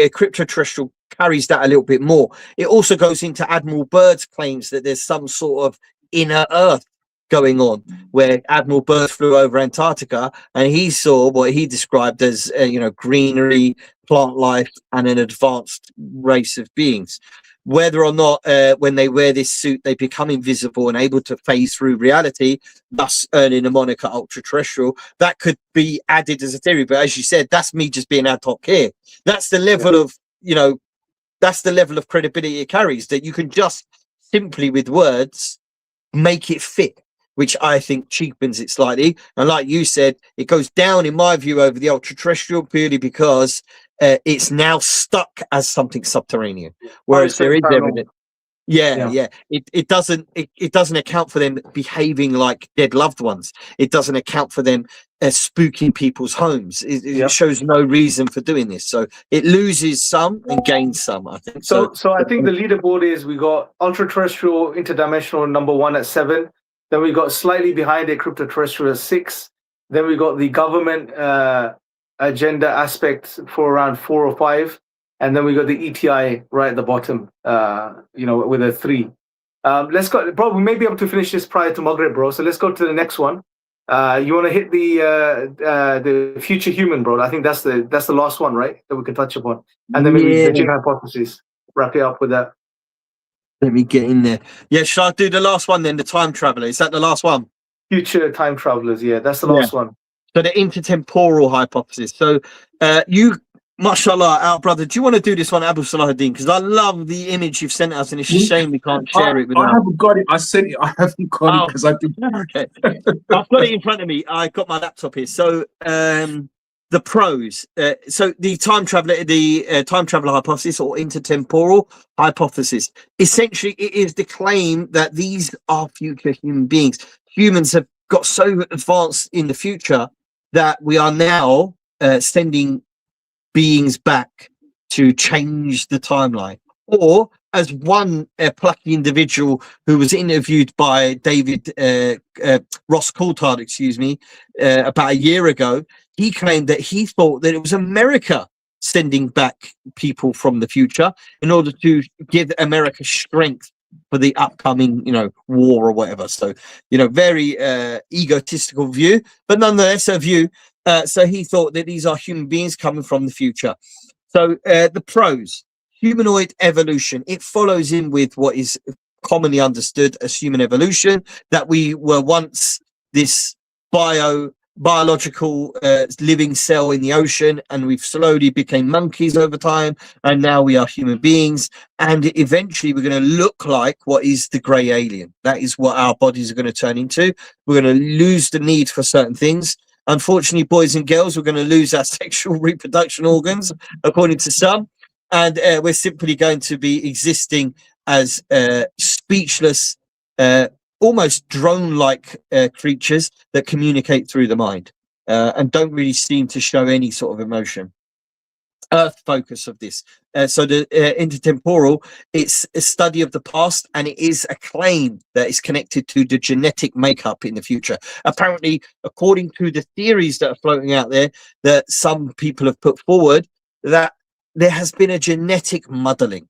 crypto-terrestrial carries that a little bit more. It also goes into Admiral Byrd's claims that there's some sort of inner Earth going on, where Admiral Byrd flew over Antarctica and he saw what he described as greenery, plant life, and an advanced race of beings. Whether or not when they wear this suit they become invisible and able to phase through reality, thus earning a moniker ultra-terrestrial, that could be added as a theory. But as you said, that's me just being ad hoc here. That's the level of that's the level of credibility it carries, that you can just simply with words make it fit, which I think cheapens it slightly. And like you said, it goes down in my view over the ultra-terrestrial purely because it's now stuck as something subterranean, whereas there is evidence. It doesn't account for them behaving like dead loved ones. It doesn't account for them spooking people's homes. It shows no reason for doing this, so it loses some and gains some, I think. So I think the leaderboard is we got ultra-terrestrial interdimensional number 1 at 7, then we got slightly behind it crypto-terrestrial at 6, then we got the government agenda aspect for around 4 or 5, and then we got the ETI right at the bottom, with a 3. Let's go, bro. We may be able to finish this prior to Maghrib, bro. So let's go to the next one. You want to hit the future human, bro? I think that's the last one, right? That we can touch upon, and then maybe the Jinn hypothesis. Wrap it up with that. Let me get in there. Yeah, shall I do the last one then? The time traveler, is that the last one? Future time travelers. Yeah, that's the last one. So the intertemporal hypothesis. So you, mashallah, our brother, do you want to do this one, Abu Salahuddin? Because I love the image you've sent us, and it's a shame we can't share it with us. I haven't got it. I sent it. I haven't got it because I did. Okay. I've got it in front of me. I got my laptop here. So the pros. So the time traveler hypothesis or intertemporal hypothesis. Essentially, it is the claim that these are future human beings. Humans have got so advanced in the future that we are now sending beings back to change the timeline. Or as one plucky individual who was interviewed by David Ross Coulthard, about a year ago, he claimed that he thought that it was America sending back people from the future in order to give America strength for the upcoming, war or whatever. So, very egotistical view, but nonetheless a view. So he thought that these are human beings coming from the future. So the pros, humanoid evolution. It follows in with what is commonly understood as human evolution, that we were once this biological living cell in the ocean, and we've slowly became monkeys over time, and now we are human beings, and eventually we're going to look like what is the grey alien. That is what our bodies are going to turn into. We're going to lose the need for certain things. Unfortunately, boys and girls, we're going to lose our sexual reproduction organs, according to some, and we're simply going to be existing as speechless, almost drone-like creatures that communicate through the mind and don't really seem to show any sort of emotion. Earth focus of this. So the intertemporal, it's a study of the past, and it is a claim that is connected to the genetic makeup in the future. Apparently, according to the theories that are floating out there, that some people have put forward, that there has been a genetic muddling,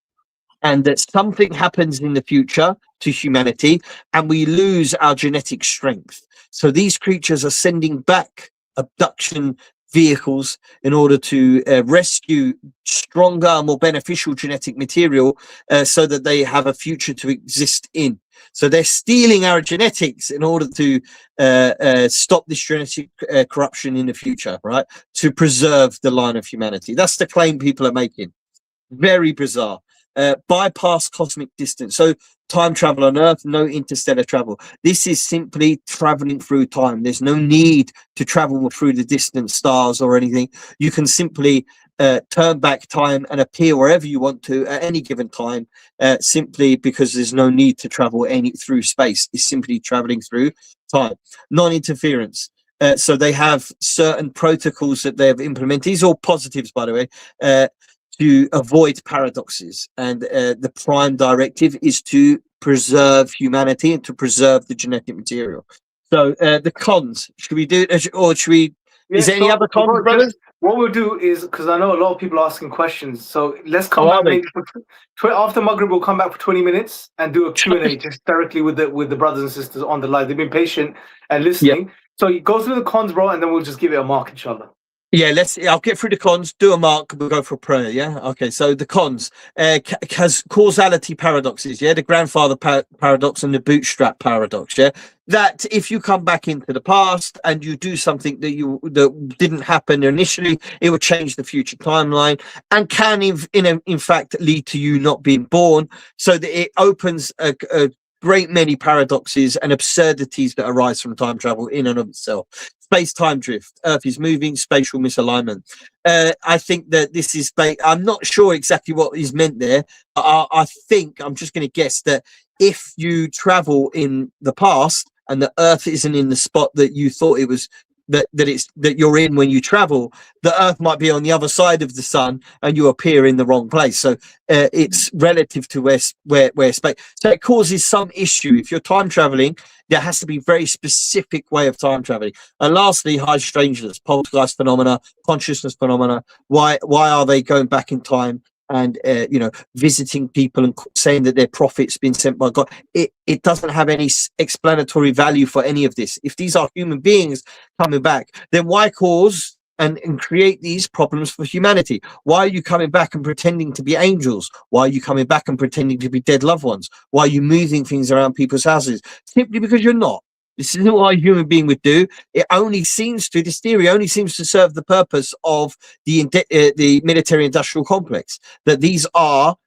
and that something happens in the future to humanity and we lose our genetic strength. So these creatures are sending back abduction vehicles in order to rescue stronger, more beneficial genetic material so that they have a future to exist in. So they're stealing our genetics in order to stop this genetic corruption in the future, right? To preserve the line of humanity. That's the claim people are making. Very bizarre. Bypass cosmic distance. So time travel on Earth, no interstellar travel. This is simply traveling through time. There's no need to travel through the distant stars or anything. You can simply turn back time and appear wherever you want to at any given time, simply because there's no need to travel through space. It's simply traveling through time. Non-interference. So they have certain protocols that they have implemented. These are all positives, by the way, to avoid paradoxes, and the prime directive is to preserve humanity and to preserve the genetic material. So the cons, should we do it, or should we? Yeah, is there any other cons, brothers? What we'll do is, because I know a lot of people are asking questions, so let's come Oh, back are they? maybe after Maghrib. We'll come back for 20 minutes and do a Q&A just directly with the brothers and sisters on the live. They've been patient and listening. So you go through the cons, bro, and then we'll just give it a mark, inshallah. Yeah, I'll get through the cons, do a mark, we'll go for a prayer. Yeah. Okay. So the cons, has causality paradoxes. Yeah. The grandfather paradox and the bootstrap paradox. Yeah. That if you come back into the past and you do something that didn't happen initially, it will change the future timeline and can in fact lead to you not being born. So that it opens a great many paradoxes and absurdities that arise from time travel in and of itself. Space-time drift, Earth is moving, spatial misalignment. I think that this is, I'm not sure exactly what is meant there. I think, I'm just going to guess that if you travel in the past and the Earth isn't in the spot that you thought it was, that you're in when you travel, the Earth might be on the other side of the sun and you appear in the wrong place. So it's relative to where space. So it causes some issue. If you're time traveling, there has to be very specific way of time traveling. And lastly, high strangeness, poltergeist phenomena, consciousness phenomena. Why are they going back in time and visiting people and saying that their prophet's been sent by God? It doesn't have any explanatory value for any of this. If these are human beings coming back, then why cause and create these problems for humanity? Why are you coming back and pretending to be angels? Why are you coming back and pretending to be dead loved ones? Why are you moving things around people's houses? Simply because you're not. This isn't what a human being would do. This theory only seems to serve the purpose of the military-industrial complex, that these are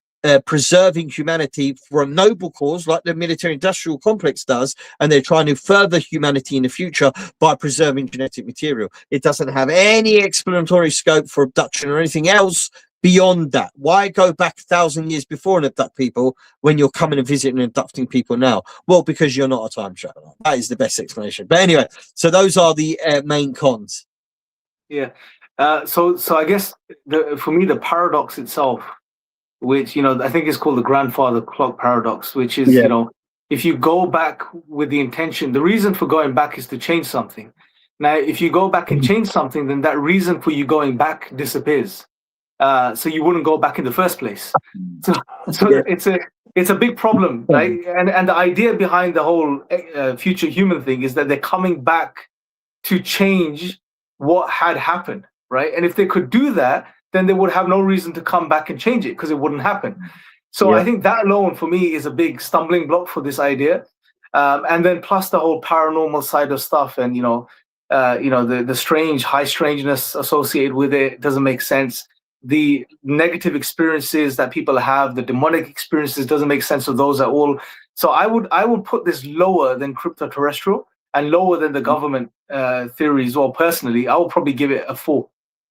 preserving humanity for a noble cause like the military-industrial complex does, and they're trying to further humanity in the future by preserving genetic material. It doesn't have any explanatory scope for abduction or anything else beyond that. Why go back 1,000 years before and abduct people when you're coming and visiting and abducting people now? Well, because you're not a time traveler. That is the best explanation. But anyway, so those are the main cons. Yeah. So I guess for me, the paradox itself, which, I think is called the grandfather clock paradox, which is, if you go back with the intention, the reason for going back is to change something. Now, if you go back and change something, then that reason for you going back disappears. So you wouldn't go back in the first place. So it's a big problem, right? And the idea behind the whole future human thing is that they're coming back to change what had happened, right? And if they could do that, then they would have no reason to come back and change it, because it wouldn't happen. So I think that alone for me is a big stumbling block for this idea. And then plus the whole paranormal side of stuff, and the strange high strangeness associated with it doesn't make sense. The negative experiences that people have, the demonic experiences, doesn't make sense of those at all. So I would put this lower than crypto terrestrial and lower than the government theory as well. Personally, I would probably give it a 4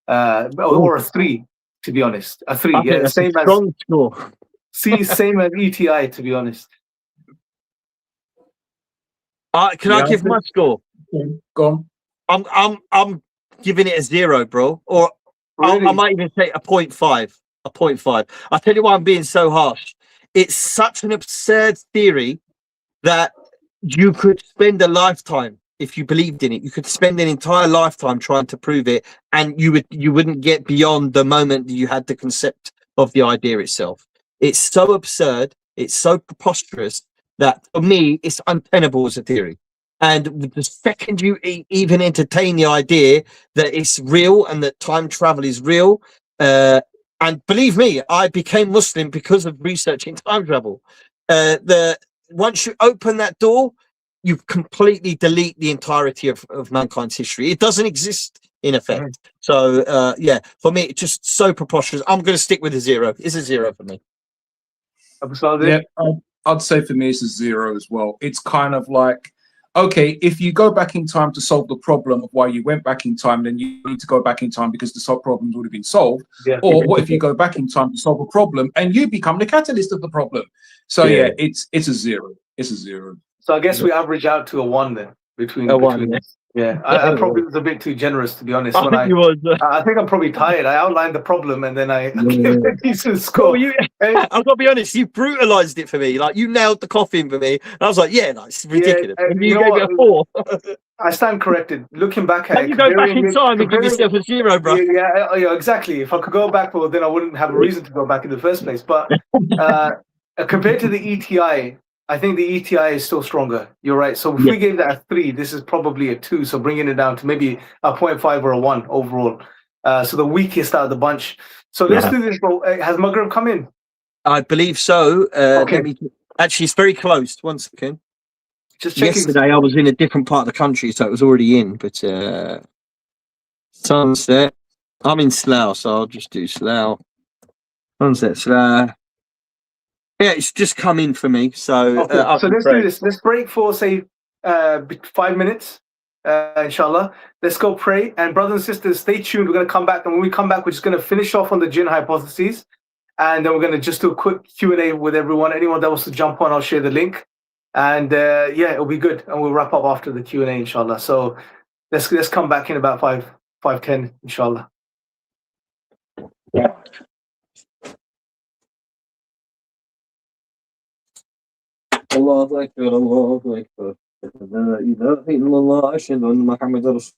or a 3, to be honest. A 3, I think yeah, that's a same as strong score. same as ETI, to be honest. Can Yeah, I give my score? Go on. I'm giving it a 0, bro. Or I Really? might even say a 0.5. A 0.5. I'll tell you why I'm being so harsh. It's such an absurd theory that you could spend a lifetime, if you believed in it, you could spend an entire lifetime trying to prove it, and you wouldn't get beyond the moment that you had the concept of the idea itself. It's so absurd, it's so preposterous that for me it's untenable as a theory. And the second you even entertain the idea that it's real and that time travel is real, and believe me, I became Muslim because of researching time travel. The Once you open that door, you completely delete the entirety of mankind's history. It doesn't exist in effect. So yeah, for me, it's just so preposterous. I'm going to stick with a 0. It's a 0 for me. Yeah, I'd say for me it's a 0 as well. It's kind of like, okay, if you go back in time to solve the problem of why you went back in time, then you need to go back in time because the problems would have been solved. Yeah. Or what if you go back in time to solve a problem and you become the catalyst of the problem? So yeah, it's a 0. It's a 0. So I guess we average out to a 1 then between A 1, us. Yeah, I probably was a bit too generous, to be honest. I When think you was. I think I'm probably tired. I outlined the problem and then I gave a decent Oh, score. I've got to be honest, you brutalized it for me. Like, you nailed the coffin for me. And I was like, yeah, no, it's ridiculous. And You you know gave what? it a 4. I stand corrected. Looking back at Can it, you go back in time and give comparing- yourself a 0, bro? yeah, exactly. If I could go back, well, then I wouldn't have a reason to go back in the first place. But compared to the ETI, I think the ETI is still stronger. You're right. So if we gave that a 3, this is probably a 2. So bringing it down to maybe a 0.5 or a 1 overall. So the weakest out of the bunch. So let's do this, bro. Has Maghrib come in? I believe so. Okay. Actually, it's very close. 1 second. Just checking. Yesterday, I was in a different part of the country, so it was already in. But sunset. I'm in Slough, so I'll just do Slough. Sunset, Slough. Yeah, it's just come in for me. So, Okay, so let's do this. Let's break for, say, 5 minutes, inshallah. Let's go pray. And brothers and sisters, stay tuned. We're going to come back. And when we come back, we're just going to finish off on the jinn hypotheses. And then we're going to just do a quick Q&A with everyone. Anyone that wants to jump on, I'll share the link. And yeah, it'll be good. And we'll wrap up after the Q&A, inshallah. So let's come back in about 5:10, inshallah. Yeah. Allahu Akbar, Allahu Akbar. La ilaha illallah, ashhadu anna Muhammadan Rasul.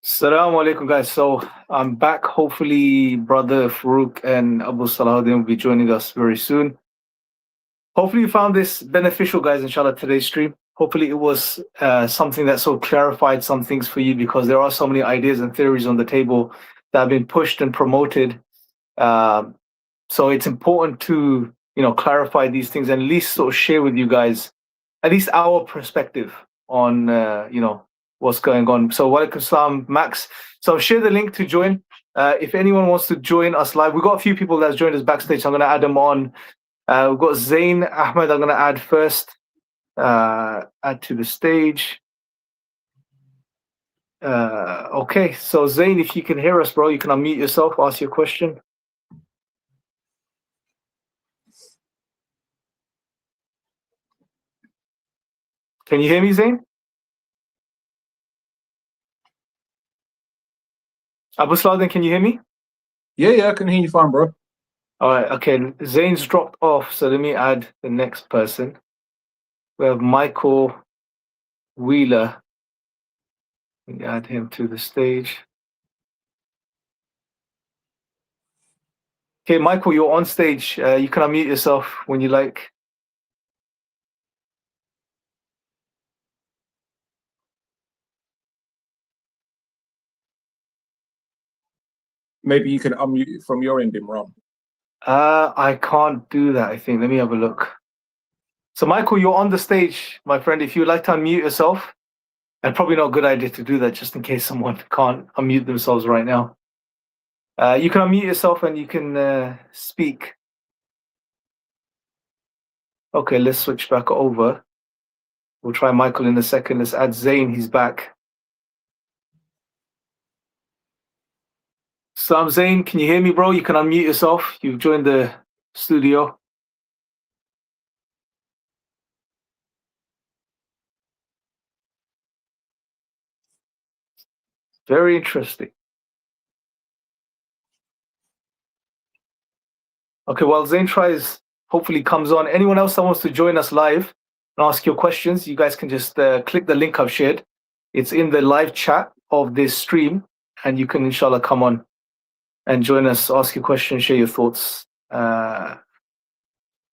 Assalamu alaikum, guys. So I'm back. Hopefully, brother Farouk and Abu Salahuddin will be joining us very soon. Hopefully, you found this beneficial, guys, inshallah, today's stream. Hopefully, it was something that sort of clarified some things for you, because there are so many ideas and theories on the table that have been pushed and promoted. So it's important to, clarify these things and at least sort of share with you guys at least our perspective on, what's going on. So, walaikum salam, Max. So share the link to join. If anyone wants to join us live, we've got a few people that's joined us backstage. So I'm going to add them on. We've got Zain Ahmed. I'm going to add first. Add to the stage. Okay, so Zain, if you can hear us, bro, you can unmute yourself, ask your question. Can you hear me, Zain? Abu Salahuddin, can you hear me? Yeah, I can hear you fine, bro. All right, okay. Zain's dropped off, so let me add the next person. We have Michael Wheeler. Let me add him to the stage. Okay, Michael, you're on stage. You can unmute yourself when you like. Maybe you can unmute it from your end, Imran. I can't do that, I think. Let me have a look. So, Michael, you're on the stage, my friend. If you'd like to unmute yourself, and probably not a good idea to do that just in case someone can't unmute themselves right now. You can unmute yourself and you can speak. Okay, let's switch back over. We'll try Michael in a second. Let's add Zain. He's back. Salam Zain, can you hear me, bro? You can unmute yourself. You've joined the studio. Very interesting. Okay, while Zain tries, hopefully comes on. Anyone else that wants to join us live and ask your questions, you guys can just click the link I've shared. It's in the live chat of this stream, and you can inshallah come on and join us, ask your questions, share your thoughts.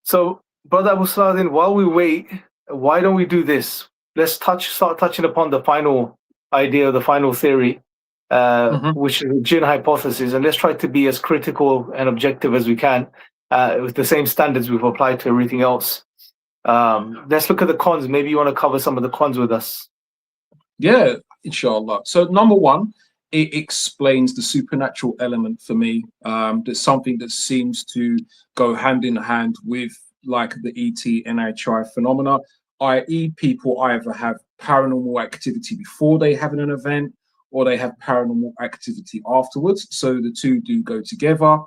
So, Brother Abu Salahuddin, while we wait, why don't we do this? Let's start touching upon the final idea, the final theory, which is the jinn hypothesis, and let's try to be as critical and objective as we can, with the same standards we've applied to everything else. Let's look at the cons. Maybe you want to cover some of the cons with us. Yeah, inshallah. So number one, it explains the supernatural element for me. There's something that seems to go hand in hand with like the ET NHI phenomena, i.e. people either have paranormal activity before they have an event or they have paranormal activity afterwards. So the two do go together.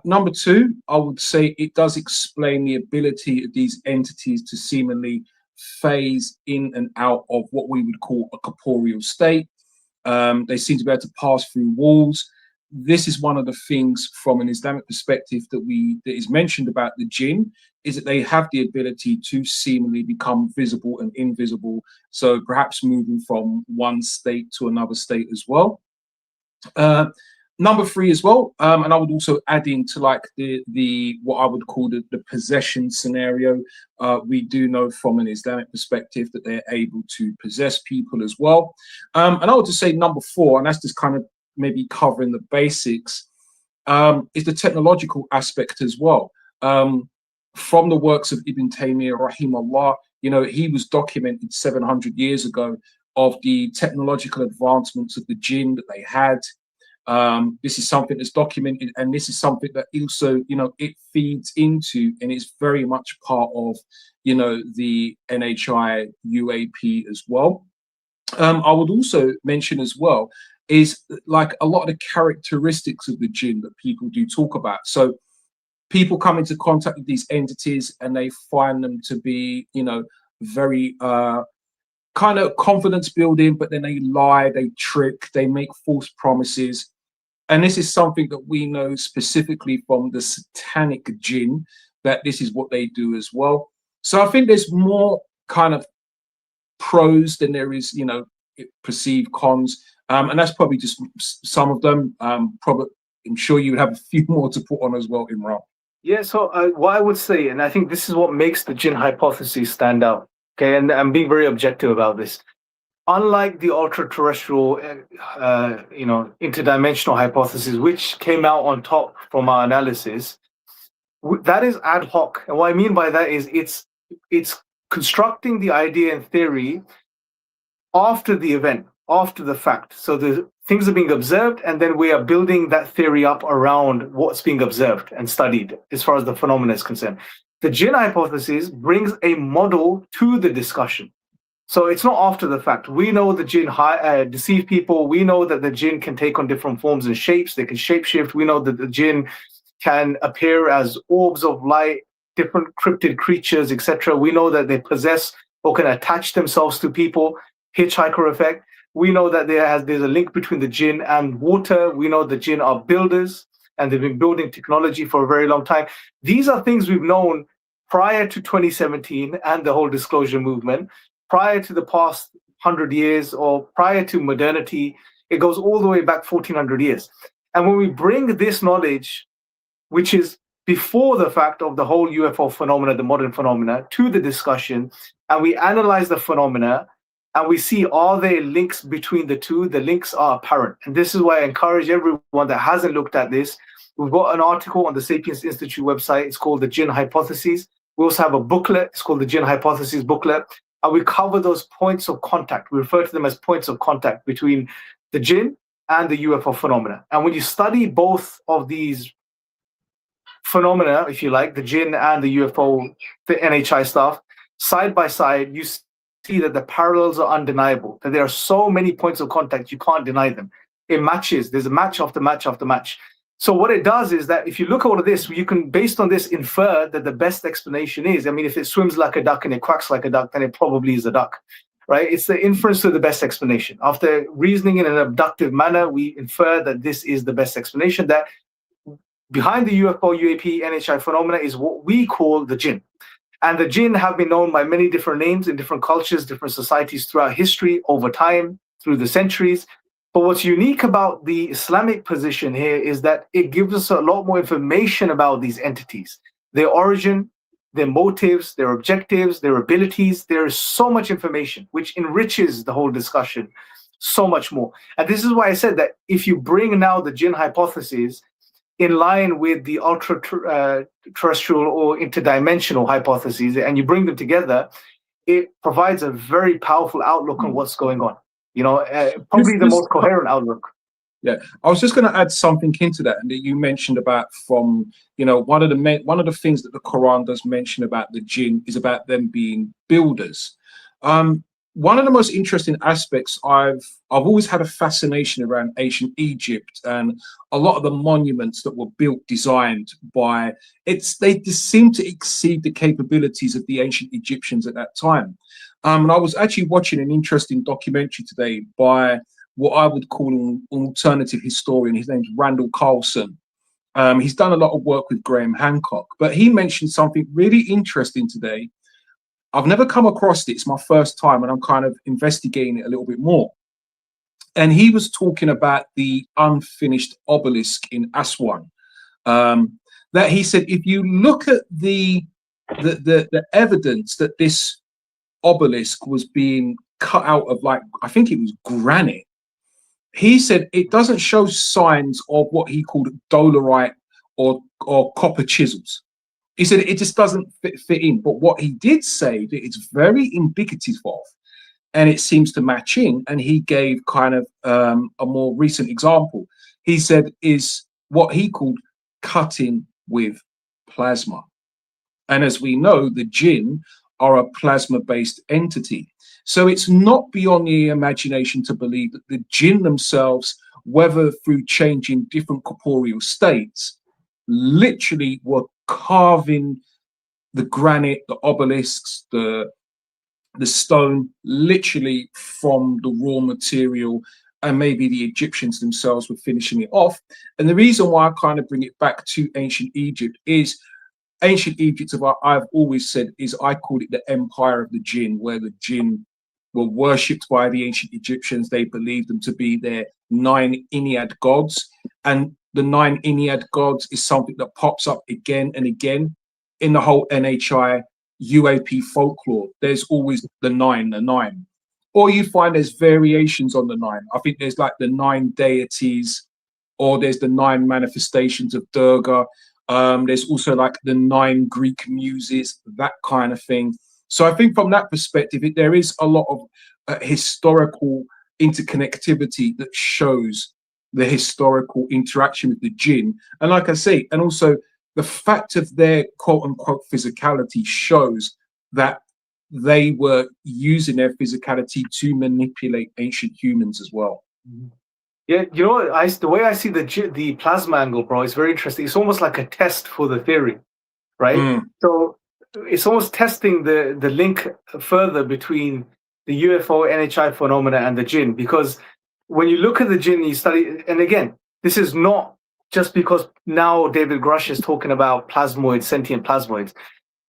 Number two, I would say it does explain the ability of these entities to seemingly phase in and out of what we would call a corporeal state. They seem to be able to pass through walls. This is one of the things from an Islamic perspective that is mentioned about the jinn, is that they have the ability to seemingly become visible and invisible. So perhaps moving from one state to another state as well. Number three as well, and I would also add into like the what I would call the possession scenario. We do know from an Islamic perspective that they're able to possess people as well. And I would just say number four, and that's just kind of maybe covering the basics, is the technological aspect as well. From the works of Ibn Taymiyyah, rahimahullah, he was documented 700 years ago of the technological advancements of the jinn that they had. This is something that's documented, and this is something that also, it feeds into, and it's very much part of, the NHI UAP as well. I would also mention as well is like a lot of the characteristics of the jinn that people do talk about. So people come into contact with these entities and they find them to be, very kind of confidence building, but then they lie, they trick, they make false promises. And this is something that we know specifically from the satanic jinn, that this is what they do as well. So I think there's more kind of pros than there is, perceived cons, and that's probably just some of them. Probably, I'm sure you would have a few more to put on as well, Imran. Yeah, so what I would say, and I think this is what makes the Jinn hypothesis stand out, okay, and I'm being very objective about this. Unlike the ultra-terrestrial, interdimensional hypothesis, which came out on top from our analysis, that is ad hoc. And what I mean by that is it's constructing the idea and theory after the event, after the fact. So the things are being observed, and then we are building that theory up around what's being observed and studied as far as the phenomena is concerned. The Jinn hypothesis brings a model to the discussion. So it's not after the fact. We know the Jinn deceive people. We know that the Jinn can take on different forms and shapes. They can shapeshift. We know that the Jinn can appear as orbs of light, different cryptid creatures, etc. We know that they possess or can attach themselves to people, hitchhiker effect. We know that there's a link between the Jinn and water. We know the Jinn are builders, and they've been building technology for a very long time. These are things we've known prior to 2017 and the whole disclosure movement, prior to the past 100 years, or prior to modernity. It goes all the way back 1400 years. And when we bring this knowledge, which is before the fact of the whole UFO phenomena, the modern phenomena, to the discussion, and we analyze the phenomena, and we see, are there links between the two? The links are apparent. And this is why I encourage everyone that hasn't looked at this. We've got an article on the Sapiens Institute website. It's called The Jinn Hypothesis. We also have a booklet. It's called the Jinn Hypothesis booklet. And we cover those points of contact. We refer to them as points of contact between the Jinn and the UFO phenomena. And when you study both of these phenomena, if you like, the Jinn and the UFO, the NHI stuff, side by side, you see that the parallels are undeniable, that there are so many points of contact, you can't deny them. It matches. There's a match after match after match. So what it does is that if you look at all of this, you can, based on this, infer that the best explanation is, I mean, if it swims like a duck and it quacks like a duck, then it probably is a duck, right? It's the inference to the best explanation. After reasoning in an abductive manner, we infer that this is the best explanation, that behind the UFO, UAP, NHI phenomena is what we call the Jinn. And the Jinn have been known by many different names in different cultures, different societies throughout history, over time, through the centuries. But what's unique about the Islamic position here is that it gives us a lot more information about these entities, their origin, their motives, their objectives, their abilities. There is so much information which enriches the whole discussion so much more. And this is why I said that if you bring now the Jinn hypothesis in line with the ultra-terrestrial or interdimensional hypotheses, and you bring them together, it provides a very powerful outlook on what's going on. Probably the most coherent outlook. Yeah, I was just going to add something into that, and that you mentioned about from one of the things that the Quran does mention about the Jinn is about them being builders. One of the most interesting aspects, I've always had a fascination around ancient Egypt and a lot of the monuments that were built, designed by they just seem to exceed the capabilities of the ancient Egyptians at that time. And I was actually watching an interesting documentary today by what I would call an alternative historian. His name's Randall Carlson. He's done a lot of work with Graham Hancock, but he mentioned something really interesting today. I've never come across it. It's my first time, and I'm kind of investigating it a little bit more. And he was talking about the unfinished obelisk in Aswan. That he said, if you look at the evidence that this obelisk was being cut out of, like, I think it was granite, he said it doesn't show signs of what he called dolerite or copper chisels. He said it just doesn't fit in. But what he did say that it's very indicative of, and it seems to match in, and he gave kind of a more recent example. He said is what he called cutting with plasma. And as we know, the Jinn are a plasma-based entity. So it's not beyond the imagination to believe that the Jinn themselves, whether through changing different corporeal states, literally were carving the granite, the obelisks, the stone, literally from the raw material, and maybe the Egyptians themselves were finishing it off. And the reason why I kind of bring it back to ancient Egypt is ancient Egypt, I've always said, is I call it the empire of the Jinn, where the Jinn were worshipped by the ancient Egyptians. They believed them to be their 9 Ennead gods. And the 9 Ennead gods is something that pops up again and again in the whole NHI UAP folklore. There's always the 9, the 9. Or you find there's variations on the 9. I think there's like the 9 deities, or there's the 9 manifestations of Durga. There's also like the 9 Greek muses, that kind of thing. So I think from that perspective, there is a lot of historical interconnectivity that shows the historical interaction with the jinn. And like I say, and also the fact of their quote unquote physicality shows that they were using their physicality to manipulate ancient humans as well. Yeah, you know what? The way I see the plasma angle, bro, is very interesting. It's almost like a test for the theory, right? So it's almost testing the link further between the UFO NHI phenomena and the jinn, because when you look at the jinn, you study, and again, this is not just because now David Grush is talking about plasmoids, sentient plasmoids.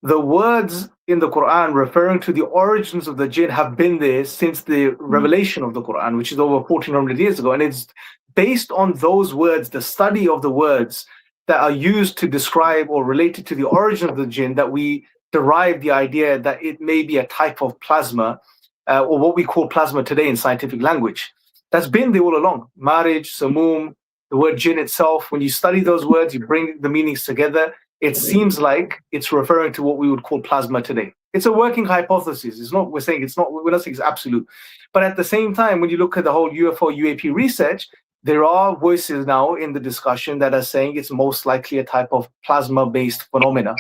The words in the Quran referring to the origins of the jinn have been there since the revelation of the Quran, which is over 1400 years ago. And it's based on those words, the study of the words that are used to describe or related to the origin of the jinn, that we derive the idea that it may be a type of plasma, or what we call plasma today in scientific language. That's been there all along. Marij, Samum, the word jinn itself, when you study those words, you bring the meanings together, it seems like it's referring to what we would call plasma today. It's a working hypothesis. It's not, we're not saying it's absolute. But at the same time, when you look at the whole UFO UAP research, there are voices now in the discussion that are saying it's most likely a type of plasma-based phenomena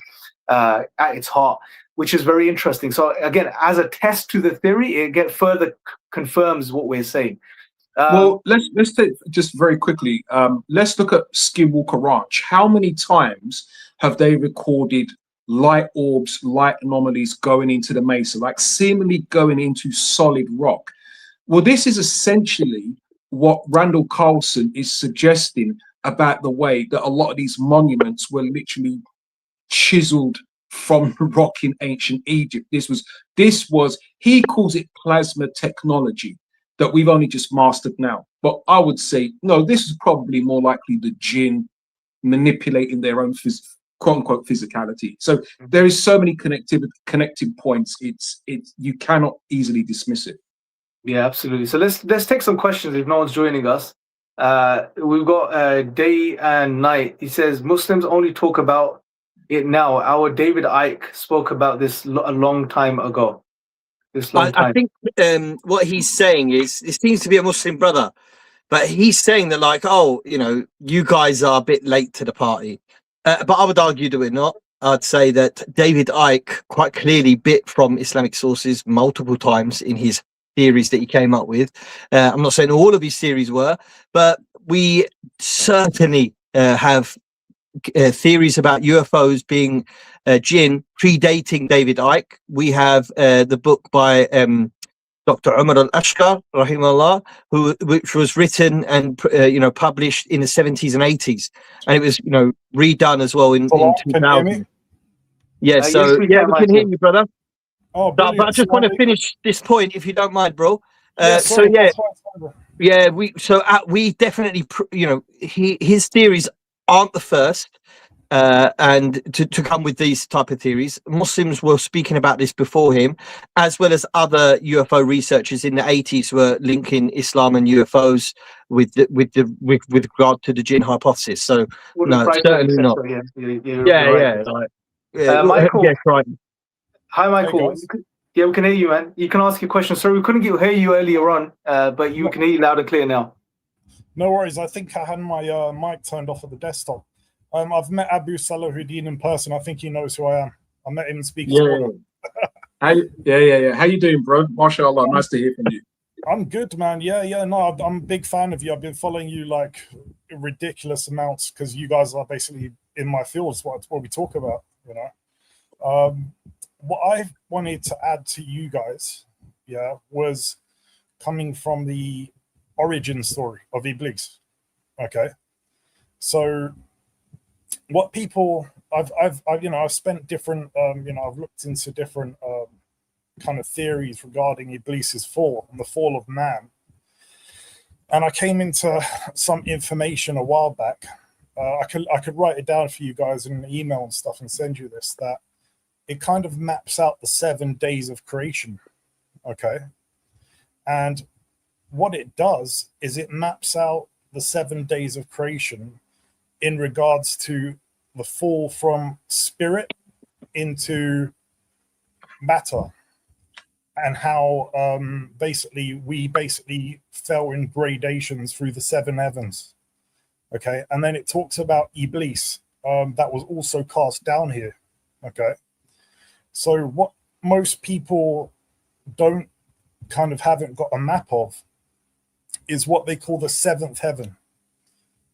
at its heart, which is very interesting. So again, as a test to the theory, it further confirms what we're saying. Well, let's take just very quickly. Let's look at Skinwalker Ranch. How many times have they recorded light orbs, light anomalies going into the mesa, like seemingly going into solid rock? Well, this is essentially what Randall Carlson is suggesting about the way that a lot of these monuments were literally chiseled from rock in ancient Egypt. This was he calls it plasma technology that we've only just mastered now. But I would say, no, this is probably more likely the jinn manipulating their own quote unquote physicality. So there is so many connecting points. It's you cannot easily dismiss it. Yeah, absolutely. So let's take some questions if no one's joining us. We've got Day and Night. He says Muslims only talk about it now. Our David Icke spoke about this a long time ago. I think what he's saying is, it seems to be a Muslim brother, but he's saying that, like, oh, you know, you guys are a bit late to the party. But I would argue that we're not. I'd say that David Icke quite clearly bit from Islamic sources multiple times in his theories that he came up with. I'm not saying all of his theories were, but we certainly have theories about UFOs being jinn predating David Icke. We have the book by Dr. Umar al-Ashqar, rahimahullah, which was written and published in the 70s and 80s, and it was redone as well in 2000. Yeah, so we can hear you, brother. Oh, but I just want to finish this point, if you don't mind, bro. We definitely, his theories aren't the first, and to come with these type of theories. Muslims were speaking about this before him, as well as other UFO researchers in the 80s were linking Islam and UFOs with regard to the jinn hypothesis. So no, certainly not. Michael. Yes, right. Hi, Michael. Yeah, we can hear you, man. You can ask your question. Sorry, we couldn't hear you earlier on, but you can hear you loud and clear now. No worries. I think I had my mic turned off at the desktop. I've met Abu Salahuddin in person. I think he knows who I am. I met him and speaking. Yeah. How you doing, bro? MashaAllah, nice to hear from you. I'm good, man. Yeah. No, I'm a big fan of you. I've been following you like ridiculous amounts because you guys are basically in my field. It's what we talk about, What I wanted to add to you guys, was coming from the origin story of Iblis. Okay, so what people I've spent different I've looked into different kind of theories regarding Iblis's fall and the fall of man. And I came into some information a while back. I could write it down for you guys in an email and stuff and send you this, that it kind of maps out the 7 days of creation. Okay. And what it does is it maps out the 7 days of creation in regards to the fall from spirit into matter, and how we basically fell in gradations through the 7 heavens. Okay. And then it talks about Iblis, that was also cast down here. Okay. So what most people haven't got a map of is what they call the 7th heaven.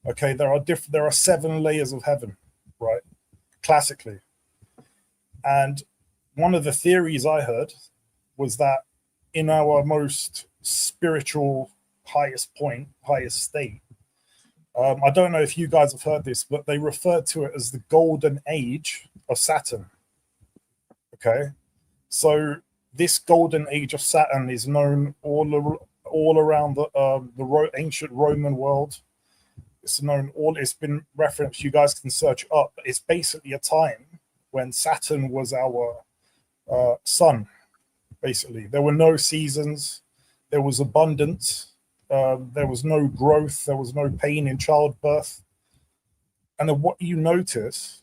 Okay. There are 7 layers of heaven, right? Classically. And one of the theories I heard was that in our most spiritual highest point, highest state, I don't know if you guys have heard this, but they refer to it as the golden age of Saturn. Okay. So this golden age of Saturn is known all around the ancient Roman world. It's been referenced. You guys can search up. It's basically a time when Saturn was our sun. Basically, there were no seasons. There was abundance. There was no growth. There was no pain in childbirth. And then what you notice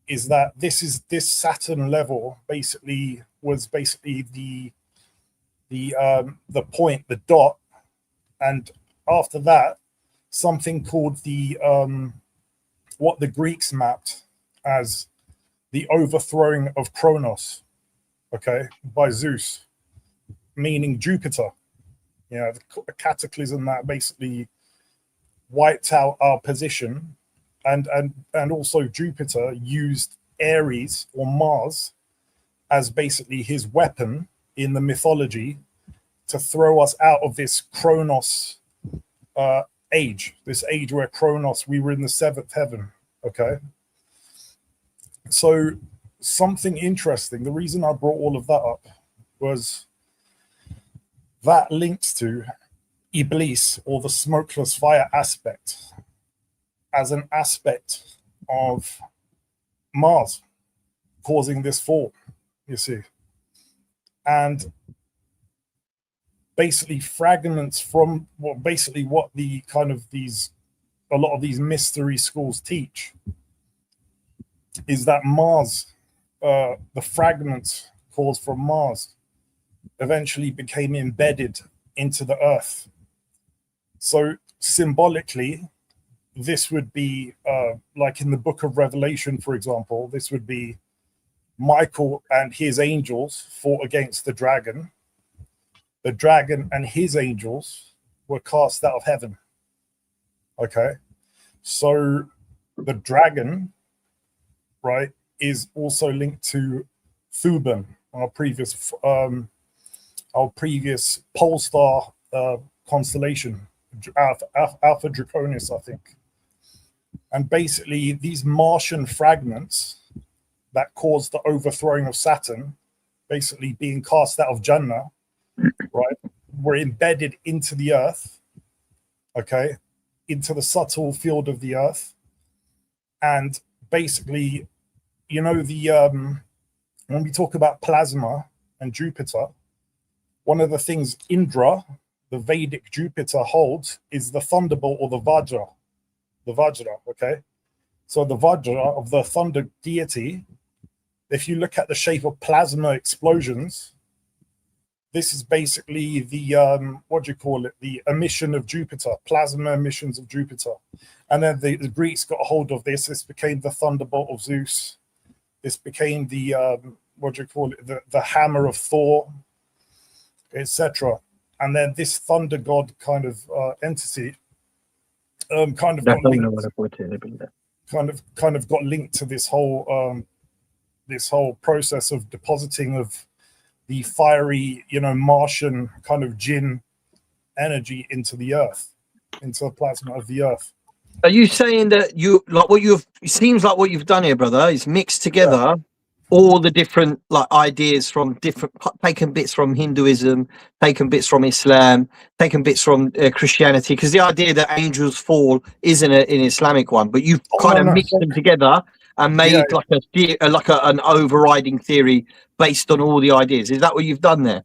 is that this Saturn level was basically the point, the dot, and after that, something called what the Greeks mapped as the overthrowing of Kronos, okay, by Zeus, meaning Jupiter. The cataclysm that basically wiped out our position, and also Jupiter used Ares or Mars as basically his weapon in the mythology to throw us out of this Kronos age, this age where Kronos, we were in the 7th heaven. Okay. So something interesting, the reason I brought all of that up was that links to Iblis, or the smokeless fire aspect, as an aspect of Mars causing this fall, you see. And basically fragments from what the kind of a lot of these mystery schools teach is that Mars, the fragments caused from Mars, eventually became embedded into the earth. So symbolically, this would be like in the book of Revelation, for example, this would be Michael and his angels fought against the dragon. The dragon and his angels were cast out of heaven. Okay. So the dragon, right, is also linked to Thuban, our previous pole star constellation, Alpha Draconis, I think. And basically these Martian fragments that caused the overthrowing of Saturn, basically being cast out of Jannah, right, were embedded into the earth, okay, into the subtle field of the earth. And basically, when we talk about plasma and Jupiter, one of the things Indra, the Vedic Jupiter, holds is the thunderbolt, or the Vajra. The Vajra, okay? So the Vajra of the thunder deity, if you look at the shape of plasma explosions, this is basically the, the emission of Jupiter, plasma emissions of Jupiter. And then the Greeks got a hold of this. This became the thunderbolt of Zeus. This became the, the hammer of Thor, etc. And then this thunder god kind of entity kind of got linked to this whole process of depositing of the fiery, Martian kind of jinn energy into the earth, into the plasma of the earth. Are you saying that it seems like what you've done here, brother, is mixed together all the different like ideas from different, taken bits from Hinduism, taken bits from Islam, taken bits from Christianity, because the idea that angels fall isn't an Islamic one, but you've kind of no. mixed them together and made an overriding theory based on all the ideas. Is that what you've done there?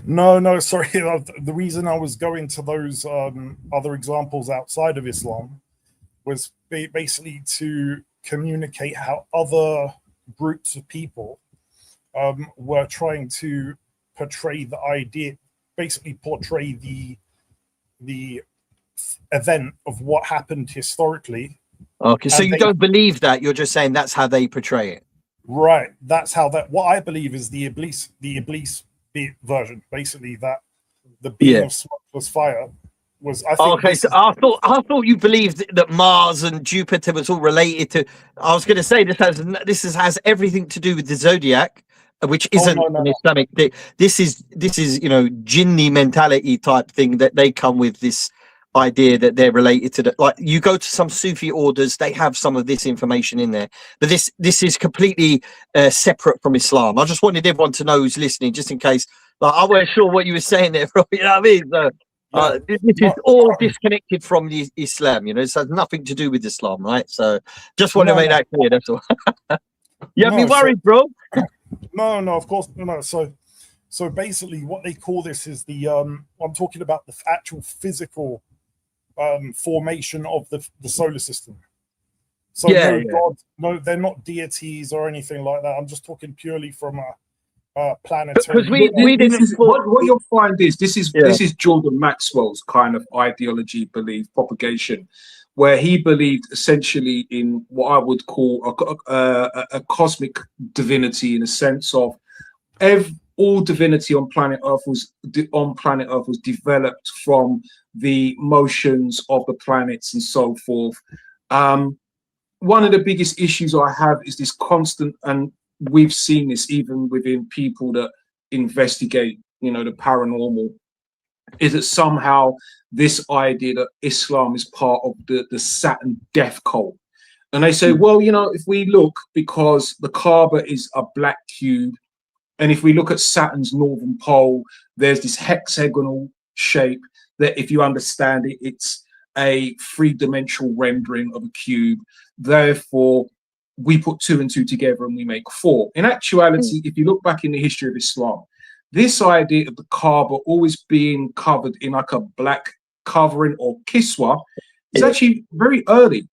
No, sorry. The reason I was going to those other examples outside of Islam was basically to communicate how other groups of people were trying to portray the idea, basically portray the event of what happened historically. Okay, so you don't believe that, you're just saying that's how they portray it. Right, that's how that. What I believe is the Iblis version, basically that the being of smokeless fire was. I think okay, so I thought you believed that Mars and Jupiter was all related to. I was going to say this has everything to do with the zodiac, which isn't an Islamic thing. This is jinni mentality type thing that they come with, this idea that they're related to the, like you go to some Sufi orders, they have some of this information in there, but this is completely separate from Islam. I just wanted everyone to know who's listening, just in case like I wasn't sure what you were saying there, bro. You know what I mean? So, this is all disconnected from the Islam, this has nothing to do with Islam, right? So just want to make that clear, that's all. You have me worried, bro. No, of course no. So basically what they call this is the I'm talking about the actual physical formation of the solar system. So God, no, they're not deities or anything like that. I'm just talking purely from a planetary. Because what you'll find is this is Jordan Maxwell's kind of ideology, belief, propagation, where he believed essentially in what I would call a cosmic divinity, in a sense of all divinity on planet Earth was developed from the motions of the planets and so forth. One of the biggest issues I have is this constant, and we've seen this even within people that investigate, the paranormal, is that somehow this idea that Islam is part of the Saturn death cult. And they say, well, if we look, because the Kaaba is a black cube, and if we look at Saturn's northern pole, there's this hexagonal shape that, if you understand it, it's a three-dimensional rendering of a cube. Therefore, we put 2 and 2 together and we make 4. In actuality, if you look back in the history of Islam, this idea of the Kaaba always being covered in like a black covering or kiswa is actually very early.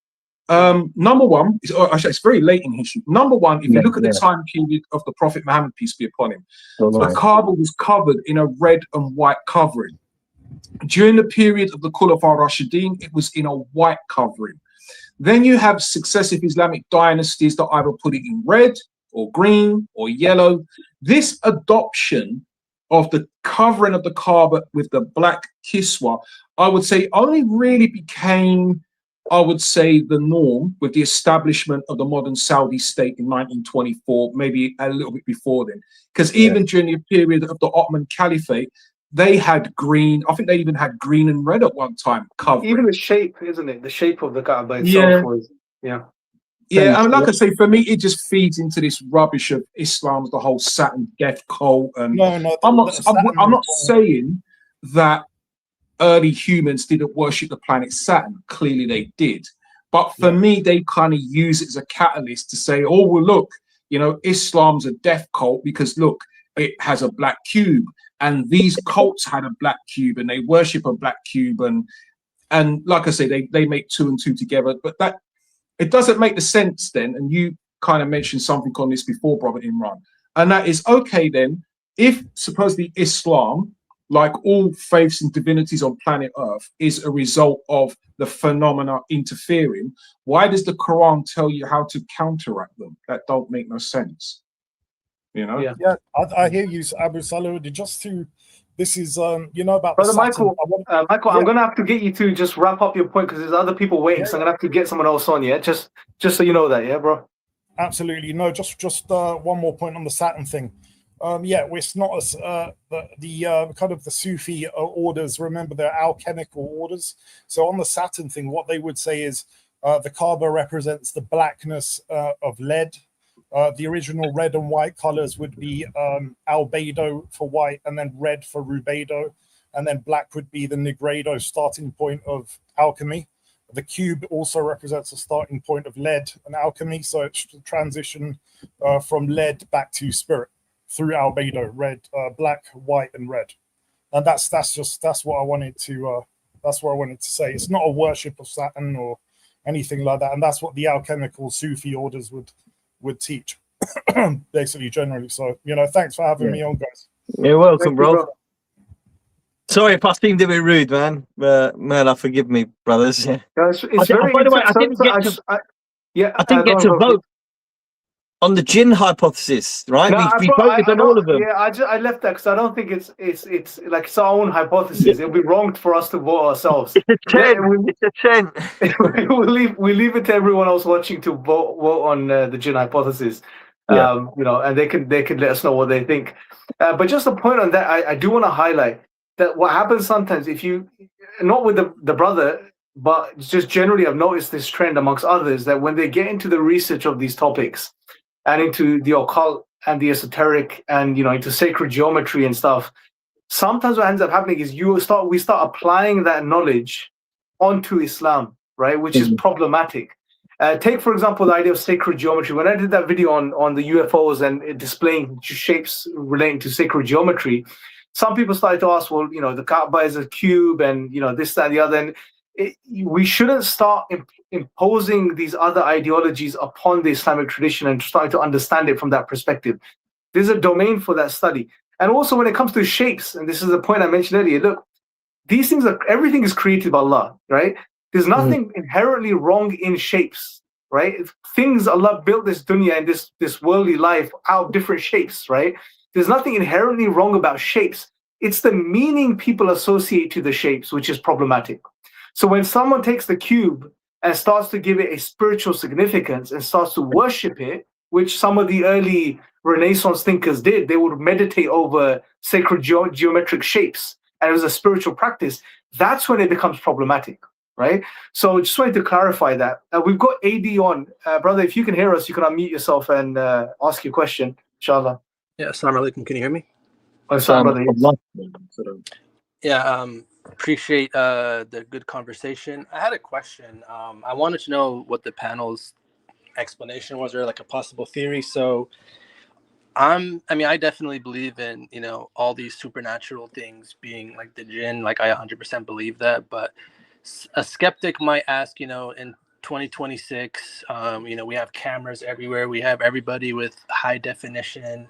Number one, it's very late in history. Number one, if you look at the time period of the Prophet Muhammad, peace be upon him, the Kaaba was covered in a red and white covering. During the period of the Khulafa Rashidin, it was in a white covering. Then you have successive Islamic dynasties that either put it in red or green or yellow. This adoption of the covering of the Kaaba with the black kiswa, I would say, only really became, the norm with the establishment of the modern Saudi state in 1924, maybe a little bit before then. Because even during the period of the Ottoman Caliphate, they had green. I think they even had green and red at one time. Covering. Even the shape, isn't it? The shape of the Kaaba itself was, and like I say, for me, it just feeds into this rubbish of Islam's the whole Saturn death cult. And I'm not saying that early humans didn't worship the planet Saturn. Clearly, they did. But for me, they kind of use it as a catalyst to say, "Oh, well, look, Islam's a death cult because look, it has a black cube." And these cults had a black cube, and they worship a black cube, and like I say, they make 2 and 2 together. But that it doesn't make the sense then. And you kind of mentioned something on this before, Brother Imran, and that is okay then. If supposedly Islam, like all faiths and divinities on planet Earth, is a result of the phenomena interfering, why does the Quran tell you how to counteract them? That don't make no sense. I hear you, Abu Salud. This is about Brother Michael. Michael, I'm gonna have to get you to just wrap up your point because there's other people waiting, so I'm gonna have to get someone else on. Just so you know that, bro. Absolutely. No, just one more point on the Saturn thing. It's not as the kind of the Sufi orders. Remember, they're alchemical orders. So on the Saturn thing, what they would say is the Kaaba represents the blackness of lead. The original red and white colors would be albedo for white, and then red for rubedo, and then black would be the nigredo starting point of alchemy. The cube also represents a starting point of lead and alchemy, so it's the transition from lead back to spirit through albedo, red, black, white, and red. And that's what I wanted to say. It's not a worship of Saturn or anything like that, and that's what the alchemical Sufi orders would teach, basically, generally. So, thanks for having me on, guys. You're welcome, Thank you, bro. bro. Sorry if I seemed a bit rude, man. Man, forgive me, brothers. Yeah. Yeah, it's very. By the way, I didn't so- get so to- yeah, I didn't go get on, to bro. vote on the jinn hypothesis, right? we voted on all of them. Yeah, I left that because I don't think it's like it's our own hypothesis. It'll be wrong for us to vote ourselves. It's a 10. It's a 10. we leave it to everyone else watching to vote on the gin hypothesis. Yeah. And they can let us know what they think. But just a point on that, I do want to highlight that what happens sometimes, if you not with the brother, but just generally, I've noticed this trend amongst others that when they get into the research of these topics and into the occult and the esoteric and into sacred geometry and stuff, sometimes what ends up happening is we start applying that knowledge onto Islam, right? Which is problematic. Take, for example, the idea of sacred geometry. When I did that video on the UFOs and it displaying shapes relating to sacred geometry, some people started to ask, well, the Kaaba is a cube and, this, that, and the other. And we shouldn't start imposing these other ideologies upon the Islamic tradition and starting to understand it from that perspective. There's a domain for that study. And also when it comes to shapes, and this is the point I mentioned earlier, look, these things everything is created by Allah, right? There's nothing inherently wrong in shapes, right? Things, Allah built this dunya and this worldly life out of different shapes, right? There's nothing inherently wrong about shapes. It's the meaning people associate to the shapes, which is problematic. So when someone takes the cube and starts to give it a spiritual significance and starts to worship it, which some of the early Renaissance thinkers did, they would meditate over sacred geometric shapes, and it was a spiritual practice. That's when it becomes problematic, right? So just wanted to clarify that. We've got AD on. Brother, if you can hear us, you can unmute yourself and ask your question, inshallah. Yeah, assalamu alaikum. Can you hear me? Oh, sorry, brother. Yeah, appreciate the good conversation. I had a question. I wanted to know what the panel's explanation was, or like a possible theory. So I definitely believe in, all these supernatural things being like the jinn, like I 100% believe that, but a skeptic might ask, in 2026, we have cameras everywhere. We have everybody with high definition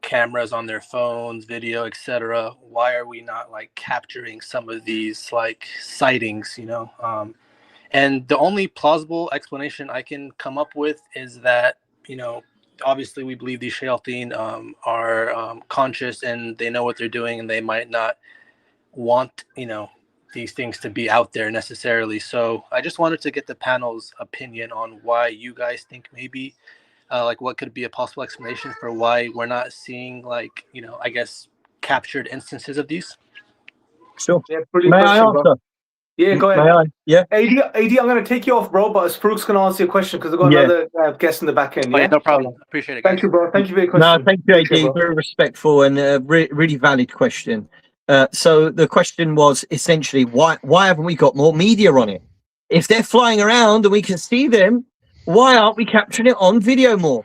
cameras on their phones, video, etc. Why are we not like capturing some of these like sightings, and the only plausible explanation I can come up with is that, obviously we believe these shayateen are conscious and they know what they're doing, and they might not want, these things to be out there necessarily. So I just wanted to get the panel's opinion on why you guys think maybe like what could be a possible explanation for why we're not seeing like, I guess captured instances of these. Sure. Yeah, brilliant May I question, bro. answer? Yeah, go ahead. May I? Yeah. AD, I'm going to take you off, bro, but Farouk's going to answer your question because I've got another guest in the back end. Oh, Yeah, yeah, no problem. Appreciate it, guys. Thank you, bro. Thank you for your question. No, thank you, AD. Okay, bro. Very respectful and really valid question. So the question was essentially, why haven't we got more media on it? If they're flying around and we can see them, why aren't we capturing it on video more?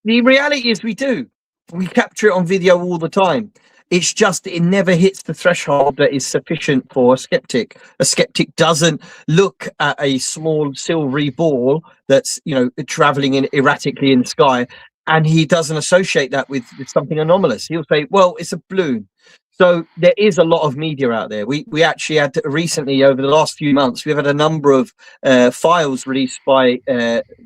The reality is we do. We capture it on video all the time. It's just it never hits the threshold that is sufficient for a skeptic. A skeptic doesn't look at a small silvery ball that's traveling erratically in the sky, and he doesn't associate that with something anomalous. He'll say, well, it's a balloon. So there is a lot of media out there. We actually had recently, over the last few months, we've had a number of files released by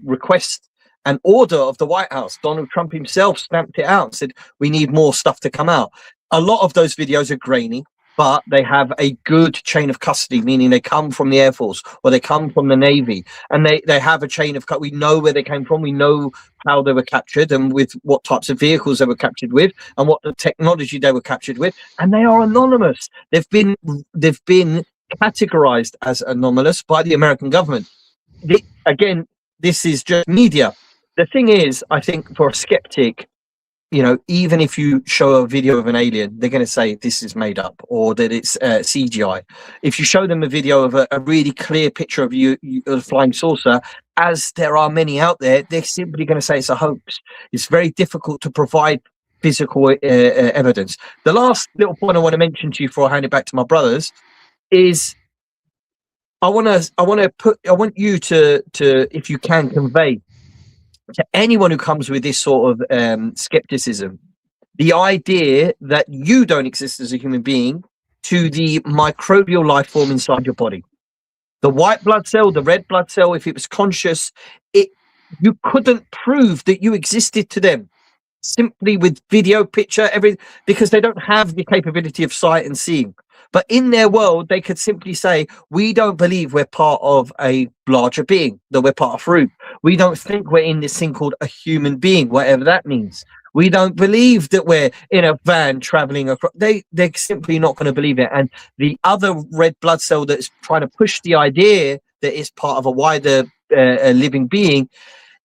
request and order of the White House. Donald Trump himself stamped it out and said, we need more stuff to come out. A lot of those videos are grainy, but they have a good chain of custody, meaning they come from the Air Force or they come from the Navy, and they have a chain of we know where they came from, we know how they were captured and with what types of vehicles they were captured with and what the technology they were captured with, and they are anonymous. They've been categorized as anomalous by the American government. Again, this is just media. the thing is, I think for a skeptic, you know, even if you show a video of an alien, they're going to say this is made up or that it's CGI. If you show them a video of a really clear picture of a flying saucer, as there are many out there, they're simply going to say it's a hoax. It's very difficult to provide physical evidence. The last little point I want to mention to you before I hand it back to my brothers is I want you to, if you can, convey to anyone who comes with this sort of skepticism, the idea that you don't exist as a human being to the microbial life form inside your body. The white blood cell, the red blood cell, if it was conscious, you couldn't prove that you existed to them simply with video, picture, everything, because they don't have the capability of sight and seeing. But in their world, they could simply say, we don't believe we're part of a larger being, that we're part of fruit. We don't think we're in this thing called a human being, whatever that means. We don't believe that we're in a van traveling across. They're simply not going to believe it. And the other red blood cell that's trying to push the idea that it's part of a wider living being,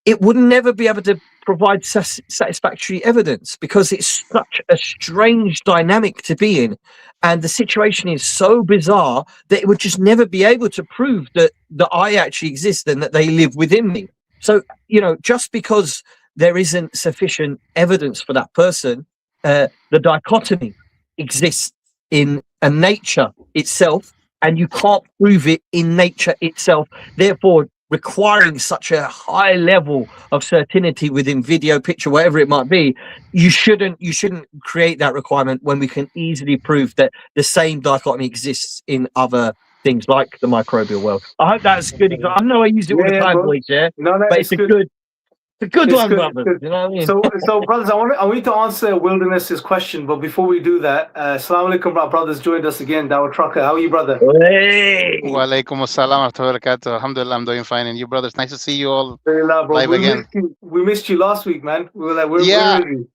it would never be able to provide satisfactory evidence because it's such a strange dynamic to be in, and the situation is so bizarre that it would just never be able to prove that I actually exist and that they live within me. So, you know, just because there isn't sufficient evidence for that person, the dichotomy exists in a nature itself, and you can't prove it in nature itself. Therefore, requiring such a high level of certainty within video, picture, whatever it might be, you shouldn't create that requirement when we can easily prove that the same dichotomy exists in other things like the microbial world. I hope that's good. I know I use it all the time, boys, yeah, No, but it's a good It's one, good, brother. good. You know what I mean? So brothers, I want you to answer Wilderness's question, but before we do that, Assalamu alaikum, our brothers joined us again. Dawah Trucker, how are you, brother? Hey. Walaikum assalam wa barakatuh. Alhamdulillah, I'm doing fine. And you, brothers, nice to see you all Alhamdulillah, bro. live again. We missed you last week, man. We were like, where Yeah. are you?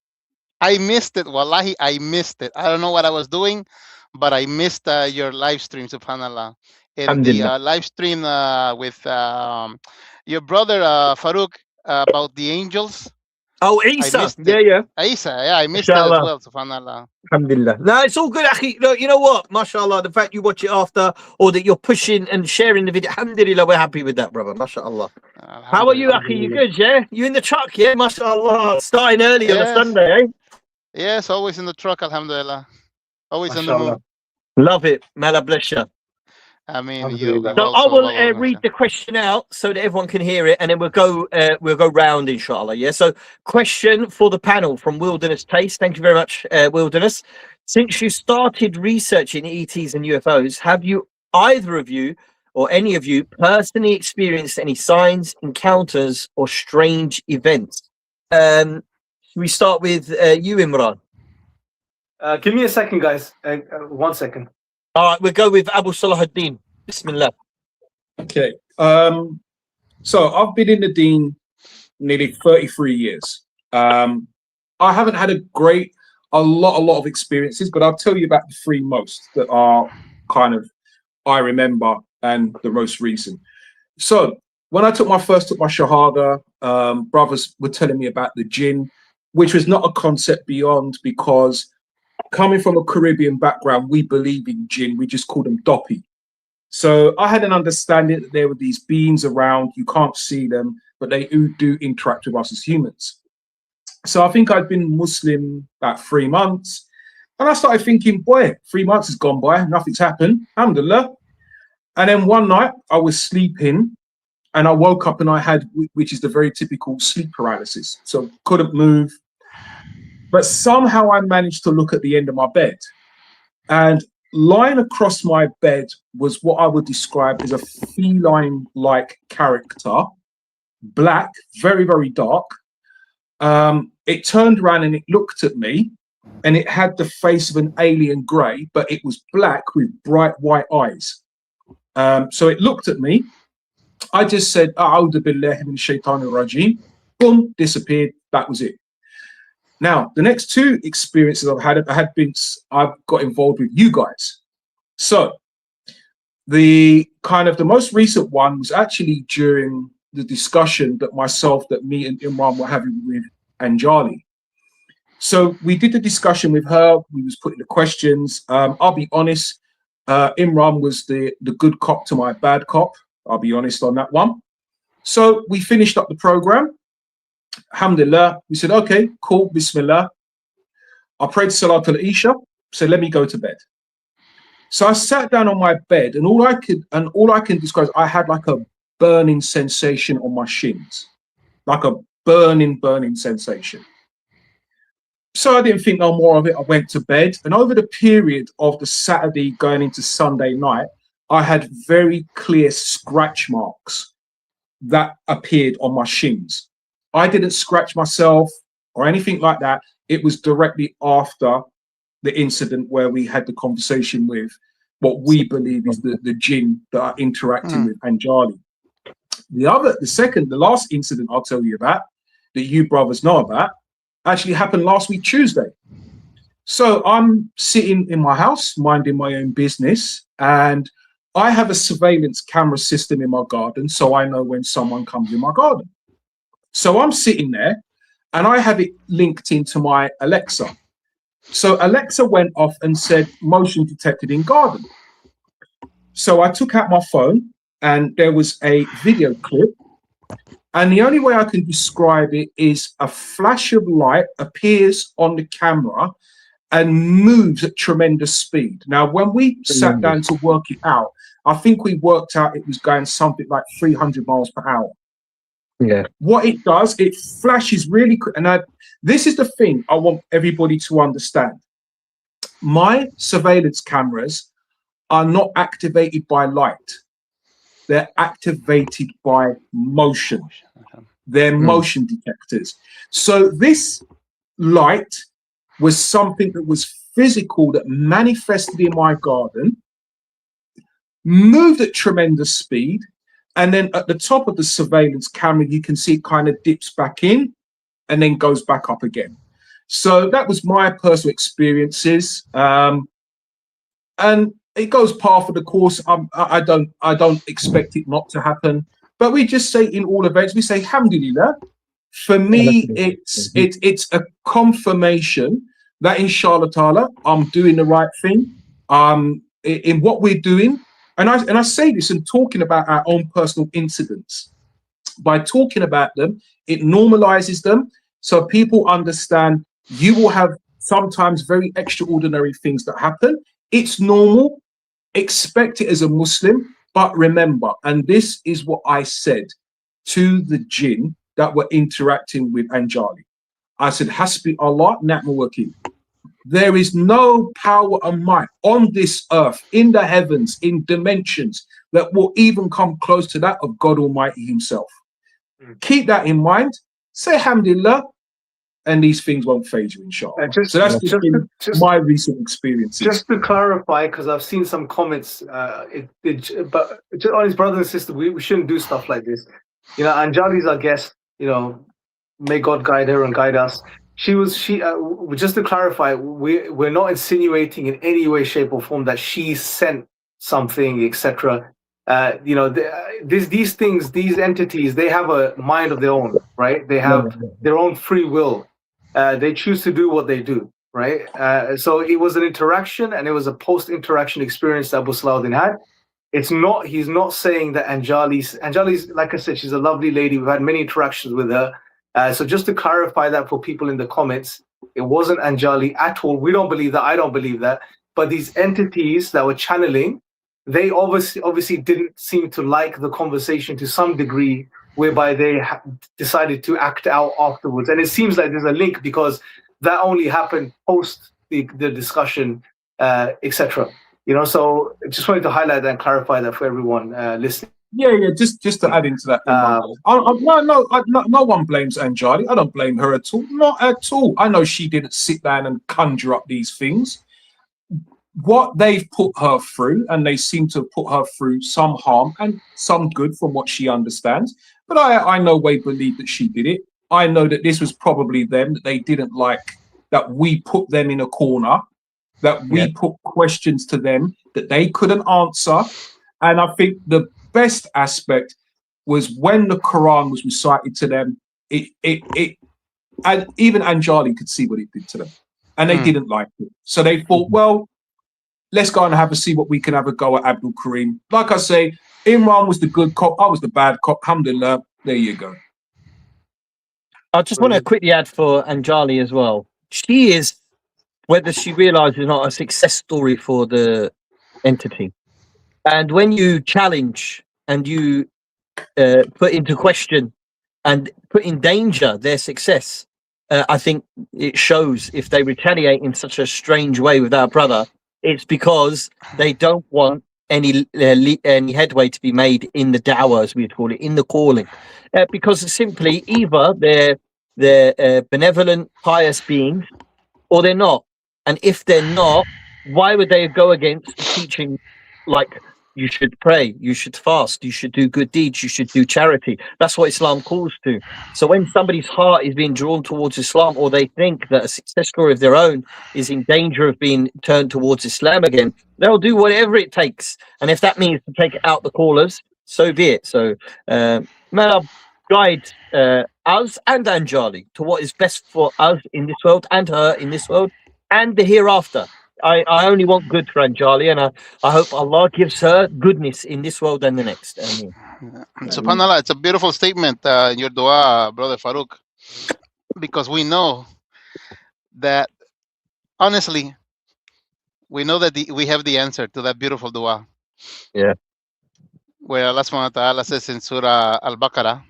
I missed it. Wallahi, I missed it. I don't know what I was doing, but I missed your live stream, subhanallah. And the Alhamdulillah. live stream with your brother Farouk about the angels. Oh, I Isa. missed Yeah, it. yeah. Isa, yeah, I missed it as Inshallah. well, subhanallah. Alhamdulillah. No, it's all good, Akhi. Look, you know what? MashaAllah, the fact you watch it after or that you're pushing and sharing the video, alhamdulillah, we're happy with that, brother. MashaAllah. How are you, Akhi? You good, yeah? You in the truck, yeah? MashaAllah. Starting early on a Yes. Sunday, eh? Yes, always in the truck, alhamdulillah. Always in the mood. MashaAllah. Love it. May Allah bless you. I mean, Alhamdulillah. So I will read the question out so that everyone can hear it, and then we'll go round, inshallah. Yeah. So, question for the panel from Wilderness Taste. Thank you very much, Wilderness. Since you started researching ETs and UFOs, have you, either of you or any of you, personally experienced any signs, encounters, or strange events? We start with you, Imran. Give me a second, guys. 1 second. All right, we'll go with Abu Salahuddin. Bismillah. Okay. So I've been in the Deen nearly 33 years. I haven't had a lot of experiences, but I'll tell you about the three most that are kind of I remember and the most recent. So when I took my Shahada, brothers were telling me about the jinn, which was not a concept beyond, because coming from a Caribbean background, we believe in jinn. We just call them doppy. So I had an understanding that there were these beings around. You can't see them, but they do interact with us as humans. So I think I'd been Muslim about 3 months. And I started thinking, boy, 3 months has gone by. Nothing's happened. Alhamdulillah. And then one night I was sleeping and I woke up and I had, which is the very typical sleep paralysis. So couldn't move. But somehow I managed to look at the end of my bed, and lying across my bed was what I would describe as a feline-like character, black, very, very dark. It turned around and it looked at me, and it had the face of an alien grey, but it was black with bright white eyes. So it looked at me. I just said, A'udhu billahi min shaitanir rajim. Boom, disappeared. That was it. Now, the next two experiences I've got involved with you guys. So the most recent one was actually during the discussion that me and Imran were having with Anjali. So we did the discussion with her. We was putting the questions. I'll be honest, Imran was the good cop to my bad cop. I'll be honest on that one. So we finished up the program. Alhamdulillah. We said, okay, cool, Bismillah. I prayed Salatul Isha, said, let me go to bed. So I sat down on my bed, and all I can describe is I had like a burning sensation on my shins, like a burning sensation. So I didn't think no more of it. I went to bed, and over the period of the Saturday going into Sunday night, I had very clear scratch marks that appeared on my shins. I didn't scratch myself or anything like that. It was directly after the incident where we had the conversation with what we believe is the jinn that are interacting with Anjali. The last incident I'll tell you about, that you brothers know about, actually happened last week, Tuesday. So I'm sitting in my house, minding my own business, and I have a surveillance camera system in my garden, so I know when someone comes in my garden. So I'm sitting there, and I have it linked into my Alexa. So Alexa went off and said, motion detected in garden. So I took out my phone, and there was a video clip. And the only way I can describe it is a flash of light appears on the camera and moves at tremendous speed. Now, when we sat down to work it out, I think we worked out it was going something like 300 miles per hour. Yeah. What it does, it flashes really quick. And this is the thing I want everybody to understand. My surveillance cameras are not activated by light. They're activated by motion. They're motion detectors. So this light was something that was physical, that manifested in my garden, moved at tremendous speed, and then at the top of the surveillance camera, you can see it kind of dips back in and then goes back up again. So that was my personal experiences. And it goes par for the course. I don't expect it not to happen. But we just say in all events, we say, alhamdulillah. For me, it's a confirmation that inshallah ta'ala, I'm doing the right thing in what we're doing. And I say this in talking about our own personal incidents. By talking about them, it normalizes them. So people understand you will have sometimes very extraordinary things that happen. It's normal. Expect it as a Muslim. But remember, and this is what I said to the jinn that were interacting with Anjali. I said, Hasbi Allah, Ni'mal Wakeel. There is no power and might on this earth, in the heavens, in dimensions, that will even come close to that of God Almighty himself. Keep that in mind. Say alhamdulillah, and these things won't faze you, inshallah. So that's just my recent experiences. Just to clarify, because I've seen some comments, but just on his brother and sister, we shouldn't do stuff like this. You know, Anjali's our guest. You know, may God guide her and guide us. Just to clarify, we're not insinuating in any way, shape, or form that she sent something, etc. You know, these things, these entities, they have a mind of their own, right? They have their own free will. They choose to do what they do, right? So it was an interaction, and it was a post-interaction experience that Abu Salahuddin had. He's not saying that Anjali's, like I said, she's a lovely lady. We've had many interactions with her. So just to clarify that for people in the comments, it wasn't Anjali at all. We don't believe that. I don't believe that. But these entities that were channeling, they obviously didn't seem to like the conversation to some degree, whereby they decided to act out afterwards. And it seems like there's a link, because that only happened post the discussion, etc. You know, so I just wanted to highlight that and clarify that for everyone listening. Yeah. Just to add into that. No one blames Anjali. I don't blame her at all. Not at all. I know she didn't sit down and conjure up these things. What they've put her through, and they seem to have put her through some harm and some good from what she understands. But I no way believe that she did it. I know that this was probably them, that they didn't like that we put them in a corner, that we put questions to them that they couldn't answer. And I think the best aspect was when the Quran was recited to them, and even Anjali could see what it did to them, and they didn't like it. So they thought, well, let's go and have a see what we can have a go at Abdul Karim. Like I say, Imran was the good cop, I was the bad cop. Alhamdulillah, there you go. I just want to quickly add for Anjali as well. She is, whether she realizes or not, a success story for the entity. And when you challenge and you put into question and put in danger their success, I think it shows if they retaliate in such a strange way with our brother, it's because they don't want any headway to be made in the dawah, as we would call it, in the calling. Because simply either they're benevolent, pious beings, or they're not. And if they're not, why would they go against the teaching like you should pray, you should fast, you should do good deeds, you should do charity? That's what Islam calls to. So when somebody's heart is being drawn towards Islam, or they think that a success story of their own is in danger of being turned towards Islam again, they'll do whatever it takes. And if that means to take out the callers, so be it. So may Allah guide us and Anjali to what is best for us in this world and her in this world and the hereafter. I only want good for Anjali, and I hope Allah gives her goodness in this world and the next. Ameen. SubhanAllah, it's a beautiful statement, your dua, Brother Farouk, because we know that, honestly, we know that we have the answer to that beautiful dua. Yeah. Where Allah subhanahu wa ta'ala says in Surah Al-Baqarah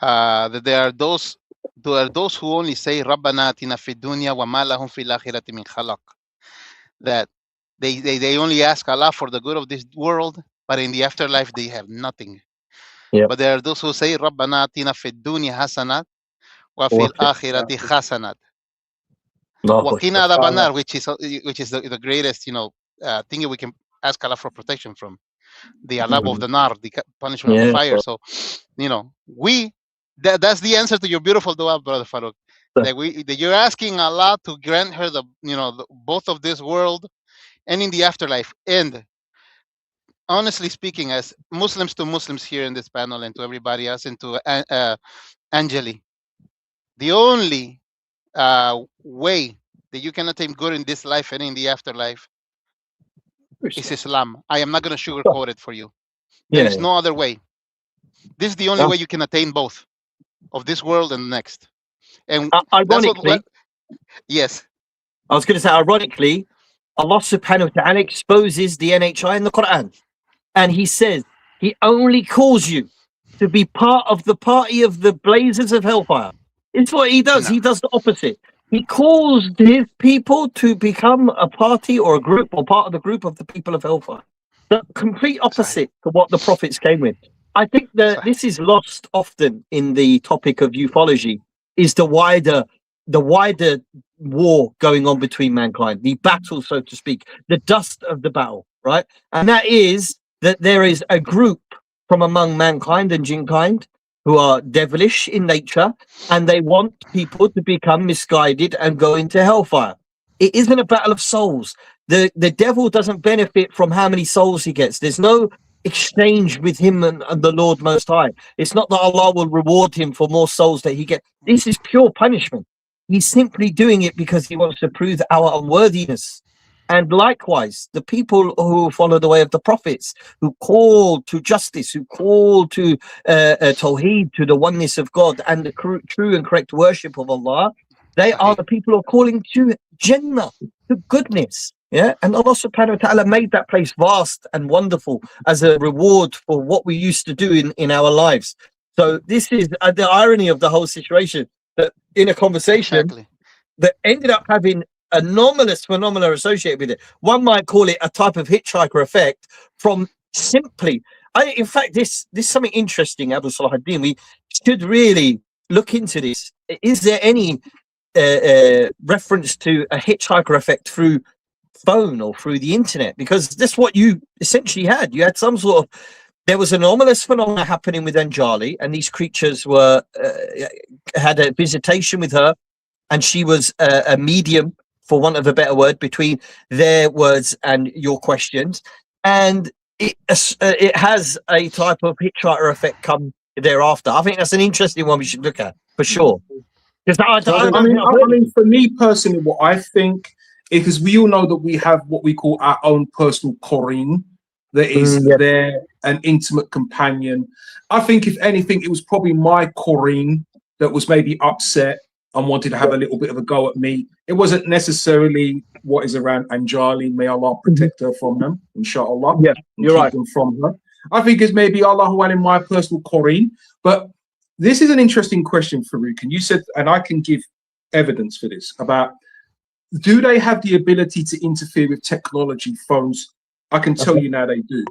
that there are those who only say Rabbana atina fid dunya wa ma lahum fil akhirati min khalaq, that they only ask Allah for the good of this world, but in the afterlife they have nothing. Yep. But there are those who say Rabbana atina fid dunya hasanat wa fil akhirati hasanat wa qina adhaban nar, which is the greatest thing we can ask Allah for protection from, the adhab of the nar, the punishment of the fire. So that's the answer to your beautiful dua, Brother Farouk. That you're asking Allah to grant her the both of this world and in the afterlife. And honestly speaking, as Muslims to Muslims here in this panel, and to everybody else, and to Anjali, the only way that you can attain good in this life and in the afterlife is Islam. I am not going to sugarcoat it for you. There is no other way. This is the only way you can attain both of this world and the next. And ironically, yes, I was going to say, ironically, Allah subhanahu wa ta'ala exposes the NHI in the Quran, and he says he only calls you to be part of the party of the blazes of hellfire. It's what he does. He does the opposite. He calls his people to become a party or a group or part of the group of the people of hellfire. The complete opposite to what the prophets came with. I think that this is lost often in the topic of ufology, is the wider war going on between mankind, the battle, so to speak, the dust of the battle, right? And that is that there is a group from among mankind and jinkind who are devilish in nature, and they want people to become misguided and go into hellfire. It isn't a battle of souls. The devil doesn't benefit from how many souls he gets. There's no exchange with him and the Lord Most High. It's not that Allah will reward him for more souls that he gets. This is pure punishment. He's simply doing it because he wants to prove our unworthiness. And likewise, the people who follow the way of the prophets, who call to justice, who call to Tawheed, to the oneness of God and the true and correct worship of Allah, they are the people who are calling to Jannah, to goodness. Yeah, and Allah subhanahu wa ta'ala made that place vast and wonderful as a reward for what we used to do in our lives. So this is the irony of the whole situation, that in a conversation that ended up having anomalous phenomena associated with it. One might call it a type of hitchhiker effect from simply, in fact, this is something interesting, Abu Salahuddin. We should really look into this. Is there any reference to a hitchhiker effect through phone or through the internet? Because that's what you essentially had. You had some sort of, there was anomalous phenomena happening with Anjali, and these creatures were had a visitation with her, and she was a medium, for want of a better word, between their words and your questions. And it has a type of Hitchhiker effect come thereafter. I think that's an interesting one we should look at for sure. Because I mean, for me personally, what I think is because we all know that we have what we call our own personal Corrine, that is there, an intimate companion. I think, if anything, it was probably my Corrine that was maybe upset and wanted to have a little bit of a go at me. It wasn't necessarily what is around Anjali. May Allah protect her from them, inshallah. Yeah, you're right. Them from her. I think it's maybe Allahu Alam, my personal Corrine. But this is an interesting question, Farouk. And you said, and I can give evidence for this, about do they have the ability to interfere with technology, phones? I can tell you now they do.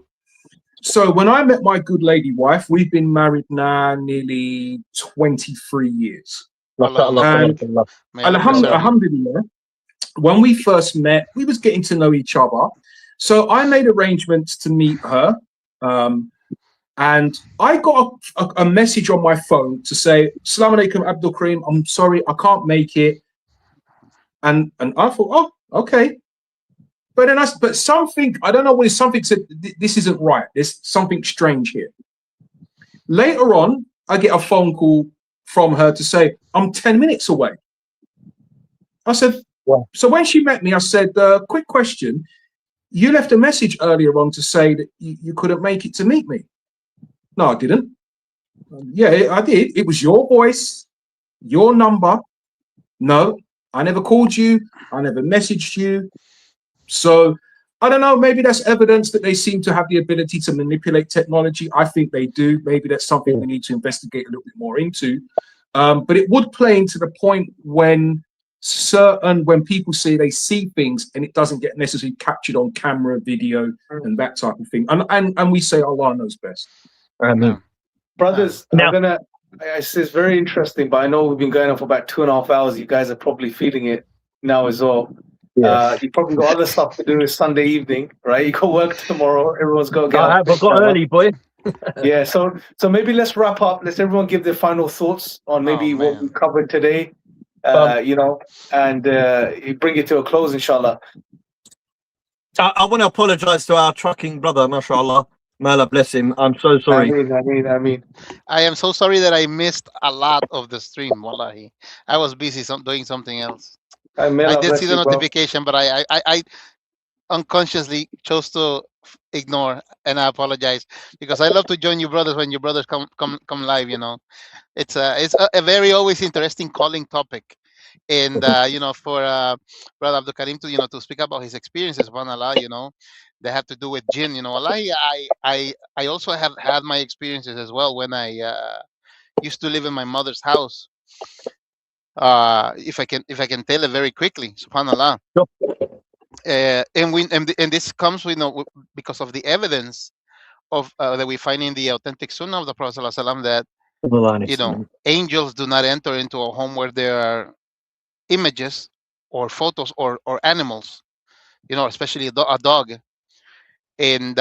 So when I met my good lady wife, we've been married now nearly 23 years. And alhamdulillah, when we first met, we was getting to know each other. So I made arrangements to meet her. And I got a message on my phone to say, Assalamu alaikum, Abdul Karim, I'm sorry, I can't make it. And I thought, oh, okay. But then but something, I don't know what it is, something said, this isn't right. There's something strange here. Later on, I get a phone call from her to say, I'm 10 minutes away. I said, wow. So when she met me, I said, quick question. You left a message earlier on to say that you couldn't make it to meet me. No, I didn't. Yeah, I did. It was your voice, your number. No, I never called you. I never messaged you. So I don't know, maybe that's evidence that they seem to have the ability to manipulate technology. I think they do. Maybe that's something we need to investigate a little bit more into. But it would play into the point when people say they see things and it doesn't get necessarily captured on camera, video, and that type of thing. And we say Allah knows best. Brothers, it's very interesting, but I know we've been going on for about 2.5 hours. You guys are probably feeling it now as well. Yes. You probably got other stuff to do this Sunday evening, right? You got work tomorrow. Everyone's got to get up. I've got early, boy. Yeah, so maybe let's wrap up. Let's everyone give their final thoughts on maybe what we covered today, and bring it to a close, inshallah. I want to apologize to our trucking brother, mashallah. May Allah bless him. I'm so sorry. I mean. I am so sorry that I missed a lot of the stream. Wallahi, I was busy doing something else. I did see the notification, but I unconsciously chose to ignore, and I apologize because I love to join you brothers when you brothers come live. You know, it's a very always interesting calling topic, and for Brother Abdul Karim to speak about his experiences, subhanallah, they have to do with jinn. Wallahi, I also have had my experiences as well when I used to live in my mother's house. If I can tell it very quickly, subhanallah. And this comes because of the evidence of that we find in the authentic sunnah of the Prophet ﷺ, that angels do not enter into a home where there are images or photos or animals, especially a dog. And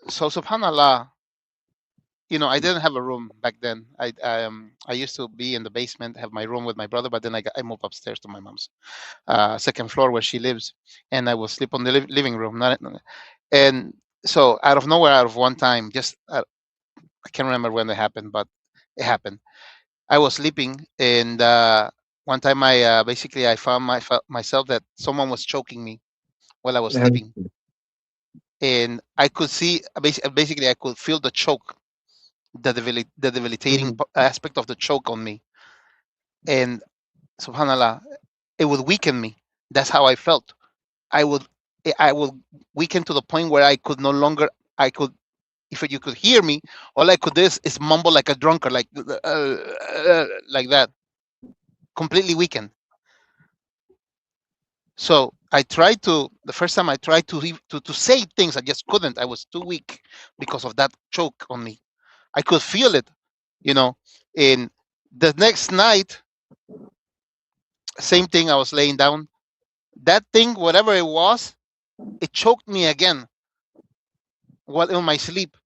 so subhanallah, I didn't have a room back then. I used to be in the basement, have my room with my brother, but then I moved upstairs to my mom's second floor where she lives, and I will sleep on the living room. And so out of nowhere, out of one time, I can't remember when it happened, but it happened. I was sleeping, and one time I found myself that someone was choking me while I was sleeping, and I could see basically I could feel the choke. The debilitating aspect of the choke on me, and subhanallah, it would weaken me. That's how I felt. I would weaken to the point where I could no longer. If you could hear me, all I could do is mumble like a drunkard, like that, completely weakened. So the first time I tried to say things, I just couldn't. I was too weak because of that choke on me. I could feel it, In the next night, same thing. I was laying down. That thing, whatever it was, it choked me again while in my sleep.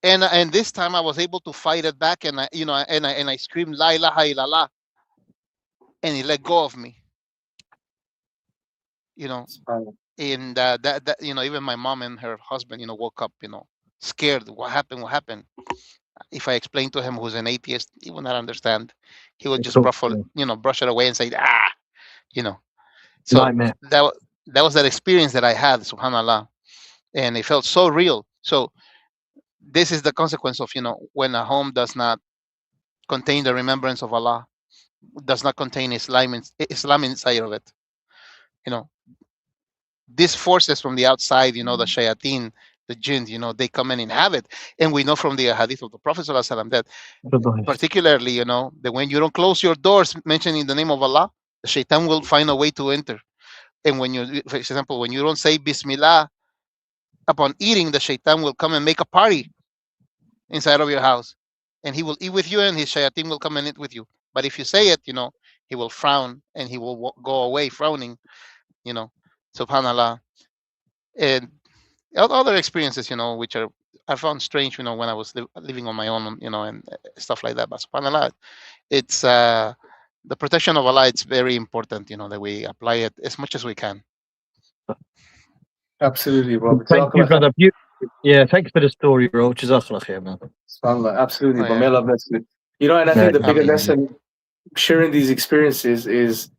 And this time I was able to fight it back, and I screamed La ilaha illallah, and it let go of me. And that even my mom and her husband woke up scared. What happened? What happened? If I explained to him who's an atheist, he would not understand. He would just brush it away and say, you know. So Nightmare. that was that experience that I had, subhanallah, and it felt so real. So this is the consequence of when a home does not contain the remembrance of Allah, does not contain Islam inside of it. These forces from the outside, the shayateen, the jinn, they come and inhabit. And we know from the hadith of the Prophet ﷺ that particularly, that when you don't close your doors mentioning the name of Allah, the shaitan will find a way to enter. And when you, for example, when you don't say Bismillah upon eating, the shaitan will come and make a party inside of your house. And he will eat with you and his shayateen will come and eat with you. But if you say it, he will frown and he will go away frowning, subhanallah. And other experiences, which I found strange, when I was living on my own, and stuff like that. But subhanallah, it's the protection of Allah. It's very important, that we apply it as much as we can. Absolutely, Robert. Thank you, brother. Yeah, thanks for the story, bro. Jazakallah khair, man. SubhanAllah, absolutely. Oh, But yeah. may Allah bless you. And I think the bigger Ameen. lesson sharing these experiences is,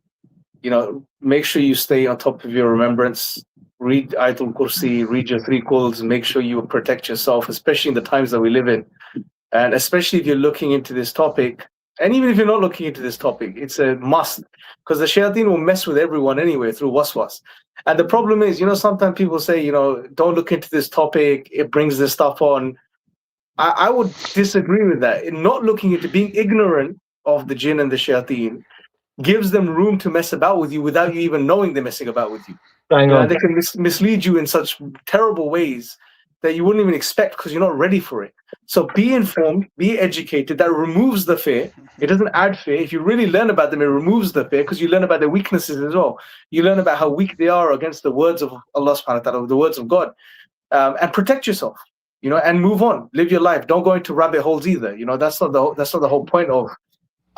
make sure you stay on top of your remembrance. Read Ayatul Kursi, read your 3 quls, make sure you protect yourself, especially in the times that we live in. And especially if you're looking into this topic, and even if you're not looking into this topic, it's a must, because the shayateen will mess with everyone anyway through waswas. And the problem is, sometimes people say, don't look into this topic, it brings this stuff on. I would disagree with that. In not looking into, being ignorant of the jinn and the shayateen gives them room to mess about with you without you even knowing they're messing about with you. And they can mislead you in such terrible ways that you wouldn't even expect, because you're not ready for it. So be informed, be educated. That removes the fear. It doesn't add fear. If you really learn about them, it removes the fear, because you learn about their weaknesses as well. You learn about how weak they are against the words of Allah subhanahu wa ta'ala, the words of God. And protect yourself, and move on. Live your life. Don't go into rabbit holes either. That's not the whole point of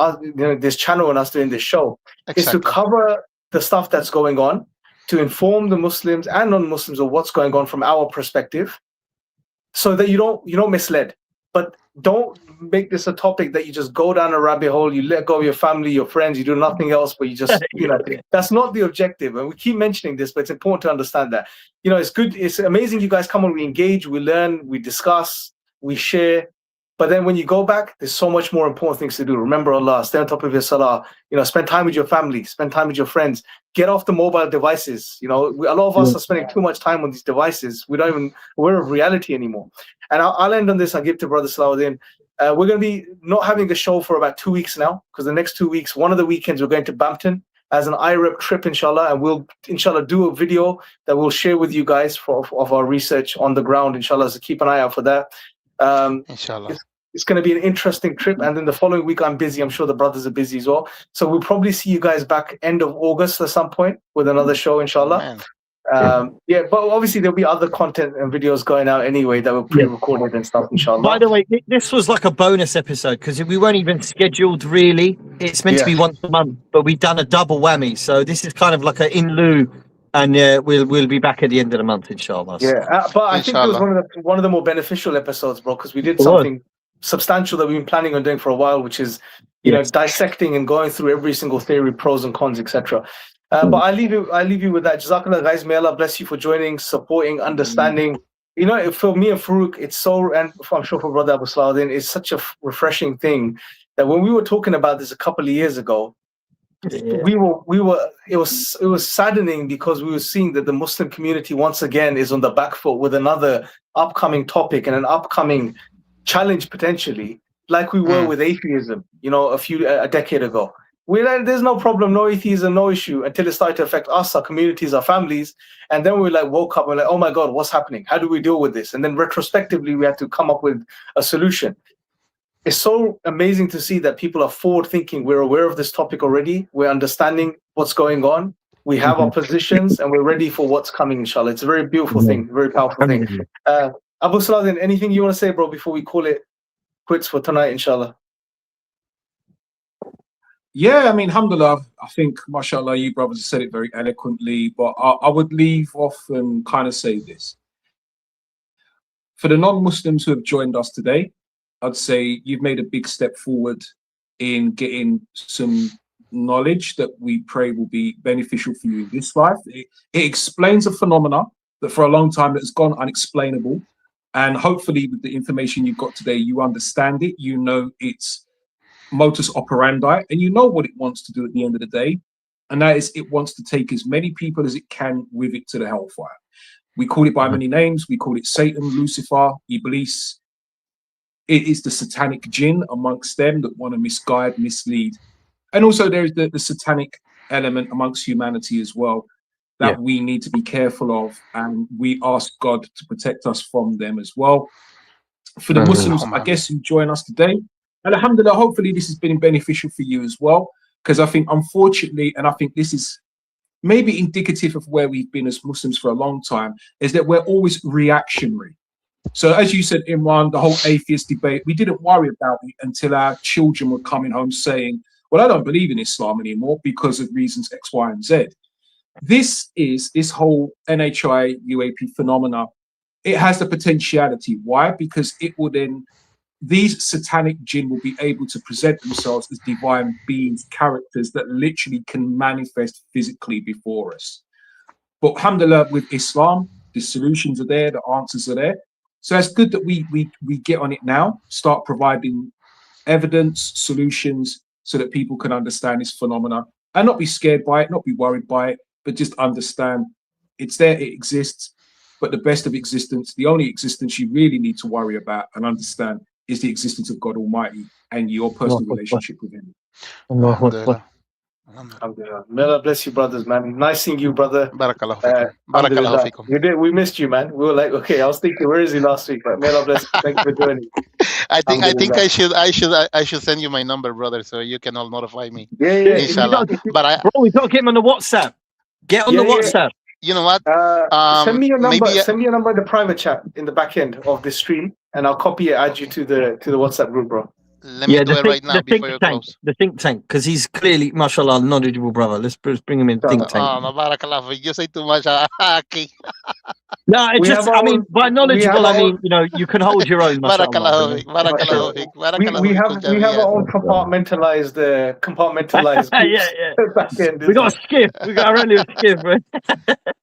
us, this channel and us doing this show. Exactly. Is to cover the stuff that's going on, to inform the Muslims and non-Muslims of what's going on from our perspective, so that you don't misled. But don't make this a topic that you just go down a rabbit hole, you let go of your family, your friends, you do nothing else, but you just, that's not the objective. And we keep mentioning this, but it's important to understand that. It's good, it's amazing you guys come on, we engage, we learn, we discuss, we share. But then when you go back, there's so much more important things to do. Remember Allah, stay on top of your salah, spend time with your family, spend time with your friends, get off the mobile devices. A lot of us are spending too much time on these devices. We don't even aware of reality anymore. And I'll end on this. I'll give to Brother Salahuddin. We're going to be not having a show for about 2 weeks now, because the next 2 weeks, one of the weekends, we're going to Bampton as an IREP trip, inshallah. And we'll, inshallah, do a video that we'll share with you guys of our research on the ground, inshallah. So keep an eye out for that. Inshallah. It's going to be an interesting trip. And then the following week, I'm busy. I'm sure the brothers are busy as well. So we'll probably see you guys back end of August at some point with another show, inshallah. Man. But obviously there'll be other content and videos going out anyway that were pre-recorded and stuff, inshallah. By the way, this was like a bonus episode, because we weren't even scheduled really. It's meant to be once a month, but we've done a double whammy. So this is kind of like an in lieu, and we'll be back at the end of the month, inshallah. Yeah, but I think it was one of the more beneficial episodes, bro, because we did something substantial that we've been planning on doing for a while, which is dissecting and going through every single theory, pros and cons, etc. But I leave you with that. Jazakallah, guys. May Allah bless you for joining, supporting, understanding. For me and Farouk, it's so, and I'm sure for Brother Abu Salahuddin, it's such a refreshing thing that when we were talking about this a couple of years ago, we were it was saddening, because we were seeing that the Muslim community once again is on the back foot with another upcoming topic and an upcoming challenge potentially, like we were with atheism, a decade ago. There's no problem, no atheism, no issue, until it started to affect us, our communities, our families. And then we woke up and oh my God, what's happening? How do we deal with this? And then retrospectively, we had to come up with a solution. It's so amazing to see that people are forward thinking. We're aware of this topic already. We're understanding what's going on. We have our positions and we're ready for what's coming, inshallah. It's a very beautiful thing, very powerful thing. Abu Salahuddin, anything you want to say, bro, before we call it quits for tonight, inshallah? Yeah, I mean, alhamdulillah, I think, mashallah, you brothers said it very eloquently, but I would leave off and kind of say this. For the non-Muslims who have joined us today, I'd say you've made a big step forward in getting some knowledge that we pray will be beneficial for you in this life. It explains a phenomena that for a long time has gone unexplainable. And hopefully with the information you've got today, you understand it, you know its modus operandi, and you know what it wants to do at the end of the day. And that is it wants to take as many people as it can with it to the hellfire. We call it by many names. We call it Satan, Lucifer, Iblis. It is the satanic jinn amongst them that want to misguide, mislead. And also there is the satanic element amongst humanity as well that we need to be careful of. And we ask God to protect us from them as well. For the Muslims, I guess, who join us today, and alhamdulillah, hopefully this has been beneficial for you as well. Because I think, unfortunately, and I think this is maybe indicative of where we've been as Muslims for a long time, is that we're always reactionary. So as you said, Imran, the whole atheist debate, we didn't worry about it until our children were coming home saying, well, I don't believe in Islam anymore because of reasons X, Y, and Z. This whole NHI UAP phenomena. It has the potentiality. Why? Because it will then, these satanic jinn will be able to present themselves as divine beings, characters that literally can manifest physically before us. But alhamdulillah, with Islam, the solutions are there, the answers are there. So it's good that we get on it now, start providing evidence, solutions, so that people can understand this phenomena and not be scared by it, not be worried by it, but just understand it's there, it exists. But the best of existence, the only existence you really need to worry about and understand is the existence of God Almighty and your personal relationship with Him. Alhamdulillah. Alhamdulillah. May Allah bless you, brothers, man. Nice seeing you, brother. Barakallahu fikum. Barakallahu fikum. We missed you, man. We were like, okay, I was thinking, where is he last week? But may Allah bless you. Thank you for joining. I think I should send you my number, brother, so you can all notify me. Yeah. Inshallah. But Bro, we gotta get him on the WhatsApp. Get on the WhatsApp. You know what? Send me your number. maybe- Send me your number in the private chat in the back end of this stream, and I'll copy it, add you to the WhatsApp group, bro. Let me do it right now the before you think tank, close. the think tank, because he's clearly, mashallah, knowledgeable brother. Let's bring him in think tank. Oh, no, barakallahu fikum. You say too much, Aki. No, it's We just, have I our mean, own- by knowledgeable, have I our mean, you know, you can hold your own, mashallah. Barakallahu fikum. Barakallahu fikum. Barakallahu We fikum, have our Jamia. own compartmentalized Yeah. back end. We got a skiff. We got a relative skiff, right?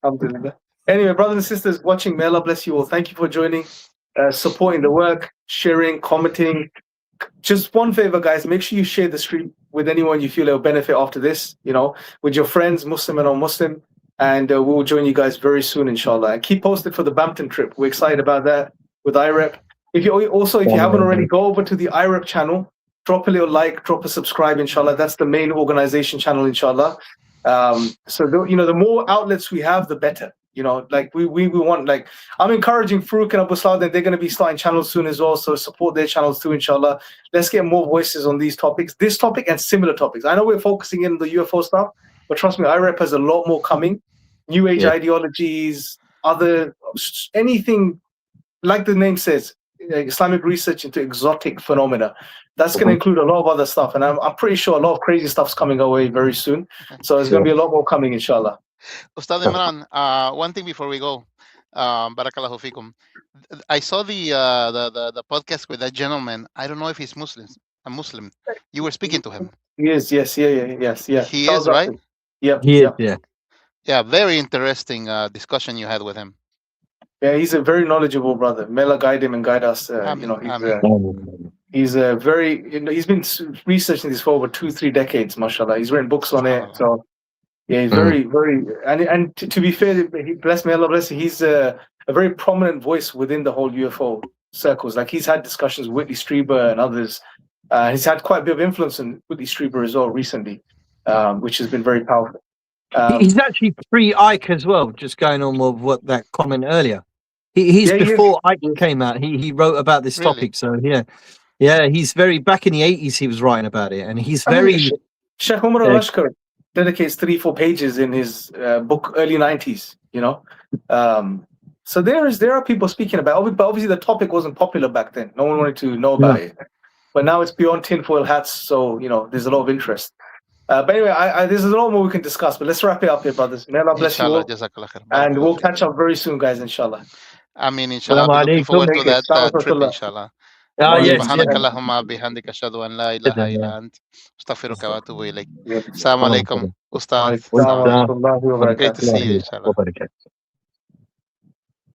Alhamdulillah. Anyway, brothers and sisters watching, may Allah bless you all. Thank you for joining, supporting the work, sharing, commenting. Just one favor, guys, make sure you share the stream with anyone you feel it will benefit after this, you know, with your friends, Muslim and non-Muslim. And we will join you guys very soon, inshallah. And keep posted for the Bampton trip. We're excited about that with IREP. If you haven't already, go over to the IREP channel, drop a little like, drop a subscribe, inshallah. That's the main organization channel, inshallah. So the more outlets we have, the better. You know, like we want, like, I'm encouraging Farouk and Abu Saad, that they're going to be starting channels soon as well. So support their channels too, inshallah. Let's get more voices on these topics, this topic and similar topics. I know we're focusing in the UFO stuff, but trust me, IREP has a lot more coming. New age ideologies, anything like the name says, Islamic research into exotic phenomena. That's going to include a lot of other stuff. And I'm pretty sure a lot of crazy stuff's coming our way very soon. So there's going to be a lot more coming, inshallah. Ustad Imran, one thing before we go, barakallahu fikum. I saw the podcast with that gentleman. I don't know if he's a Muslim. You were speaking to him. He is, yes. He is, right? Yep. Yeah, very interesting discussion you had with him. Yeah, he's a very knowledgeable brother. May Allah guide him and guide us. He's a very, he's been researching this for over 2-3 decades, mashallah. He's written books on it. So yeah, he's very, very, and to be fair, may Allah bless him, he's a very prominent voice within the whole UFO circles. Like, he's had discussions with Whitley Strieber and others. He's had quite a bit of influence on Whitley Strieber as well recently, which has been very powerful. He's actually pre-Ike as well, just going on with what that comment earlier. He's before Ike came out. He wrote about this topic. So yeah, he's very, back in the 80s he was writing about it, and he's very... Sheikh Umar al-Ashkar dedicates 3-4 pages in his book, early 90s, you know. So there are people speaking about it, but obviously the topic wasn't popular back then. No one wanted to know about it. But now it's beyond tinfoil hats, so, you know, there's a lot of interest. But anyway, there's a lot more we can discuss, but let's wrap it up here, brothers. May Allah bless you Inshallah, all. Jazakallah khair. And we'll Barakallah. catch up very soon, guys, inshallah. I mean, inshallah, Assalamu I'll be looking alaikum. forward to Take care. that trip, Assalamu inshallah. Ah, yes, سبحانك yeah. اللهم بحمدك أشهد أن لا إله إلا أنت أستغفرك وأتوب إليك. السلام Assalamu عليكم أستاذ. Assalamu alaikum wa rahmatullahi wa Great to see you, barakatuh. inshallah. Wa barakatuh.